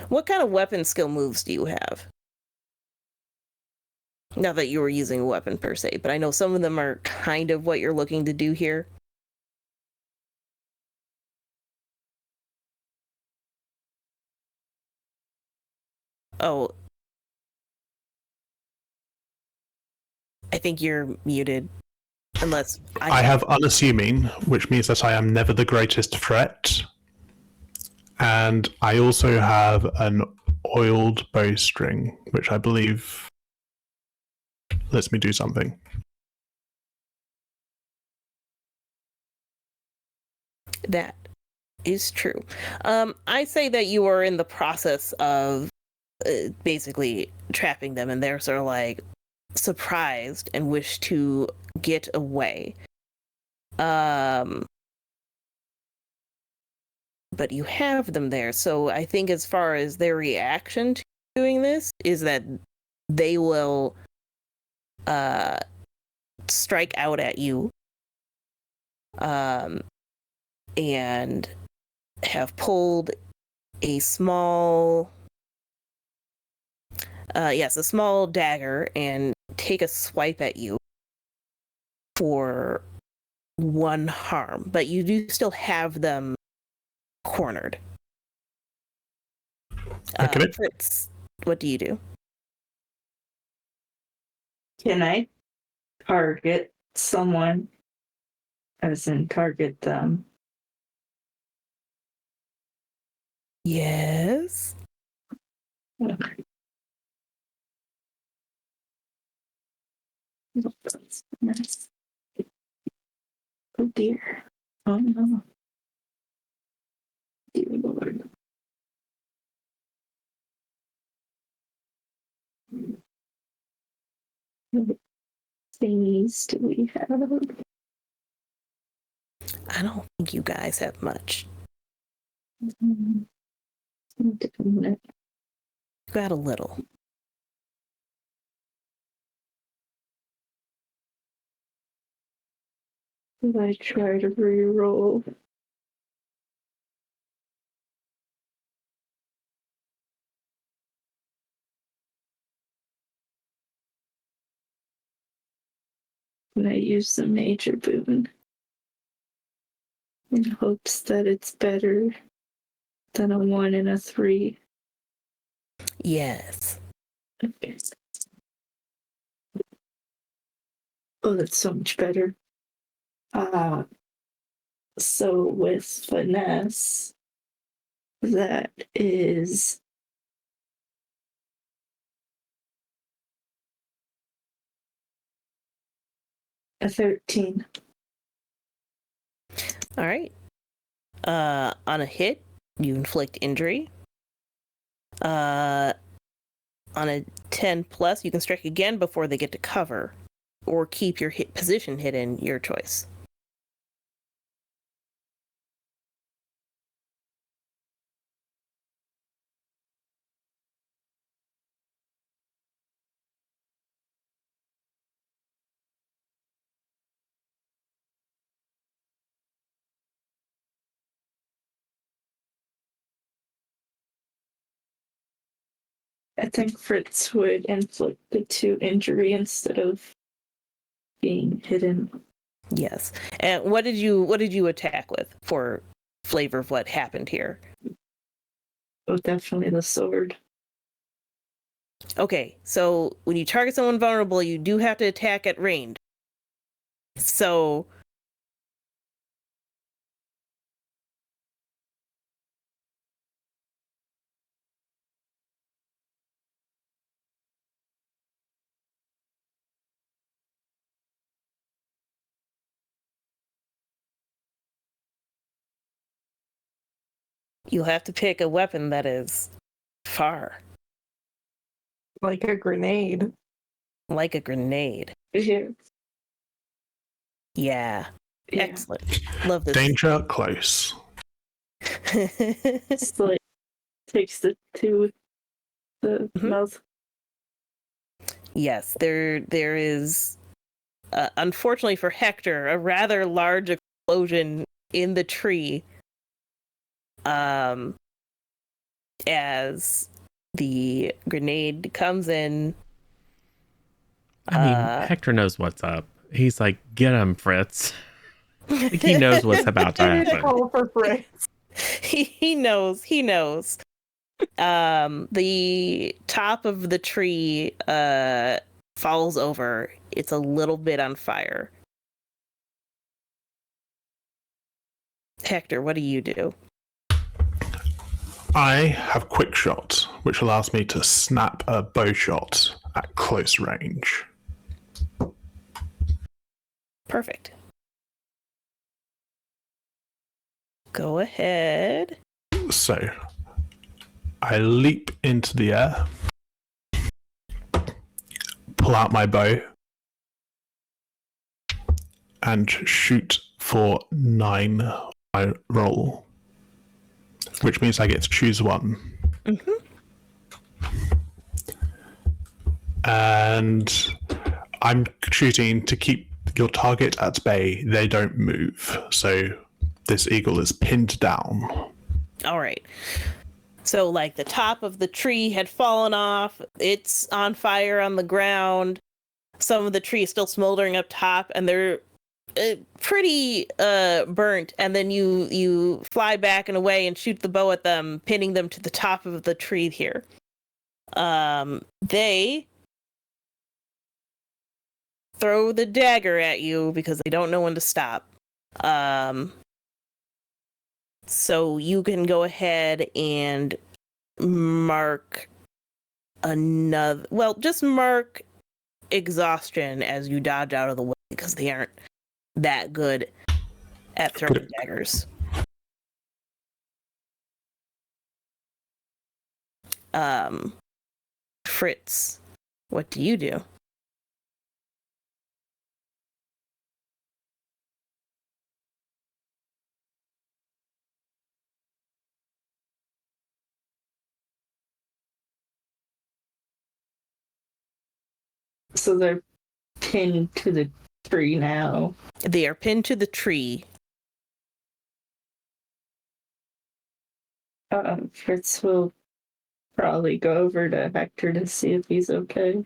What kind of weapon skill moves do you have? Not that you were using a weapon per se, but I know some of them are kind of what you're looking to do here. Oh, I think you're muted. Unless I have unassuming, which means that I am never the greatest threat. And I also have an oiled bowstring, which I believe lets me do something. That is true. I say that you are in the process of basically trapping them, and they're sort of like surprised and wish to get away. But you have them there, so I think as far as their reaction to doing this is that they will strike out at you and have pulled a small a small dagger and take a swipe at you for 1 harm, but you do still have them cornered. Okay. Fritz, what do you do? Can I target someone? As in target them? Yes. Okay. That's nice. Oh dear. Oh no. Dear Lord. What thingies do we have? I don't think you guys have much. Mm, You got a little. Did I try to re-roll? Can I use the major boon in hopes that it's better than a 1 and a 3? Yes. Okay. Oh, that's so much better. So with finesse, that is a 13. All right. On a hit, you inflict injury. On a 10 plus, you can strike again before they get to cover, or keep your hit position hidden, your choice. I think Fritz would inflict the 2 injury instead of being hidden. Yes. And what did you attack with for flavor of what happened here? Oh, definitely the sword. Okay, so when you target someone vulnerable, you do have to attack at range. So you'll have to pick a weapon that is far, Like a grenade. like a grenade. Yeah. Yeah. Yeah. Excellent. Love this. Danger close. It's like takes the 2 the Mhm. mouth. Yes, there is unfortunately for Hector, a rather large explosion in the tree as the grenade comes in. I mean, Hector knows what's up. He's like, get him, Fritz. Like, he knows what's about to I need to happen. call for Fritz. He knows. The top of the tree falls over. It's a little bit on fire. Hector, what do you do? I have quick shot, which allows me to snap a bow shot at close range. Perfect. Go ahead. So, I leap into the air, pull out my bow, and shoot for 9. I roll, which means I get to choose one. And I'm shooting to keep your target at bay. They don't move, so this eagle is pinned down. All right. So, like, the top of the tree had fallen off. It's on fire on the ground. Some of the tree is still smoldering up top, and they're pretty burnt. And then you fly back and away and shoot the bow at them, pinning them to the top of the tree here. They throw the dagger at you because they don't know when to stop. So you can go ahead and mark another. Well, just mark exhaustion as you dodge out of the way because they aren't that good at throwing daggers. Fritz, what do you do? So they're pinned to the tree now. They are pinned to the tree. Fritz will probably go over to Hector to see if he's okay.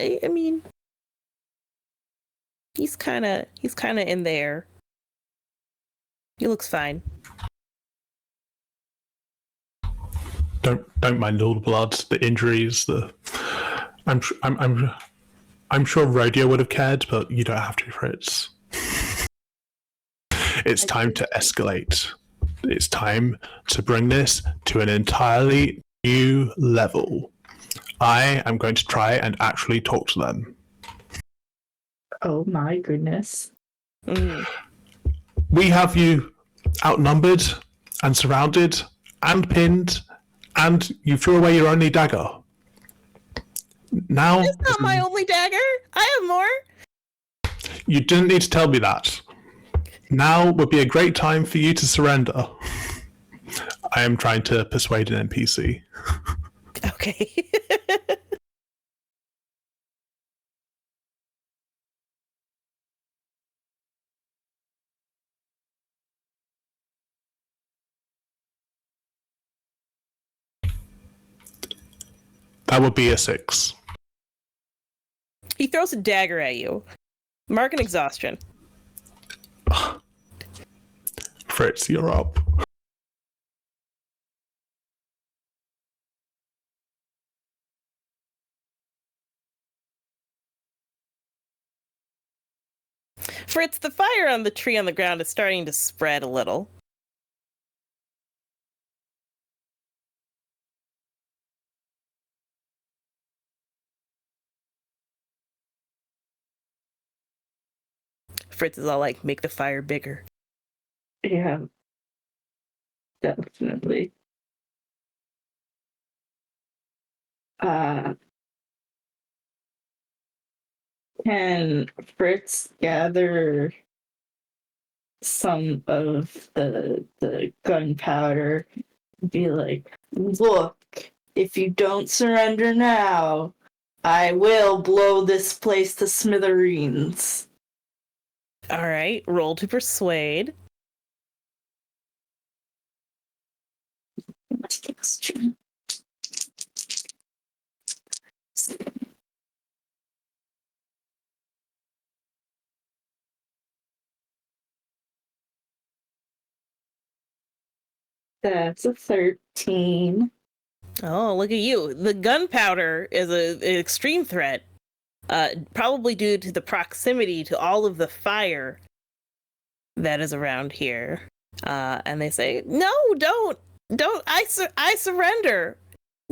I mean, he's kind of in there. He looks fine. Don't mind all the blood, the injuries. I'm sure Rodeo would have cared, but you don't have to, Fritz. It's time to escalate. It's time to bring this to an entirely new level. I am going to try and actually talk to them. Oh my goodness. We have you outnumbered and surrounded and pinned, and you threw away your only dagger. Now, It's not my only dagger. I have more. you didn't need to tell me that. Now would be a great time for you to surrender. I am trying to persuade an NPC. Okay. That would be a 6. He throws a dagger at you. Mark an exhaustion. Fritz, you're up. Fritz, the fire on the tree on the ground is starting to spread a little. Fritz is all like, make the fire bigger. Yeah. Definitely. Can Fritz gather some of the gunpowder and be like, look, if you don't surrender now, I will blow this place to smithereens. All right, roll to persuade. That's a 13. Oh, look at you. The gunpowder is an extreme threat, probably due to the proximity to all of the fire that is around here. And they say, no, don't, I surrender.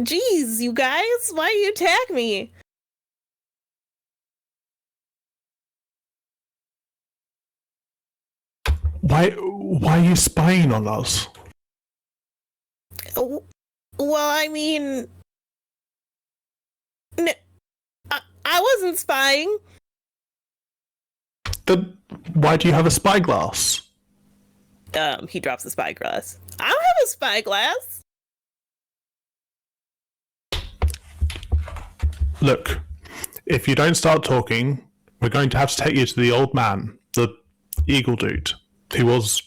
Jeez, you guys, why you attack me? Why are you spying on us? Well, I mean, I wasn't spying. Then why do you have a spyglass? He drops the spyglass. I don't have a spyglass. Look, if you don't start talking, we're going to have to take you to the old man, the eagle dude, who was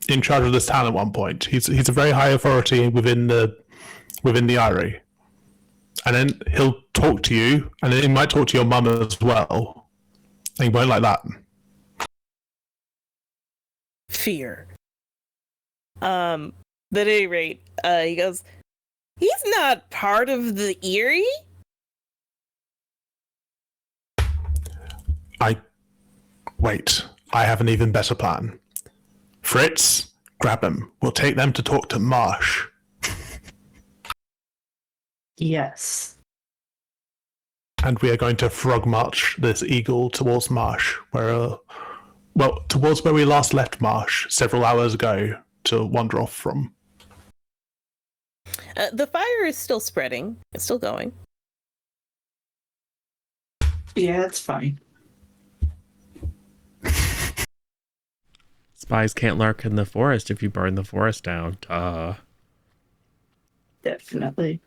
in charge of this town at one point. He's a very high authority within the Eyrie. And then he'll talk to you, and then he might talk to your mum as well. And he won't like that. Fear. But at any rate, he goes, he's not part of the Eyrie? Wait, I have an even better plan. Fritz, grab them. We'll take them to talk to Marsh. Yes. And we are going to frog march this eagle towards Marsh, towards where we last left Marsh several hours ago to wander off from. The fire is still spreading. It's still going. Yeah, it's fine. Spies can't lurk in the forest if you burn the forest down. Duh. Definitely.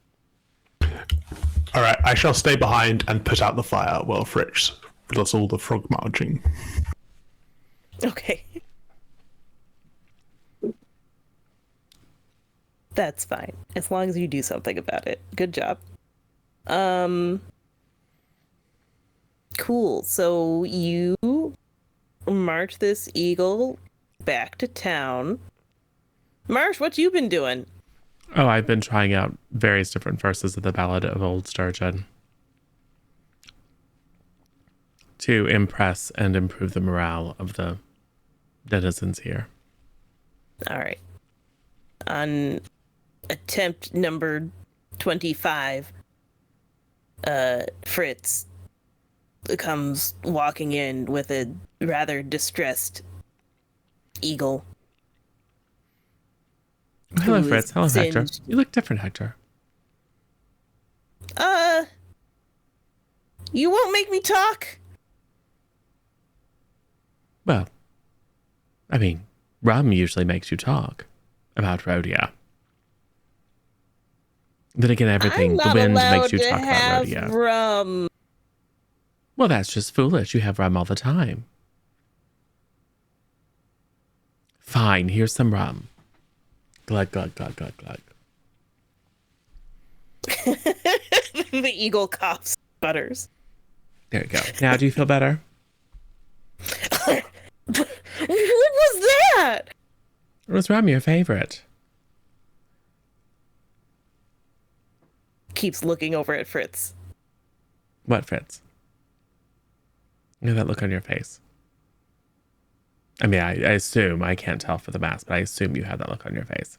All right, I shall stay behind and put out the fire while Fritz does all the frog marching. Okay. That's fine. As long as you do something about it. Good job. Cool. So you march this eagle back to town. Marsh, what you been doing? Oh, I've been trying out various different verses of the Ballad of Old Sturgeon to impress and improve the morale of the denizens here. All right. On attempt number 25, Fritz comes walking in with a rather distressed eagle. Hello, who Fritz. is Hello, Hector. singed. You look different, Hector. You won't make me talk? Well, I mean, rum usually makes you talk about Rhodia. Then again, everything, the wind makes you talk about Rhodia. Rum. Well, that's just foolish. You have rum all the time. Fine, here's some rum. Glug, glug, glug, glug, glug. The eagle coughs, sputters. There you go. Now, do you feel better? What was that? Was rum your favorite? Keeps looking over at Fritz. What, Fritz? Look at that look on your face. I mean, I assume, I can't tell for the mask, but I assume you have that look on your face.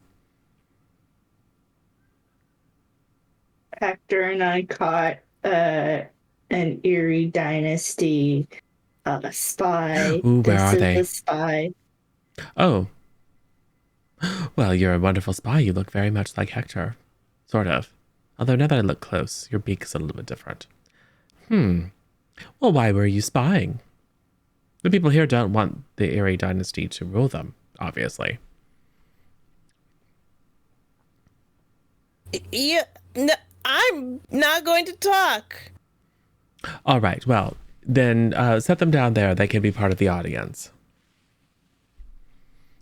Hector and I caught an Eerie Dynasty spy. Ooh, where this are is they? the spy. Oh. Well, you're a wonderful spy. You look very much like Hector. Sort of. Although now that I look close, your beak is a little bit different. Well, why were you spying? The people here don't want the Eerie Dynasty to rule them, obviously. Yeah, no, I'm not going to talk. All right, well, then set them down there. They can be part of the audience.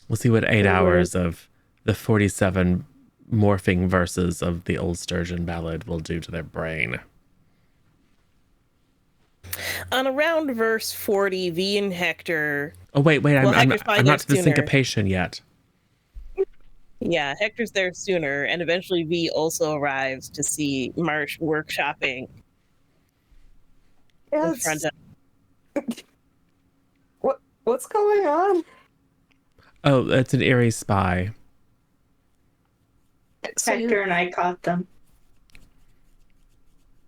We'll see what 8 hours of the 47 morphing verses of the Old Sturgeon ballad will do to their brain. On around verse 40, V and Hector... Oh, wait, Well, I'm Hector's probably not to the sooner. syncopation yet. Yeah, Hector's there sooner, and eventually V also arrives to see Marsh workshopping in front Yes. of. What's going on? Oh, it's an Eerie spy. So Hector you and I caught them.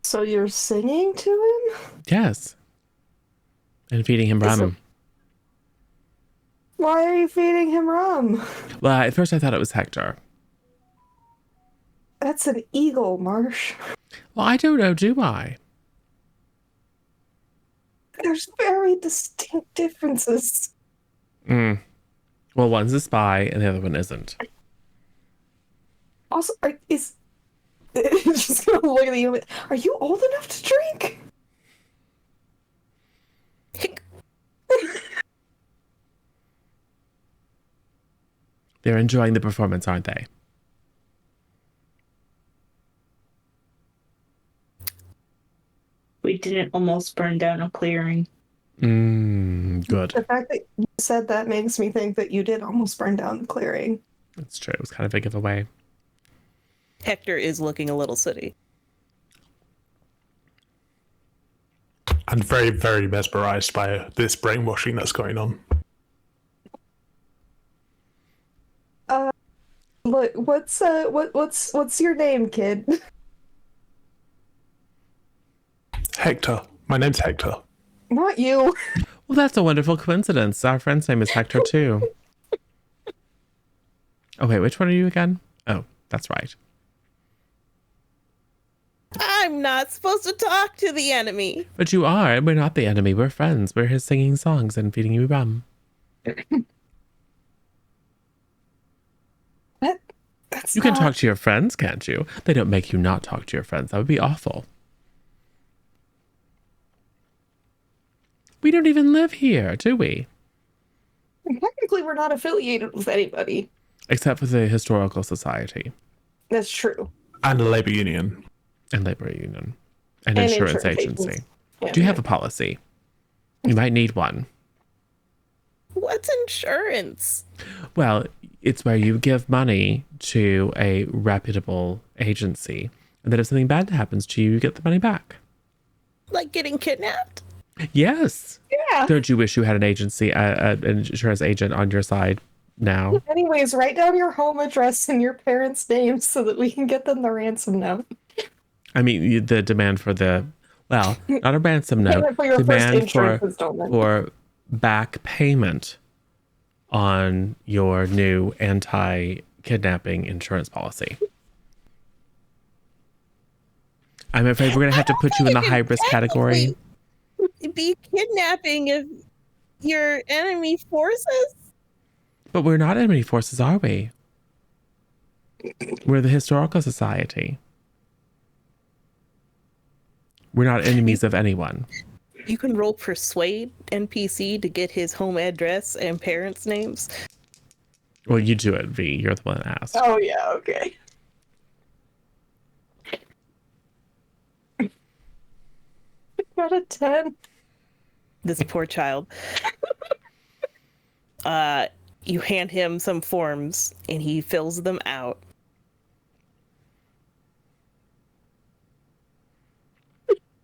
so you're singing to him? Yes. And feeding him Is rum. Why are you feeding him rum? Well, at first I thought it was Hector. That's an eagle, Marsh. Well, I don't know, do I? There's very distinct differences. Well, one's a spy and the other one isn't. Also, is just gonna look at you. Are you old enough to drink? They're enjoying the performance, aren't they? We didn't almost burn down a clearing. Good. The fact that you said that makes me think that you did almost burn down the clearing. That's true. It was kind of a giveaway. Hector is looking a little sooty. I'm very, very mesmerized by this brainwashing that's going on. Look, what's your name, kid? Hector. My name's Hector. Not you. Well, that's a wonderful coincidence. Our friend's name is Hector, too. Oh, wait, which one are you again? Oh, that's right. I'm not supposed to talk to the enemy. But you are. We're not the enemy. We're friends. We're his singing songs and feeding you rum. That's You can not... talk to your friends, can't you? They don't make you not talk to your friends. That would be awful. We don't even live here, do we? Technically, we're not affiliated with anybody. Except for the Historical Society That's true. And a labour union. and labor union and And insurance insurance agency. agents. Yeah, Do you have a policy? You might need one. What's insurance? Well, it's where you give money to a reputable agency, and then if something bad happens to you, you get the money back. Like getting kidnapped? Yes. Yeah. Don't you wish you had an agency, an insurance agent on your side now? Anyways, write down your home address and your parents' names so that we can get them the ransom note. I mean, the demand for the, well, not a ransom note, Payment for your first demand insurance installment. for back payment on your new anti-kidnapping insurance policy. I'm afraid we're going to have to put you in the high risk category. Be kidnapping of your enemy forces? But we're not enemy forces, are we? We're the Historical Society. We're not enemies of anyone. You can roll persuade NPC to get his home address and parents' names. Well, you do it, V. You're the one that asked. Oh, yeah, okay. Got a 10. This poor child. You hand him some forms and he fills them out.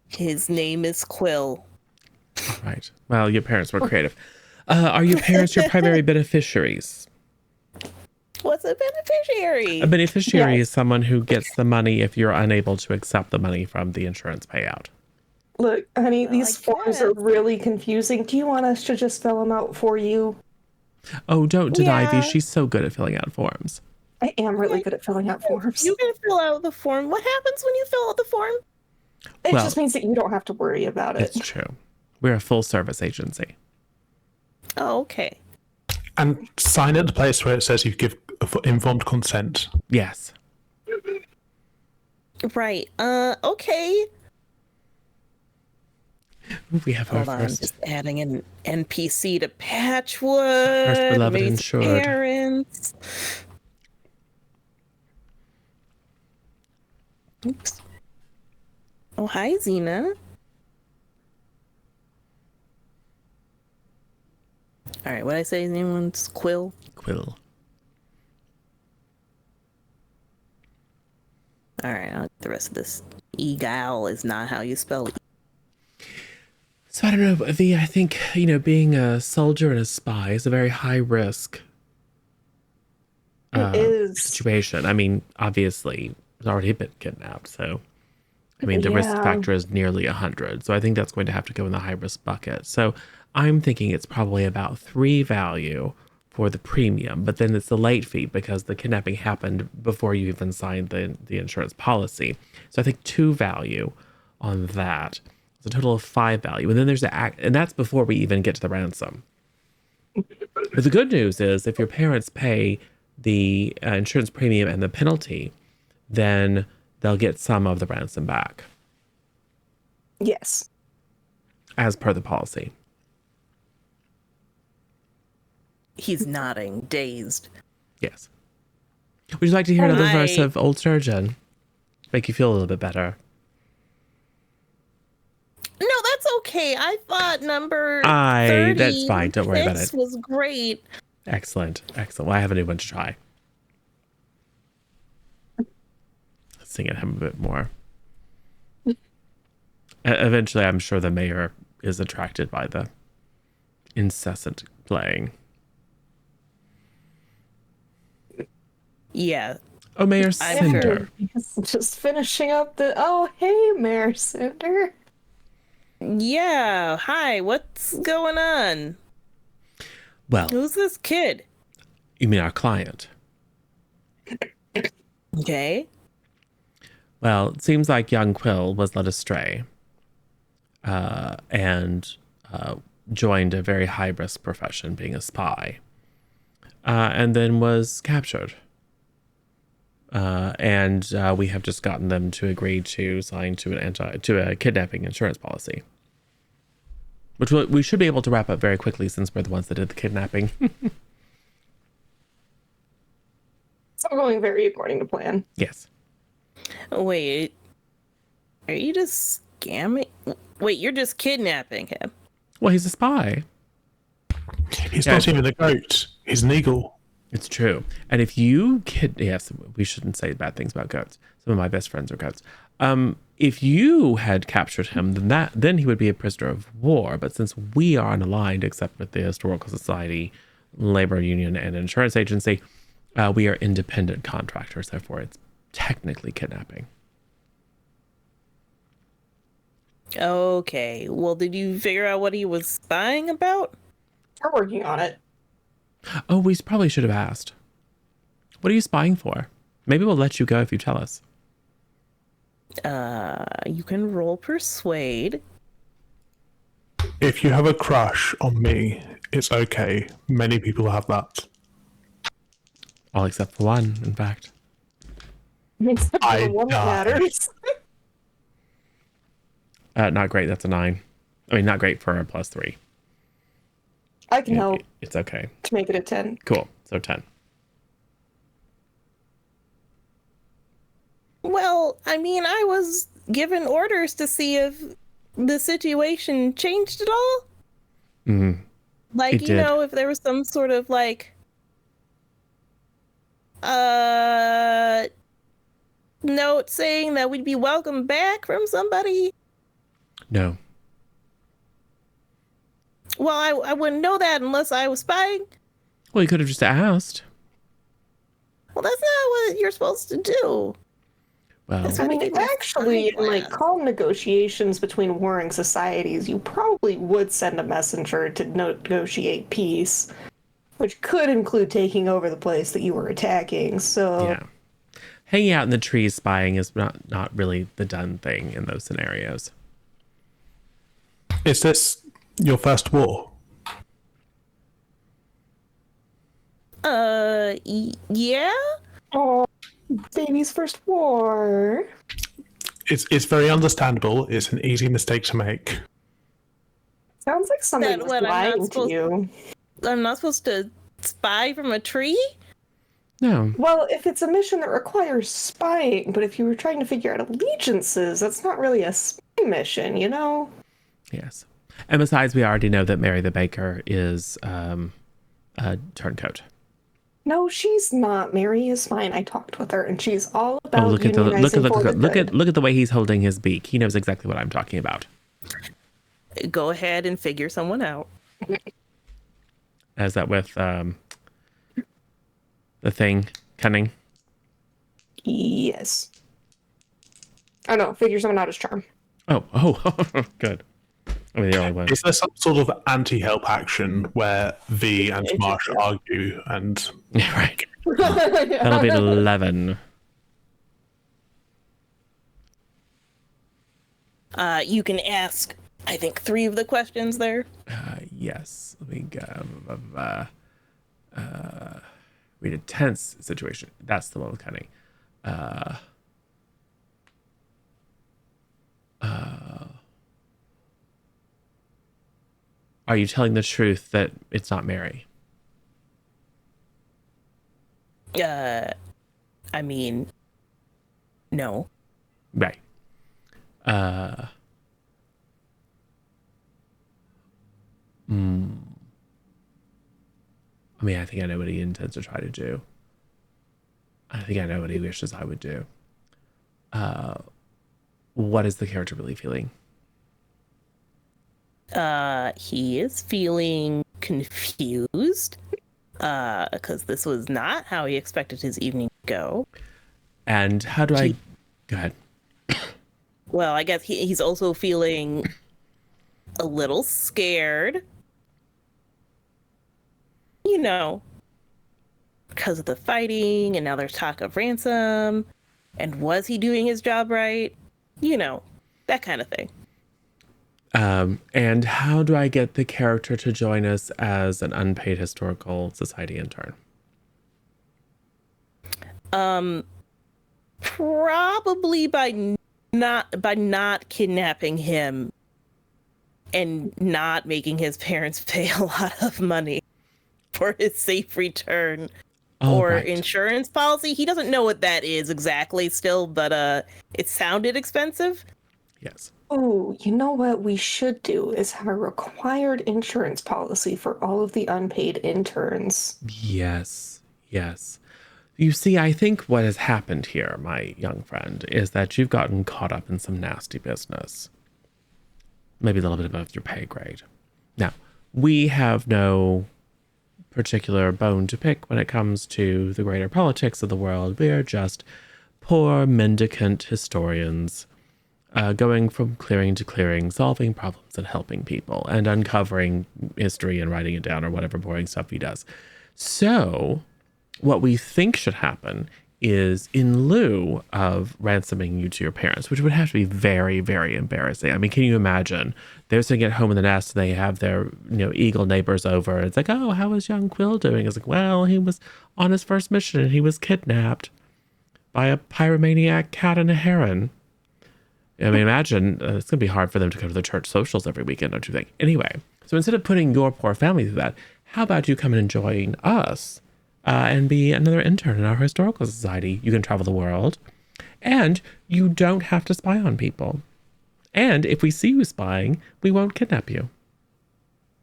His name is Quill. All right. Well, your parents were creative. Are your parents your primary beneficiaries? What's a beneficiary? A beneficiary Yes. is someone who gets the money if you're unable to accept the money from the insurance payout. Look, honey, Well, these I forms are guess. really confusing. Do you want us to just fill them out for you? Oh, don't deny Yeah. V. She's so good at filling out forms. I am really good at filling out forms. You can fill out the form. What happens when you fill out the form? It Well, just means that you don't have to worry about it. It's true. We're a full service agency. Oh, okay. And sign at the place where it says you give informed consent. Yes. Right. Okay. We have our Hold on. I'm first. just adding an NPC to Patchwood. First beloved May's insured. Parents. Oops. Oh, hi, Xena. All right, what did I say? His name was Quill. Quill. All right, I'll get the rest of this. Egal is not how you spell it. So I don't know, V, I think, being a soldier and a spy is a very high risk It is. situation. I mean, obviously, he's already been kidnapped, so I mean, the risk Yeah. factor is nearly 100. So I think that's going to have to go in the high risk bucket. So I'm thinking it's probably about 3 value for the premium, but then it's the late fee because the kidnapping happened before you even signed the insurance policy. So I think 2 value on that. It's a total of 5 value. And then there's and that's before we even get to the ransom. But the good news is if your parents pay the insurance premium and the penalty, then they'll get some of the ransom back Yes. as per the policy. He's nodding, dazed. Yes. Would you like to hear another Hi. verse of Old Sturgeon? Make you feel a little bit better. No, that's okay. I thought number 30 That's fine. Don't worry about it. was great. Excellent. Excellent. Well, I have a new one to try. Let's sing at him a bit more. Eventually, I'm sure the mayor is attracted by the incessant playing. Yeah. Oh, Mayor I'm sure. Cinder. Just finishing up the. Oh, hey, Mayor Cinder. Yeah. Hi, what's going on? Well, Who's this kid? you mean our client? Okay. Well, it seems like young Quill was led astray and joined a very high-risk profession, being a spy, and then was captured. And we have just gotten them to agree to sign to a kidnapping insurance policy, which we should be able to wrap up very quickly since we're the ones that did the kidnapping. It's all going very according to plan. Yes. Wait. Are you just scamming? Wait, you're just kidnapping him. Well, he's a spy. He's not even a goat. He's an eagle. It's true. And if you yes, we shouldn't say bad things about goats. Some of my best friends are goats. If you had captured him, then he would be a prisoner of war. But since we are unaligned, except with the Historical Society, Labor Union, and Insurance Agency, we are independent contractors. Therefore, it's technically kidnapping. Okay. Well, did you figure out what he was spying about? We're working on it. Oh, we probably should have asked. What are you spying for? Maybe we'll let you go if you tell us. You can roll persuade. If you have a crush on me, it's okay. Many people have that. All except for one, in fact. Except for I the one that died. matters. Not great. That's a 9. I mean, not great for a +3. I can help It's okay. to make it a 10. Cool. So 10. Well, I mean, I was given orders to see if the situation changed at all. Mm-hmm. Like, It you did. know, if there was some sort of like note saying that we'd be welcome back from somebody. No. Well, I wouldn't know that unless I was spying. Well, you could have just asked. Well, that's not what you're supposed to do. Well, That's I what mean, it was actually, in like planned. calm negotiations between warring societies, you probably would send a messenger to negotiate peace, which could include taking over the place that you were attacking. So, yeah. Hanging out in the trees spying is not really the done thing in those scenarios. Is this your first war? Yeah? oh, baby's first war. It's very understandable. It's an easy mistake to make. Sounds like somebody That was what, I'm not lying to supposed- you. I'm not supposed to spy from a tree? No. Well, if it's a mission that requires spying, but if you were trying to figure out allegiances, that's not really a spy mission, you know? Yes. And besides, we already know that Mary the Baker is a turncoat. No, she's not. Mary is fine. I talked with her, and she's all Oh, about look at unionizing for the good. look at the way he's holding his beak. He knows exactly what I'm talking about. Go ahead and figure someone out. Is that with the thing cunning? Yes. Oh no, figure someone out as charm. Oh, good. I mean, the only one. Is there some sort of anti-help action where V and It's Marsh just- argue and Yeah, right. That'll be 11. You can ask, I think, 3 of the questions there. Yes. Let me go. Read a tense situation. That's the one with cunning. Are you telling the truth that it's not Mary? I mean, no. Right. I mean, I think I know what he intends to try to do. I think I know what he wishes I would do. What is the character really feeling? He is feeling confused because this was not how he expected his evening to go. And how do I... Go ahead. Well, I guess he's also feeling a little scared. You know, because of the fighting, and now there's talk of ransom. And was he doing his job right? You know, that kind of thing. And how do I get the character to join us as an unpaid historical society intern? Probably by not kidnapping him and not making his parents pay a lot of money for his safe return. Or right. insurance policy. He doesn't know what that is exactly still, but it sounded expensive. Yes. Oh, you know what we should do is have a required insurance policy for all of the unpaid interns. Yes. Yes. You see, I think what has happened here, my young friend, is that you've gotten caught up in some nasty business. Maybe a little bit above your pay grade. Now, we have no particular bone to pick when it comes to the greater politics of the world. We are just poor mendicant historians going from clearing to clearing, solving problems and helping people and uncovering history and writing it down or whatever boring stuff he does. So what we think should happen is, in lieu of ransoming you to your parents, which would have to be very, very embarrassing. I mean, can you imagine? They're sitting at home in the nest and they have their, eagle neighbors over. It's like, oh, how is young Quill doing? It's like, well, he was on his first mission and he was kidnapped by a pyromaniac cat and a heron. I mean, imagine it's going to be hard for them to go to the church socials every weekend, don't you think? Anyway, so instead of putting your poor family through that, how about you come and join us and be another intern in our historical society? You can travel the world and you don't have to spy on people. And if we see you spying, we won't kidnap you.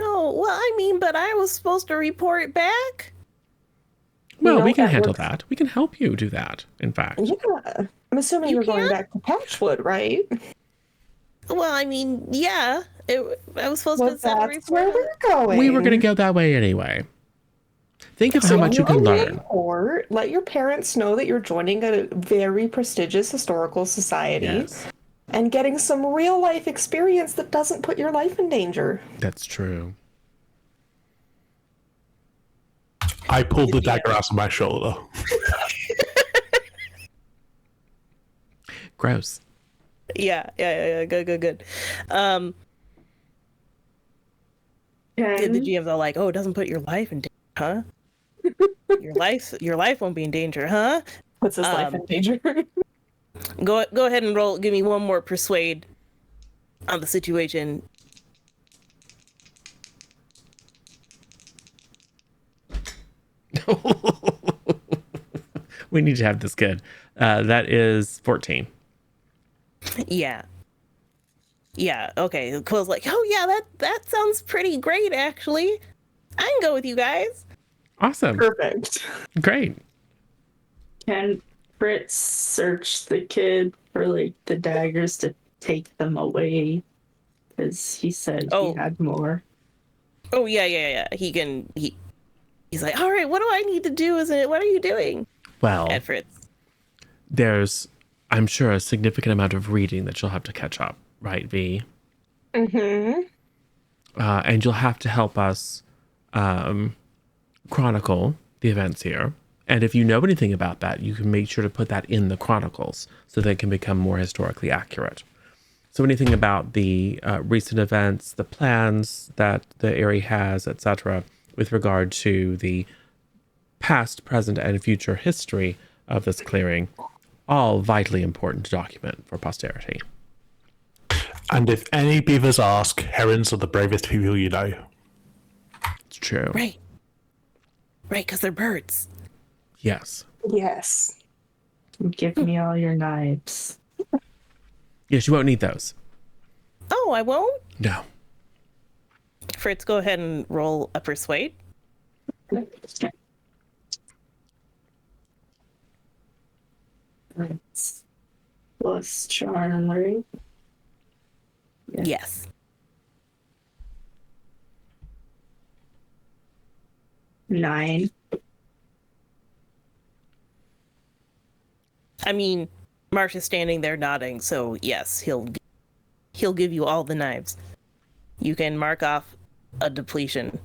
Oh, well, I mean, but I was supposed to report back. Well, we can that handle works. that. We can help you do that, in fact. Yeah. I'm assuming You you're going can? back to Patchwood, right? Well, I mean, yeah. I was supposed Well, to send a that's where report. we're going. We were going to go that way anyway. Think of how So much you can learn. Report, let your parents know that you're joining a very prestigious historical society Yes, and getting some real life experience that doesn't put your life in danger. that's true. I pulled the dagger out of my shoulder. Gross. Yeah. Good. The Ken, GMs are like, oh, it doesn't put your life in danger, huh? your life won't be in danger, huh? Puts his life in danger. Go ahead and roll. Give me one more persuade on the situation. We need to have this good. That is 14. Yeah. Okay. Quill's like, oh yeah, that sounds pretty great actually. I can go with you guys. Awesome. Perfect. Great. Can Fritz search the kid for like the daggers to take them away? Because he said he had more. Oh yeah. He's like, all right, what do I need to do? What are you doing? Well, At Fritz. there's, I'm sure, a significant amount of reading that you'll have to catch up, right, V? Mm-hmm. And you'll have to help us chronicle the events here. And if you know anything about that, you can make sure to put that in the chronicles so they can become more historically accurate. So anything about the recent events, the plans that the area has, etc., with regard to the past, present, and future history of this clearing, all vitally important to document for posterity. And if any beavers ask, herons are the bravest people you know. It's true. Right, because they're birds. Yes. Yes. Give me all your knives. Yes, you won't need those. Oh, I won't? No. Fritz, go ahead and roll a persuade. That's plus charm, right? Yes. 9. I mean, Marsh is standing there nodding, so yes, he'll give you all the knives. You can mark off a depletion.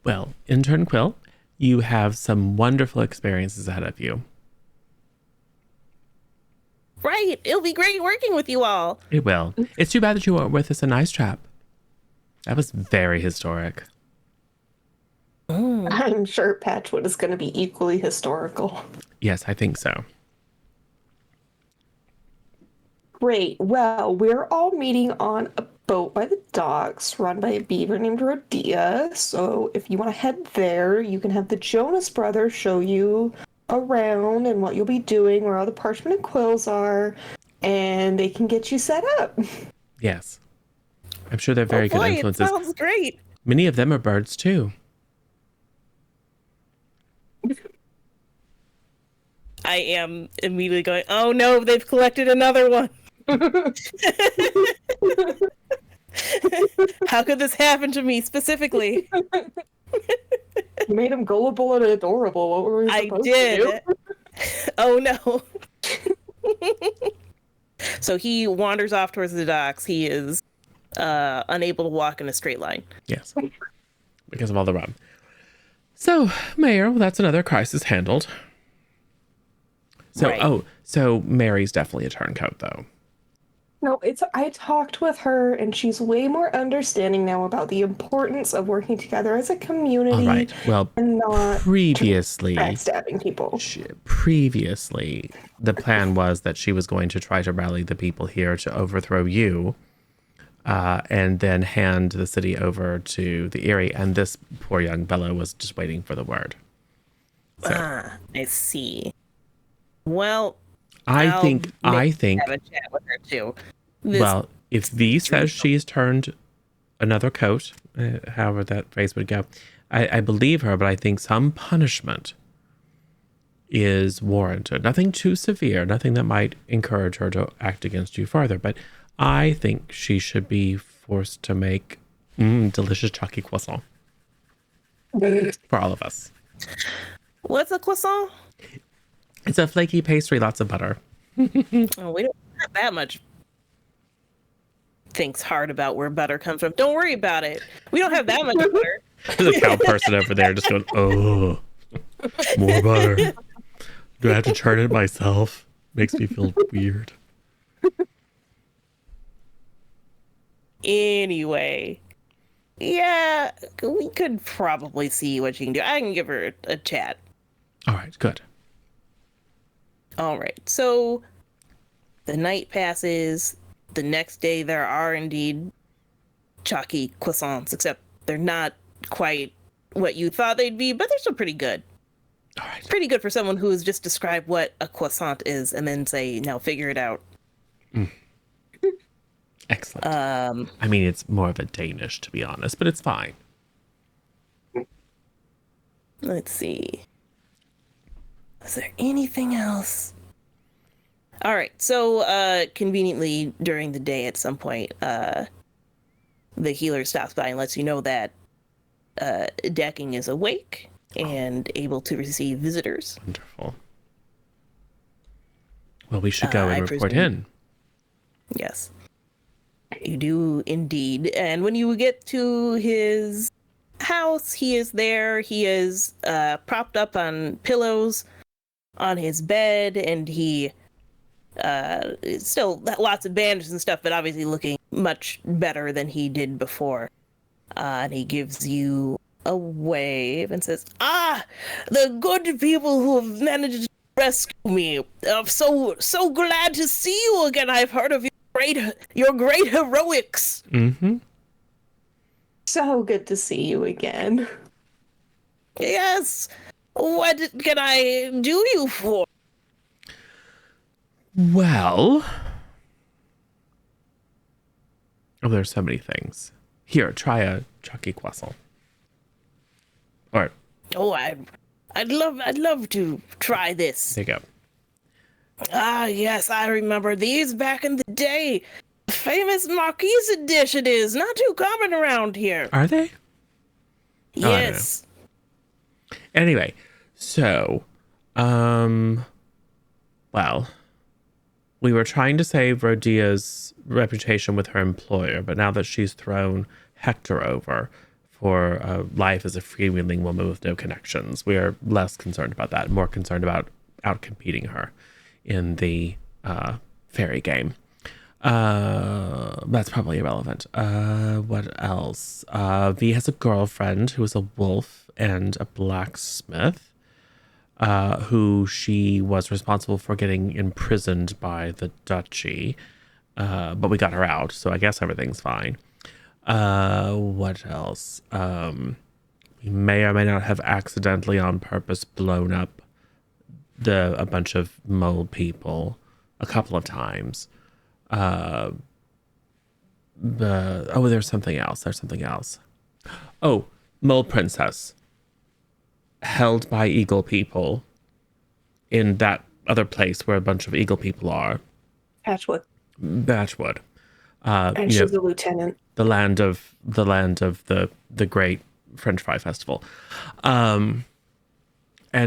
Well, intern Quill, you have some wonderful experiences ahead of you. Right, it'll be great working with you all. It will. It's too bad that you weren't with us in Ice Trap. That was very historic. I'm sure Patchwood is going to be equally historical. Yes, I think so. Great. Well, we're all meeting on a boat by the docks run by a beaver named Rodea. So if you want to head there, you can have the Jonas Brothers show you around and what you'll be doing, where all the parchment and quills are, and they can get you set up. Yes. I'm sure they're very good influences. It sounds great. Many of them are birds too. I am immediately going, oh no, they've collected another one. How could this happen to me specifically? You made him gullible and adorable. What were we supposed to do? Oh no. So he wanders off towards the docks. He is unable to walk in a straight line. Yes. Because of all the rum. So, Mayor, well, that's another crisis handled. So, Right. So Mary's definitely a turncoat, though. No, I talked with her, and she's way more understanding now about the importance of working together as a community. All right. Well, and not previously, backstabbing people. Previously, the plan was that she was going to try to rally the people here to overthrow you, and then hand the city over to the Erie. And this poor young fellow was just waiting for the word. So, I see. Well, I think have a chat with her too. Well, if V says she's turned another coat, however that phrase would go, I believe her, but I think some punishment is warranted. Nothing too severe, nothing that might encourage her to act against you further, but I think she should be forced to make delicious chalky croissant for all of us. What's a croissant? It's a flaky pastry, lots of butter. Oh, we don't have that much. Thinks hard about where butter comes from. Don't worry about it. We don't have that much butter. There's a cow person over there just going, oh, more butter. Do I have to churn it myself? Makes me feel weird. Anyway, yeah, we could probably see what she can do. I can give her a chat. All right, good. All right, so the night passes. The next day, there are indeed chalky croissants, except they're not quite what you thought they'd be, but they're still pretty good. All right. Pretty good for someone who has just described what a croissant is and then say, now figure it out. Excellent. I mean, it's more of a Danish, to be honest, but it's fine. Let's see. Is there anything else? All right. So, conveniently during the day, at some point, the healer stops by and lets you know that Decking is awake and able to receive visitors. Wonderful. Well, we should go and I report presume. in. Yes, you do indeed. And when you get to his house, he is there. He is propped up on pillows on his bed, and he still lots of bandages and stuff, but obviously looking much better than he did before. And he gives you a wave and says, "Ah, the good people who have managed to rescue me. I'm so glad to see you again. I've heard of your great heroics." Mm-hmm. So good to see you again. Yes. What can I do you for? Well, there's so many things. Here, try a Chucky Quassel. Or Oh, I'd love to try this. there you go. Ah, yes, I remember these back in the day. Famous Marquise edition is not too common around here. Are they? Oh, I don't know. Yes. Anyway, so, well, we were trying to save Rodia's reputation with her employer, but now that she's thrown Hector over for life as a freewheeling woman with no connections, we are less concerned about that, more concerned about outcompeting her in the fairy game. That's probably irrelevant. What else? V has a girlfriend who is a wolf and a blacksmith, who she was responsible for getting imprisoned by the duchy. But we got her out, so I guess everything's fine. What else? We may or may not have accidentally on purpose blown up a bunch of mole people a couple of times. There's something else. Oh, Mole Princess. Held by eagle people in that other place where a bunch of eagle people are. Patchwood. Batchwood. And she's a lieutenant. The land of the great French Fry Festival. And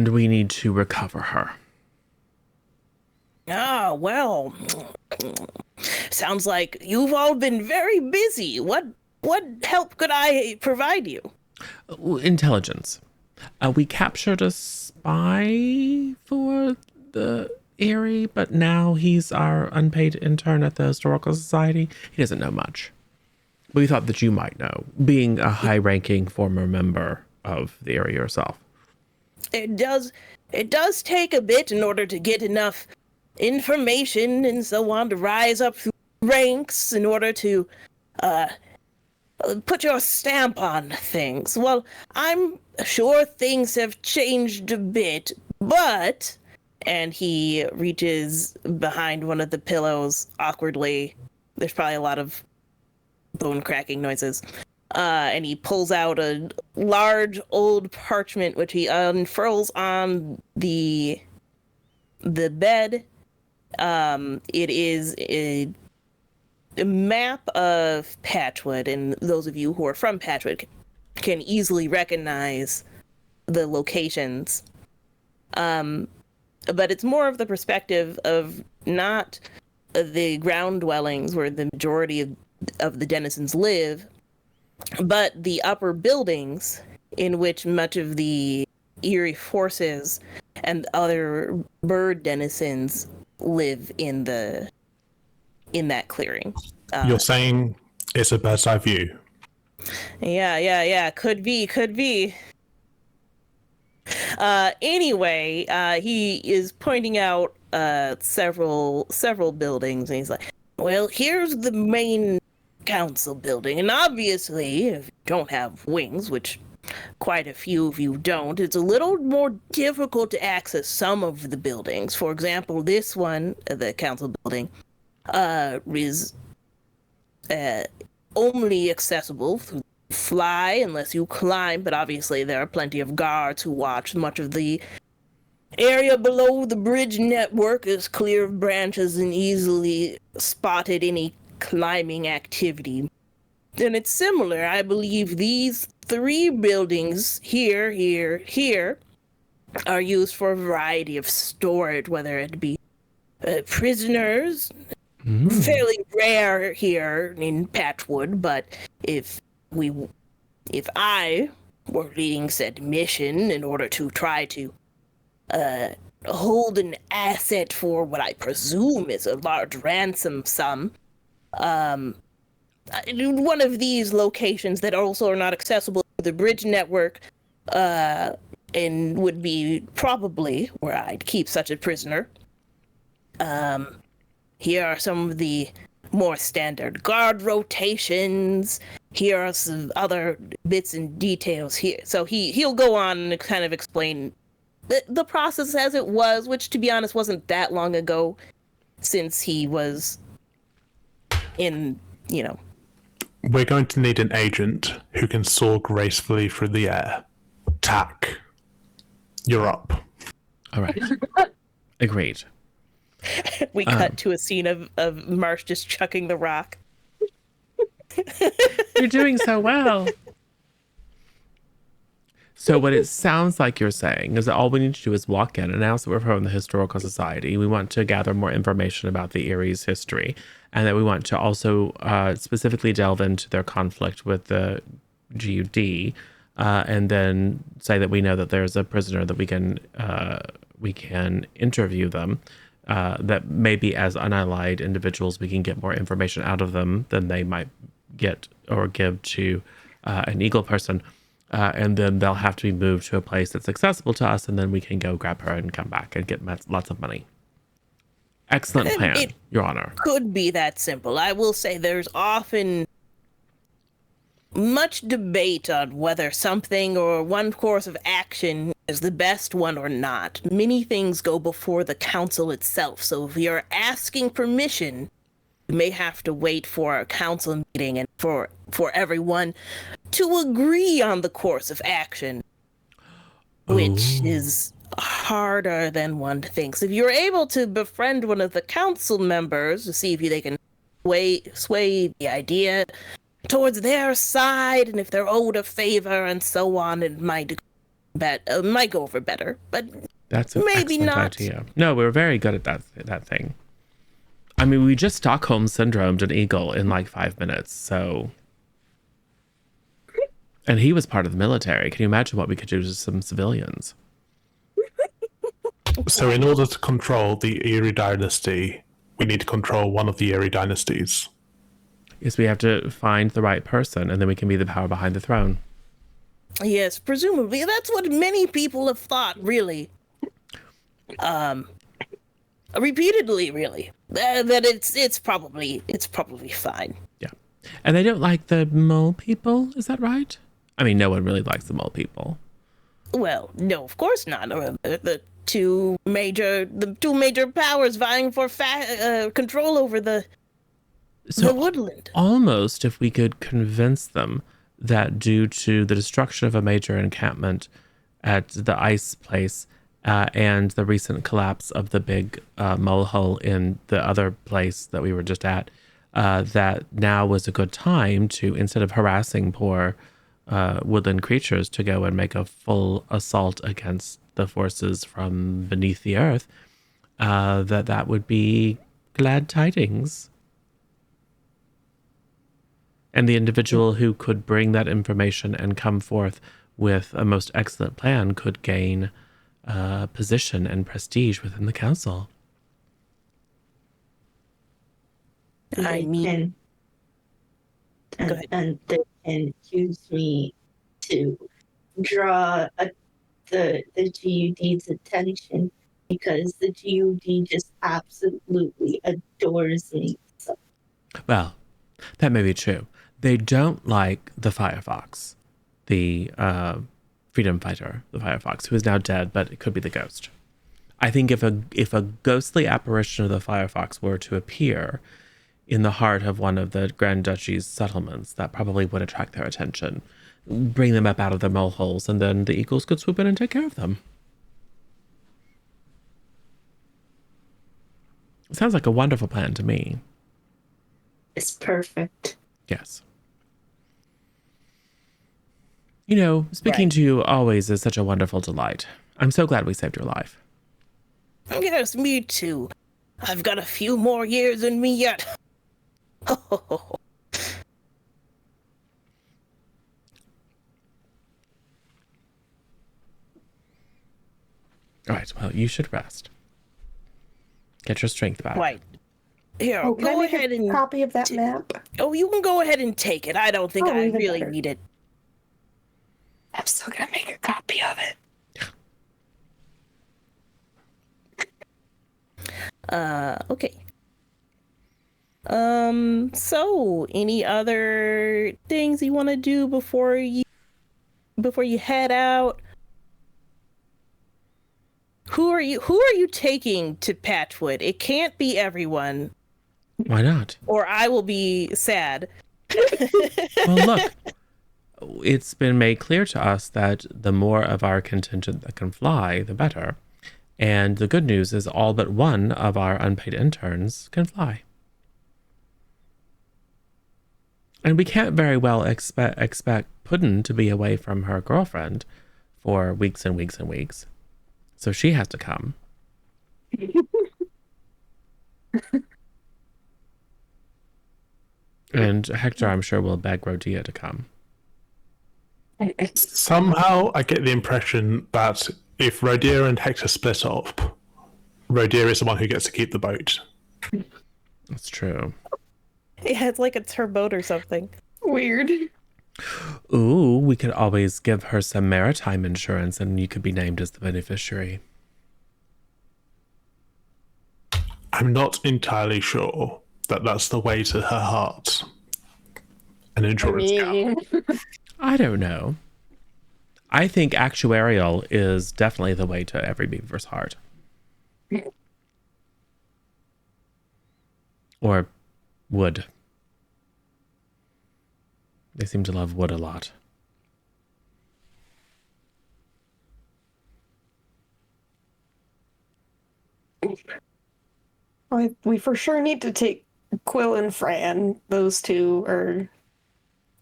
we need to recover her. Ah, well, sounds like you've all been very busy. What help could I provide you? Intelligence. We captured a spy for the Erie, but now he's our unpaid intern at the Historical Society. He doesn't know much. We thought that you might know, being a high-ranking former member of the Erie yourself. It does take a bit in order to get enough information and so on to rise up through ranks in order to put your stamp on things. Well, I'm sure things have changed a bit, but... And he reaches behind one of the pillows awkwardly. There's probably a lot of bone cracking noises. And he pulls out a large old parchment, which he unfurls on the bed. It is a map of Patchwood, and those of you who are from Patchwood can easily recognize the locations. But it's more of the perspective of not the ground dwellings where the majority of the denizens live, but the upper buildings in which much of the Erie forces and other bird denizens live in that clearing. You're saying it's a bird's eye view. Yeah. Could be. Anyway, he is pointing out several buildings, and he's like, well, here's the main council building, and obviously, if you don't have wings, which quite a few of you don't, it's a little more difficult to access some of the buildings. For example, this one, the council building, is only accessible through fly unless you climb, but obviously there are plenty of guards who watch. Much of the area below the bridge network is clear of branches and easily spotted any climbing activity. And it's similar. I believe these 3 buildings here are used for a variety of storage, whether it be prisoners, fairly rare here in Patchwood, but if I were leading said mission in order to try to hold an asset for what I presume is a large ransom sum, one of these locations that also are not accessible to the bridge network, and would be probably where I'd keep such a prisoner. Here are some of the more standard guard rotations. Here are some other bits and details here. So he'll go on and kind of explain the process as it was, which, to be honest, wasn't that long ago, since he was in, We're going to need an agent who can soar gracefully through the air. Tack. You're up. All right. Agreed. We cut to a scene of Marsh just chucking the rock. You're doing so well. So what it sounds like you're saying is that all we need to do is walk in, announce that we're from the Historical Society. We want to gather more information about the Erie's history, and that we want to also specifically delve into their conflict with the GUD, and then say that we know that there's a prisoner that we can interview them. That maybe as unallied individuals, we can get more information out of them than they might get or give to an Eagle person. And then they'll have to be moved to a place that's accessible to us, and then we can go grab her and come back and get lots of money. Excellent plan, Your Honor. Could be that simple. I will say there's often much debate on whether something or one course of action is the best one or not. Many things go before the council itself, so if you're asking permission, you may have to wait for a council meeting and for everyone to agree on the course of action, which is harder than one thinks. If you're able to befriend one of the council members to see if they can sway the idea towards their side, and if they're owed a favor and so on, it might go over better. But that's an maybe excellent not. idea. No, we're very good at that thing. I mean, we just Stockholm syndromed an eagle in like 5 minutes, so. And he was part of the military. Can you imagine what we could do to some civilians? So in order to control the Erie dynasty, we need to control one of the Erie dynasties. Yes, we have to find the right person, and then we can be the power behind the throne. Yes, presumably. That's what many people have thought, really. Repeatedly, really. That it's probably fine. Yeah. And they don't like the mole people, is that right? I mean, no one really likes the mole people. Well, no, of course not. The two major powers vying for control over the woodland. Almost, if we could convince them that due to the destruction of a major encampment at the ice place and the recent collapse of the big mole hole in the other place that we were just at, that now was a good time to, instead of harassing poor woodland creatures, to go and make a full assault against the forces from beneath the earth, that would be glad tidings. And the individual who could bring that information and come forth with a most excellent plan could gain position and prestige within the council. I mean, and they can use me to draw the GUD's attention, because the GUD just absolutely adores me. So. Well, that may be true. They don't like the Firefox, the freedom fighter, the Firefox, who is now dead, but it could be the ghost. I think if a ghostly apparition of the Firefox were to appear, in the heart of one of the Grand Duchy's settlements, that probably would attract their attention. Bring them up out of their moleholes, and then the eagles could swoop in and take care of them. Sounds like a wonderful plan to me. It's perfect. Yes. You know, speaking to you always is such a wonderful delight. I'm so glad we saved your life. Yes, me too. I've got a few more years in me yet. All right, well, you should rest. Get your strength back. Right. Here, Oh, can I go make ahead a and... copy of that map? Oh, you can go ahead and take it. I don't think I even really better. need it. I'm still gonna make a copy of it. Okay. So any other things you want to do before you head out? Who are you taking to Patchwood? It can't be everyone, Why not? or I will be sad. Well, look, it's been made clear to us that the more of our contingent that can fly, the better. And the good news is all but one of our unpaid interns can fly. And we can't very well expect Puddin to be away from her girlfriend for weeks and weeks and weeks. So she has to come. And Hector, I'm sure, will beg Rodia to come. Somehow, I get the impression that if Rodia and Hector split up, Rodia is the one who gets to keep the boat. That's true. Yeah, it's like it's her boat or something. Weird. Ooh, we could always give her some maritime insurance and you could be named as the beneficiary. I'm not entirely sure that that's the way to her heart. An insurance cap. I don't know. I think actuarial is definitely the way to every beaver's heart. Or wood. They seem to love wood a lot. We for sure need to take Quill and Fran. Those two are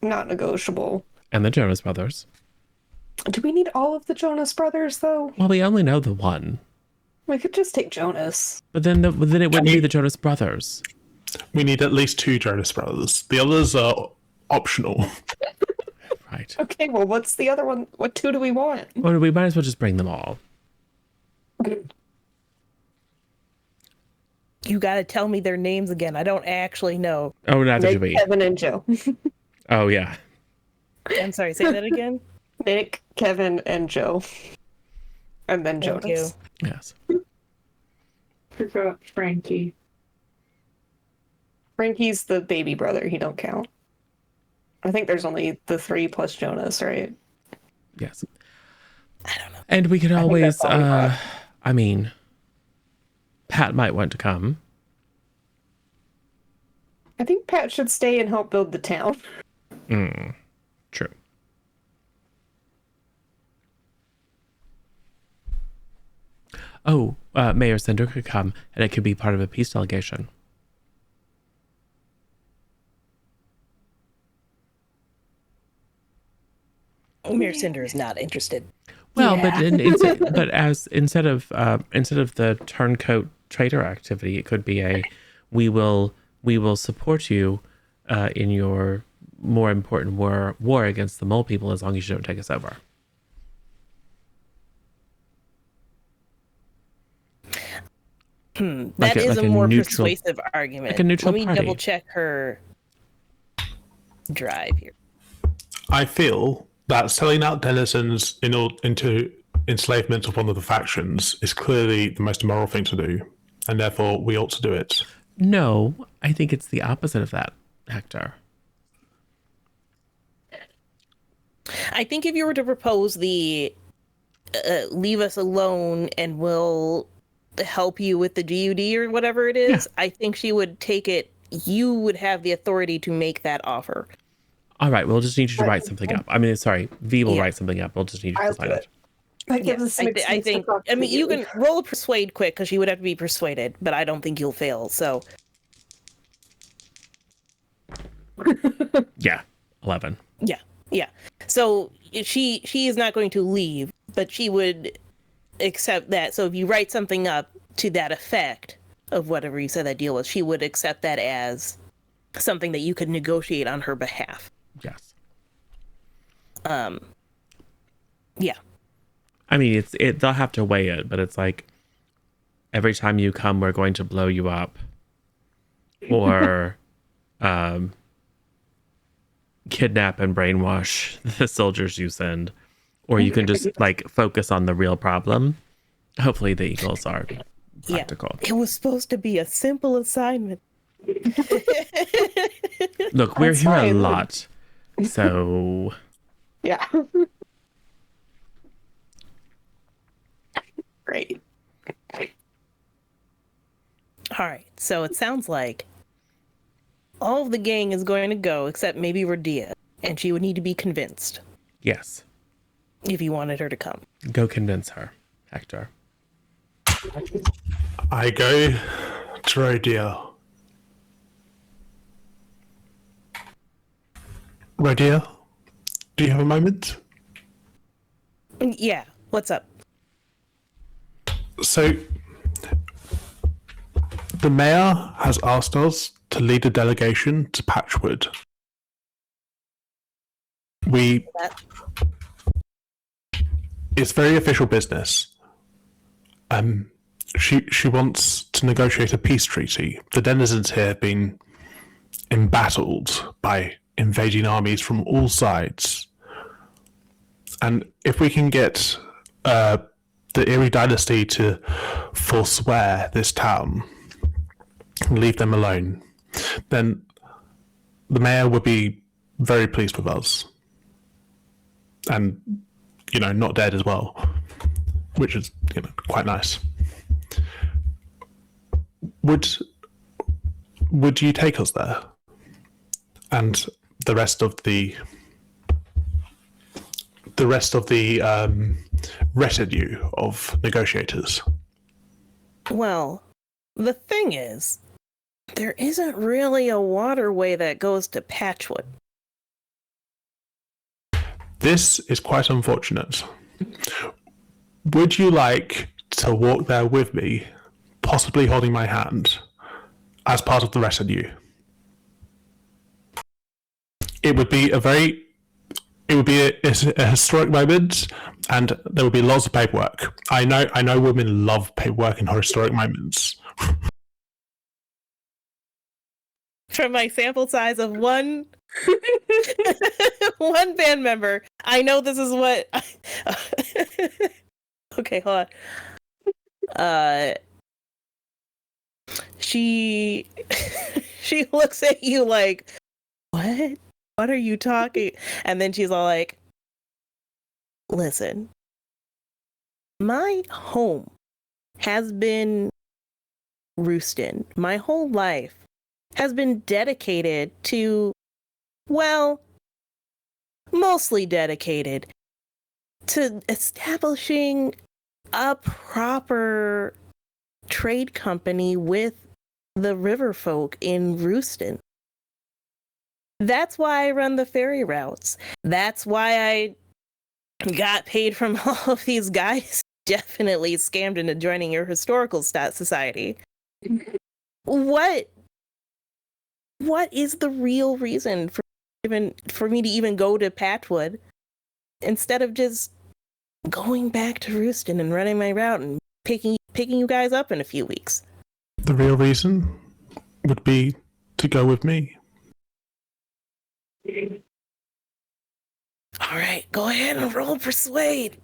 not negotiable. And the Jonas Brothers. Do we need all of the Jonas Brothers, though? Well, we only know the one. We could just take Jonas. But then it wouldn't be the Jonas Brothers. We need at least 2 Jonas Brothers. The others are optional. Right. Okay, well, what's the other one? What 2 do we want? Well, we might as well just bring them all. You gotta tell me their names again. I don't actually know. Oh, neither do Nick, we. Kevin, and Joe. Oh, yeah. I'm sorry, say that again. Nick, Kevin, and Joe. And then Thank Jonas. Yes. Forgot Frankie. Frankie's the baby brother. He don't count. I think there's only the 3 plus Jonas, right? Yes. I don't know. And we could think always, that's all we got. I mean, Pat might want to come. I think Pat should stay and help build the town. True. Oh, Mayor Cinder could come, and it could be part of a peace delegation. Mayor Cinder is not interested. Well, Yeah. but as instead of the turncoat trader activity, it could be a we will support you in your more important war against the mole people as long as you don't take us over. That is like a a more neutral- persuasive argument. like a neutral Let me party. double check her drive here. I feel that selling out denizens into enslavement of one of the factions is clearly the most immoral thing to do, and therefore we ought to do it. No, I think it's the opposite of that, Hector. I think if you were to propose the leave us alone and we'll help you with the GUD or whatever it is, I think she would take it you would have the authority to make that offer. All right, we'll just need you to write something up. I mean, sorry, V will Yeah. write something up. We'll just need you I'll to sign do it. That gives us an I excuse think. to talk I to mean, you can roll a persuade quick because you would have to be persuaded, but I don't think you'll fail. So Yeah, 11. yeah. So she is not going to leave, but she would accept that. So if you write something up to that effect of whatever you said that deal was, she would accept that as something that you could negotiate on her behalf. Yes. Yeah. I mean, they'll have to weigh it, but it's like every time you come, we're going to blow you up, or kidnap and brainwash the soldiers you send, or you can just like focus on the real problem. Hopefully, the Eagles are practical. Yeah. It was supposed to be a simple assignment. Look, we're That's here a fine. lot, so Yeah. Great. All right. So it sounds like all of the gang is going to go except maybe Radia, and she would need to be convinced yes, if you wanted her to come. go convince her, Hector. I go to Rodia. Rodia, do you have a moment? Yeah. What's up? So, the mayor has asked us to lead a delegation to Patchwood. It's very official business. She wants to negotiate a peace treaty. The denizens here have been embattled by invading armies from all sides. And if we can get the Erie dynasty to forswear this town and leave them alone, then the mayor would be very pleased with us. And, not dead as well, which is, quite nice. Would you take us there? And the rest of the retinue of negotiators. Well, the thing is, there isn't really a waterway that goes to Patchwood. This is quite unfortunate. Would you like to walk there with me, possibly holding my hand, as part of the retinue? It would be a historic moment, and there would be lots of paperwork. I know women love paperwork in historic moments. From my sample size of one one band member, I know this is what okay, hold on. She she looks at you like, what are you talking? And then she's all like, listen, my home has been Rooston. My whole life has been dedicated to, well, mostly dedicated to establishing a proper trade company with the river folk in Rooston. That's why I run the ferry routes. That's why I got paid from all of these guys. Definitely scammed into joining your historical society. What is the real reason for me to even go to Patchwood instead of just going back to Rooston and running my route and picking you guys up in a few weeks? The real reason would be to go with me. All right, go ahead and roll persuade.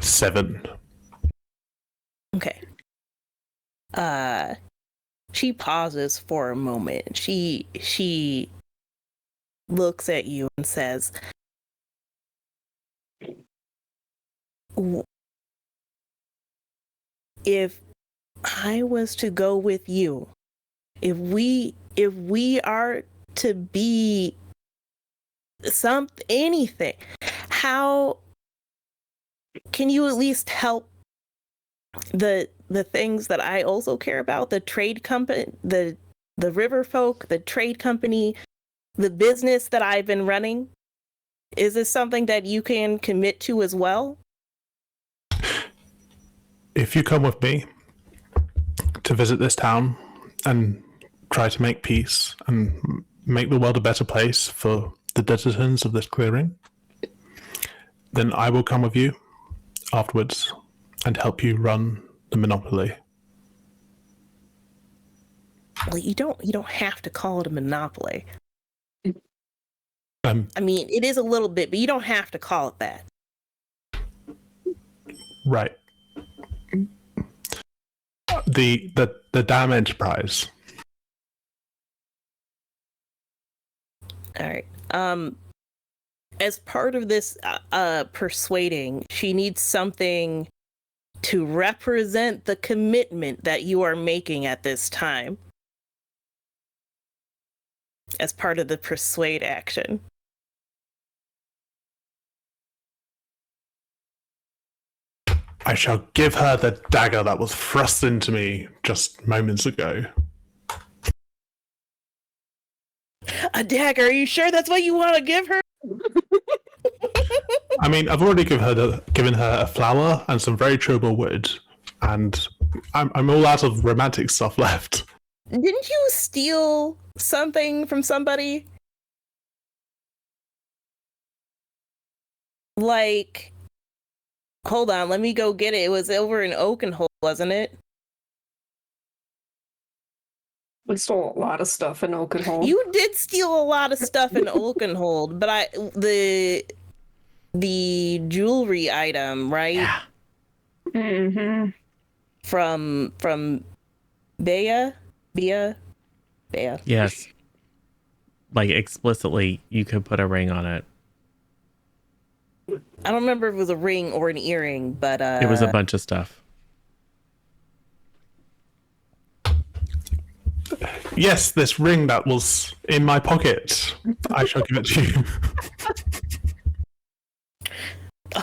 7. Okay. She pauses for a moment. She looks at you and says, if I was to go with you, if we are to be anything, how can you at least help the things that I also care about, the trade company, the river folk, the trade company, the business that I've been running? Is this something that you can commit to as well? If you come with me to visit this town and try to make peace and make the world a better place for the denizens of this clearing, then I will come with you afterwards and help you run the monopoly. Well, you don't have to call it a monopoly. Um, I mean, it is a little bit, but you don't have to call it that. Right. The damn enterprise. All right. As part of this persuading, she needs something to represent the commitment that you are making at this time. As part of the persuade action. I shall give her the dagger that was thrust into me just moments ago. A dagger? Are you sure that's what you want to give her? I mean, I've already given her a flower and some very chewable wood, and I'm all out of romantic stuff left. Didn't you steal something from somebody? Like, hold on, let me go get it. It was over in Oakenhold, wasn't it? We stole a lot of stuff in Oakenhold. You did steal a lot of stuff in Oakenhold, but the jewelry item, right? Yeah. Mm-hmm. From Bea? Yes. Like explicitly, you could put a ring on it. I don't remember if it was a ring or an earring, but It was a bunch of stuff. Yes, this ring that was in my pocket. I shall give it to you.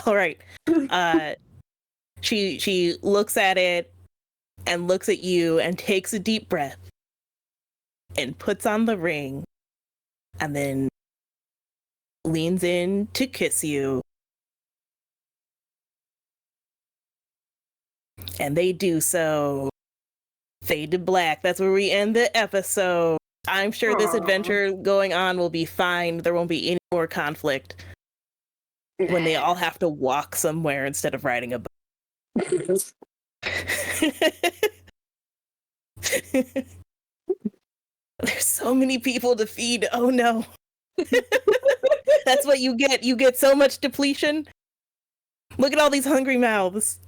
all right. She looks at it and looks at you and takes a deep breath and puts on the ring and then leans in to kiss you. And they do so. Fade to black. That's where we end the episode. I'm sure this adventure going on will be fine. There won't be any more conflict when they all have to walk somewhere instead of riding a boat. There's so many people to feed. Oh no. That's what you get. You get so much depletion. Look at all these hungry mouths.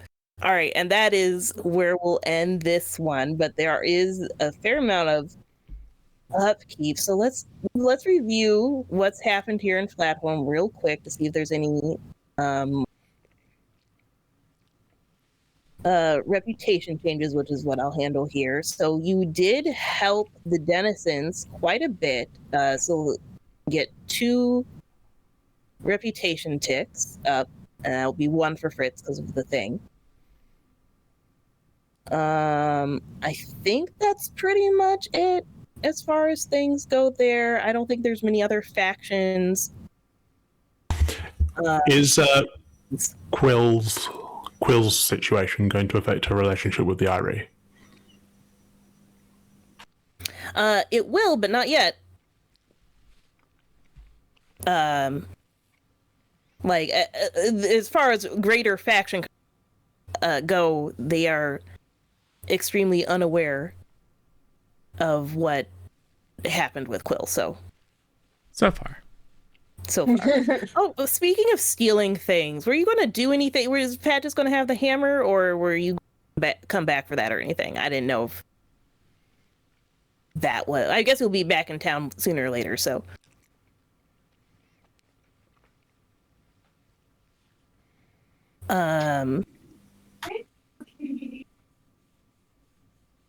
All right, and that is where we'll end this one, but there is a fair amount of upkeep. So let's review what's happened here in Flathome real quick to see if there's any reputation changes, which is what I'll handle here. So you did help the denizens quite a bit. So get 2 reputation ticks up, and that'll be 1 for Fritz because of the thing. I think that's pretty much it as far as things go there. I don't think there's many other factions. Is Quill's situation going to affect her relationship with the Irie? It will, but not yet. As far as greater faction go, they are extremely unaware of what happened with Quill. So So far. so far. Oh, well, speaking of stealing things, were you going to do anything? Was Pat just going to have the hammer, or were you come back for that or anything? I didn't know if that was. I guess he'll be back in town sooner or later. So,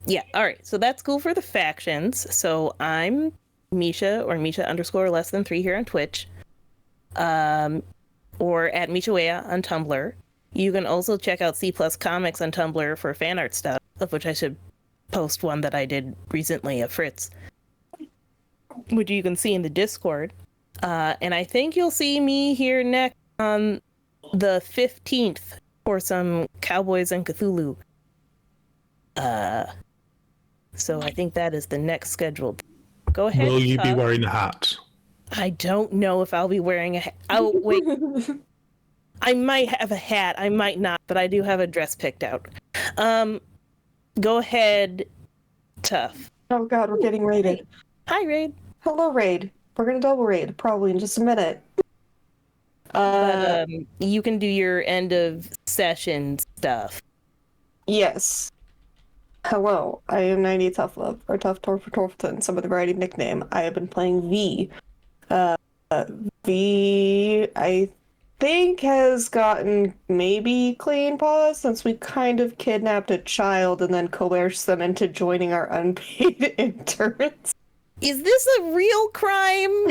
yeah. All right. So that's cool for the factions. So I'm Misha or Misha underscore less than 3 here on Twitch. Or at Michawea on Tumblr. You can also check out C Plus Comics on Tumblr for fan art stuff, of which I should post one that I did recently of Fritz, which you can see in the Discord. And I think you'll see me here next on the 15th for some Cowboys and Cthulhu. So I think that is the next scheduled. Go ahead. Will you be Tuff. wearing a hat? I don't know if I'll be wearing a hat. Oh, wait. I might have a hat. I might not, but I do have a dress picked out. Go ahead, Tuff. Oh god, we're getting raided. Hi, Raid. Hello, raid. We're gonna double raid probably in just a minute. But you can do your end of session stuff. Yes. Hello, I am 90 Tough Love, or Tough Torfton, some of the variety of nickname. I have been playing V. V, I think, has gotten maybe clean paws since we kind of kidnapped a child and then coerced them into joining our unpaid interns. Is this a real crime?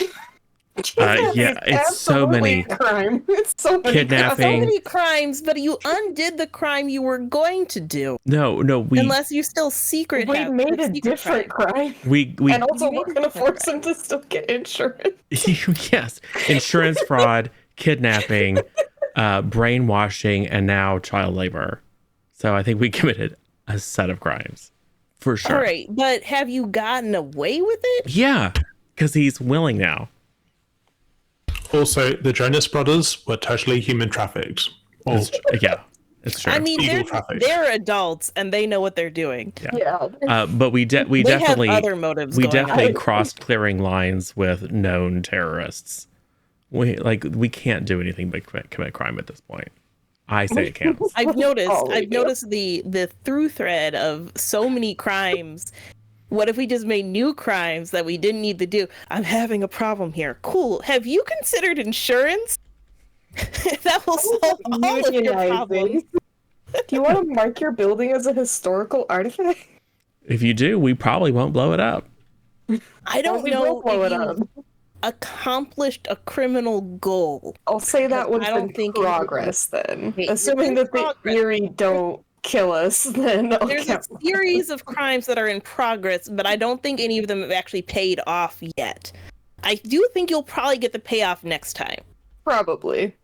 Yeah, it's so many. Crime. It's so many Kidnapping. So many crimes, but you undid the crime you were going to do. No, we Unless you still secret We have made a a secret different crime. we And also, You made we're a going to different force him to still get insurance. yes, insurance fraud, kidnapping, brainwashing, and now child labor. So I think we committed a set of crimes for sure. All right, but have you gotten away with it? Yeah, because he's willing now. Also, the Jonas brothers were totally human trafficked. Or Yeah, it's true. I mean, Illegal traffic. they're adults and they know what they're doing. Yeah. But we They definitely have other motives. we going definitely on. crossed clearing lines with known terrorists. We can't do anything but commit crime at this point. I say it counts. I've noticed. Oh, I've yeah. noticed the through thread of so many crimes. What if we just made new crimes that we didn't need to do? I'm having a problem here. Cool. Have you considered insurance? That will solve all of your problems. Do you want to mark your building as a historical artifact? If you do, we probably won't blow it up. I don't We know will blow if it up. you accomplished a criminal goal. I'll say that Because one's I don't been think it- progress then. Wait, Assuming it's that the progress. Eerie don't kill us, then I'll There's a count. series of crimes that are in progress, but I don't think any of them have actually paid off yet. I do think you'll probably get the payoff next time. Probably.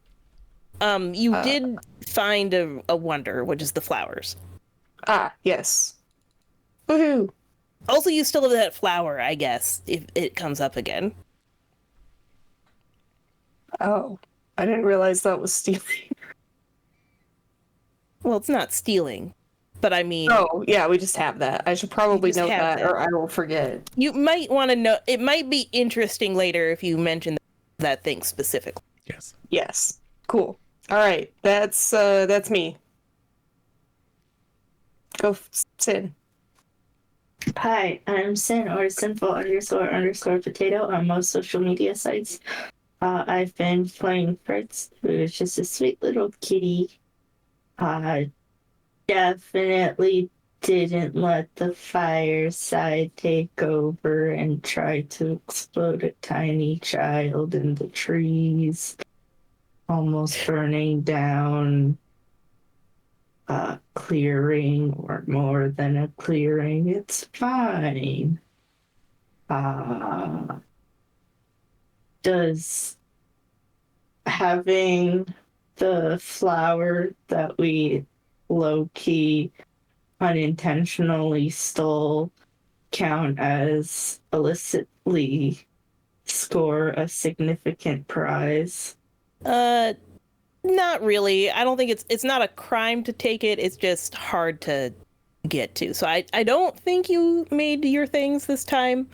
You did find a wonder, which is the flowers. Ah, yes. Woohoo! Also, you still have that flower, I guess, if it comes up again. Oh, I didn't realize that was stealing. Well, it's not stealing, but I mean, Oh, yeah, we just have that. I should probably You just note have that, that. or I will forget. you might want to know. It might be interesting later if you mention that thing specifically. Yes. Yes. Cool. All right, that's me. Go, Sin. Hi, I'm Sin or Sinful __ potato on most social media sites. I've been playing Fritz, who is just a sweet little kitty. Definitely didn't let the fireside take over and try to explode a tiny child in the trees, almost burning down a clearing or more than a clearing. It's fine. Does having the flower that we low-key unintentionally stole count as illicitly score a significant prize? Not really. I don't think it's not a crime to take it. It's just hard to get to. So I don't think you made your things this time,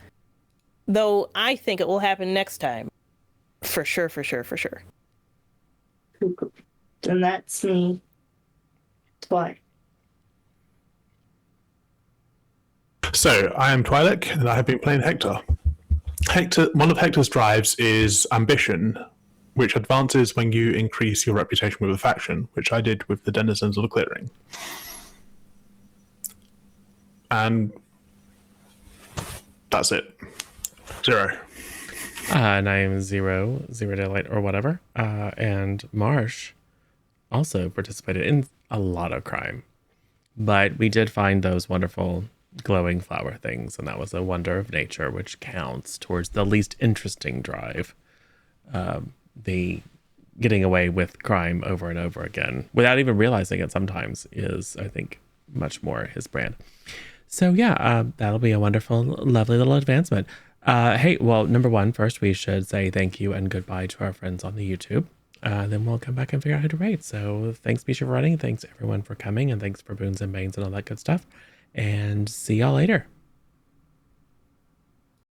though I think it will happen next time. For sure, for sure, for sure. And that's me. Twice. So, I am Twi'lek, and I have been playing Hector. One of Hector's drives is ambition, which advances when you increase your reputation with a faction, which I did with the denizens of the clearing. And that's it. 0. And I am zero daylight or whatever. And Marsh also participated in a lot of crime. But we did find those wonderful glowing flower things, and that was a wonder of nature, which counts towards the least interesting drive. The getting away with crime over and over again without even realizing it sometimes is, I think, much more his brand. So yeah, that'll be a wonderful, lovely little advancement. Hey, well, number one, first we should say thank you and goodbye to our friends on the YouTube. Then we'll come back and figure out how to rate. So thanks, Misha, for running. Thanks everyone for coming, and thanks for Boons and Banes and all that good stuff. And see y'all later.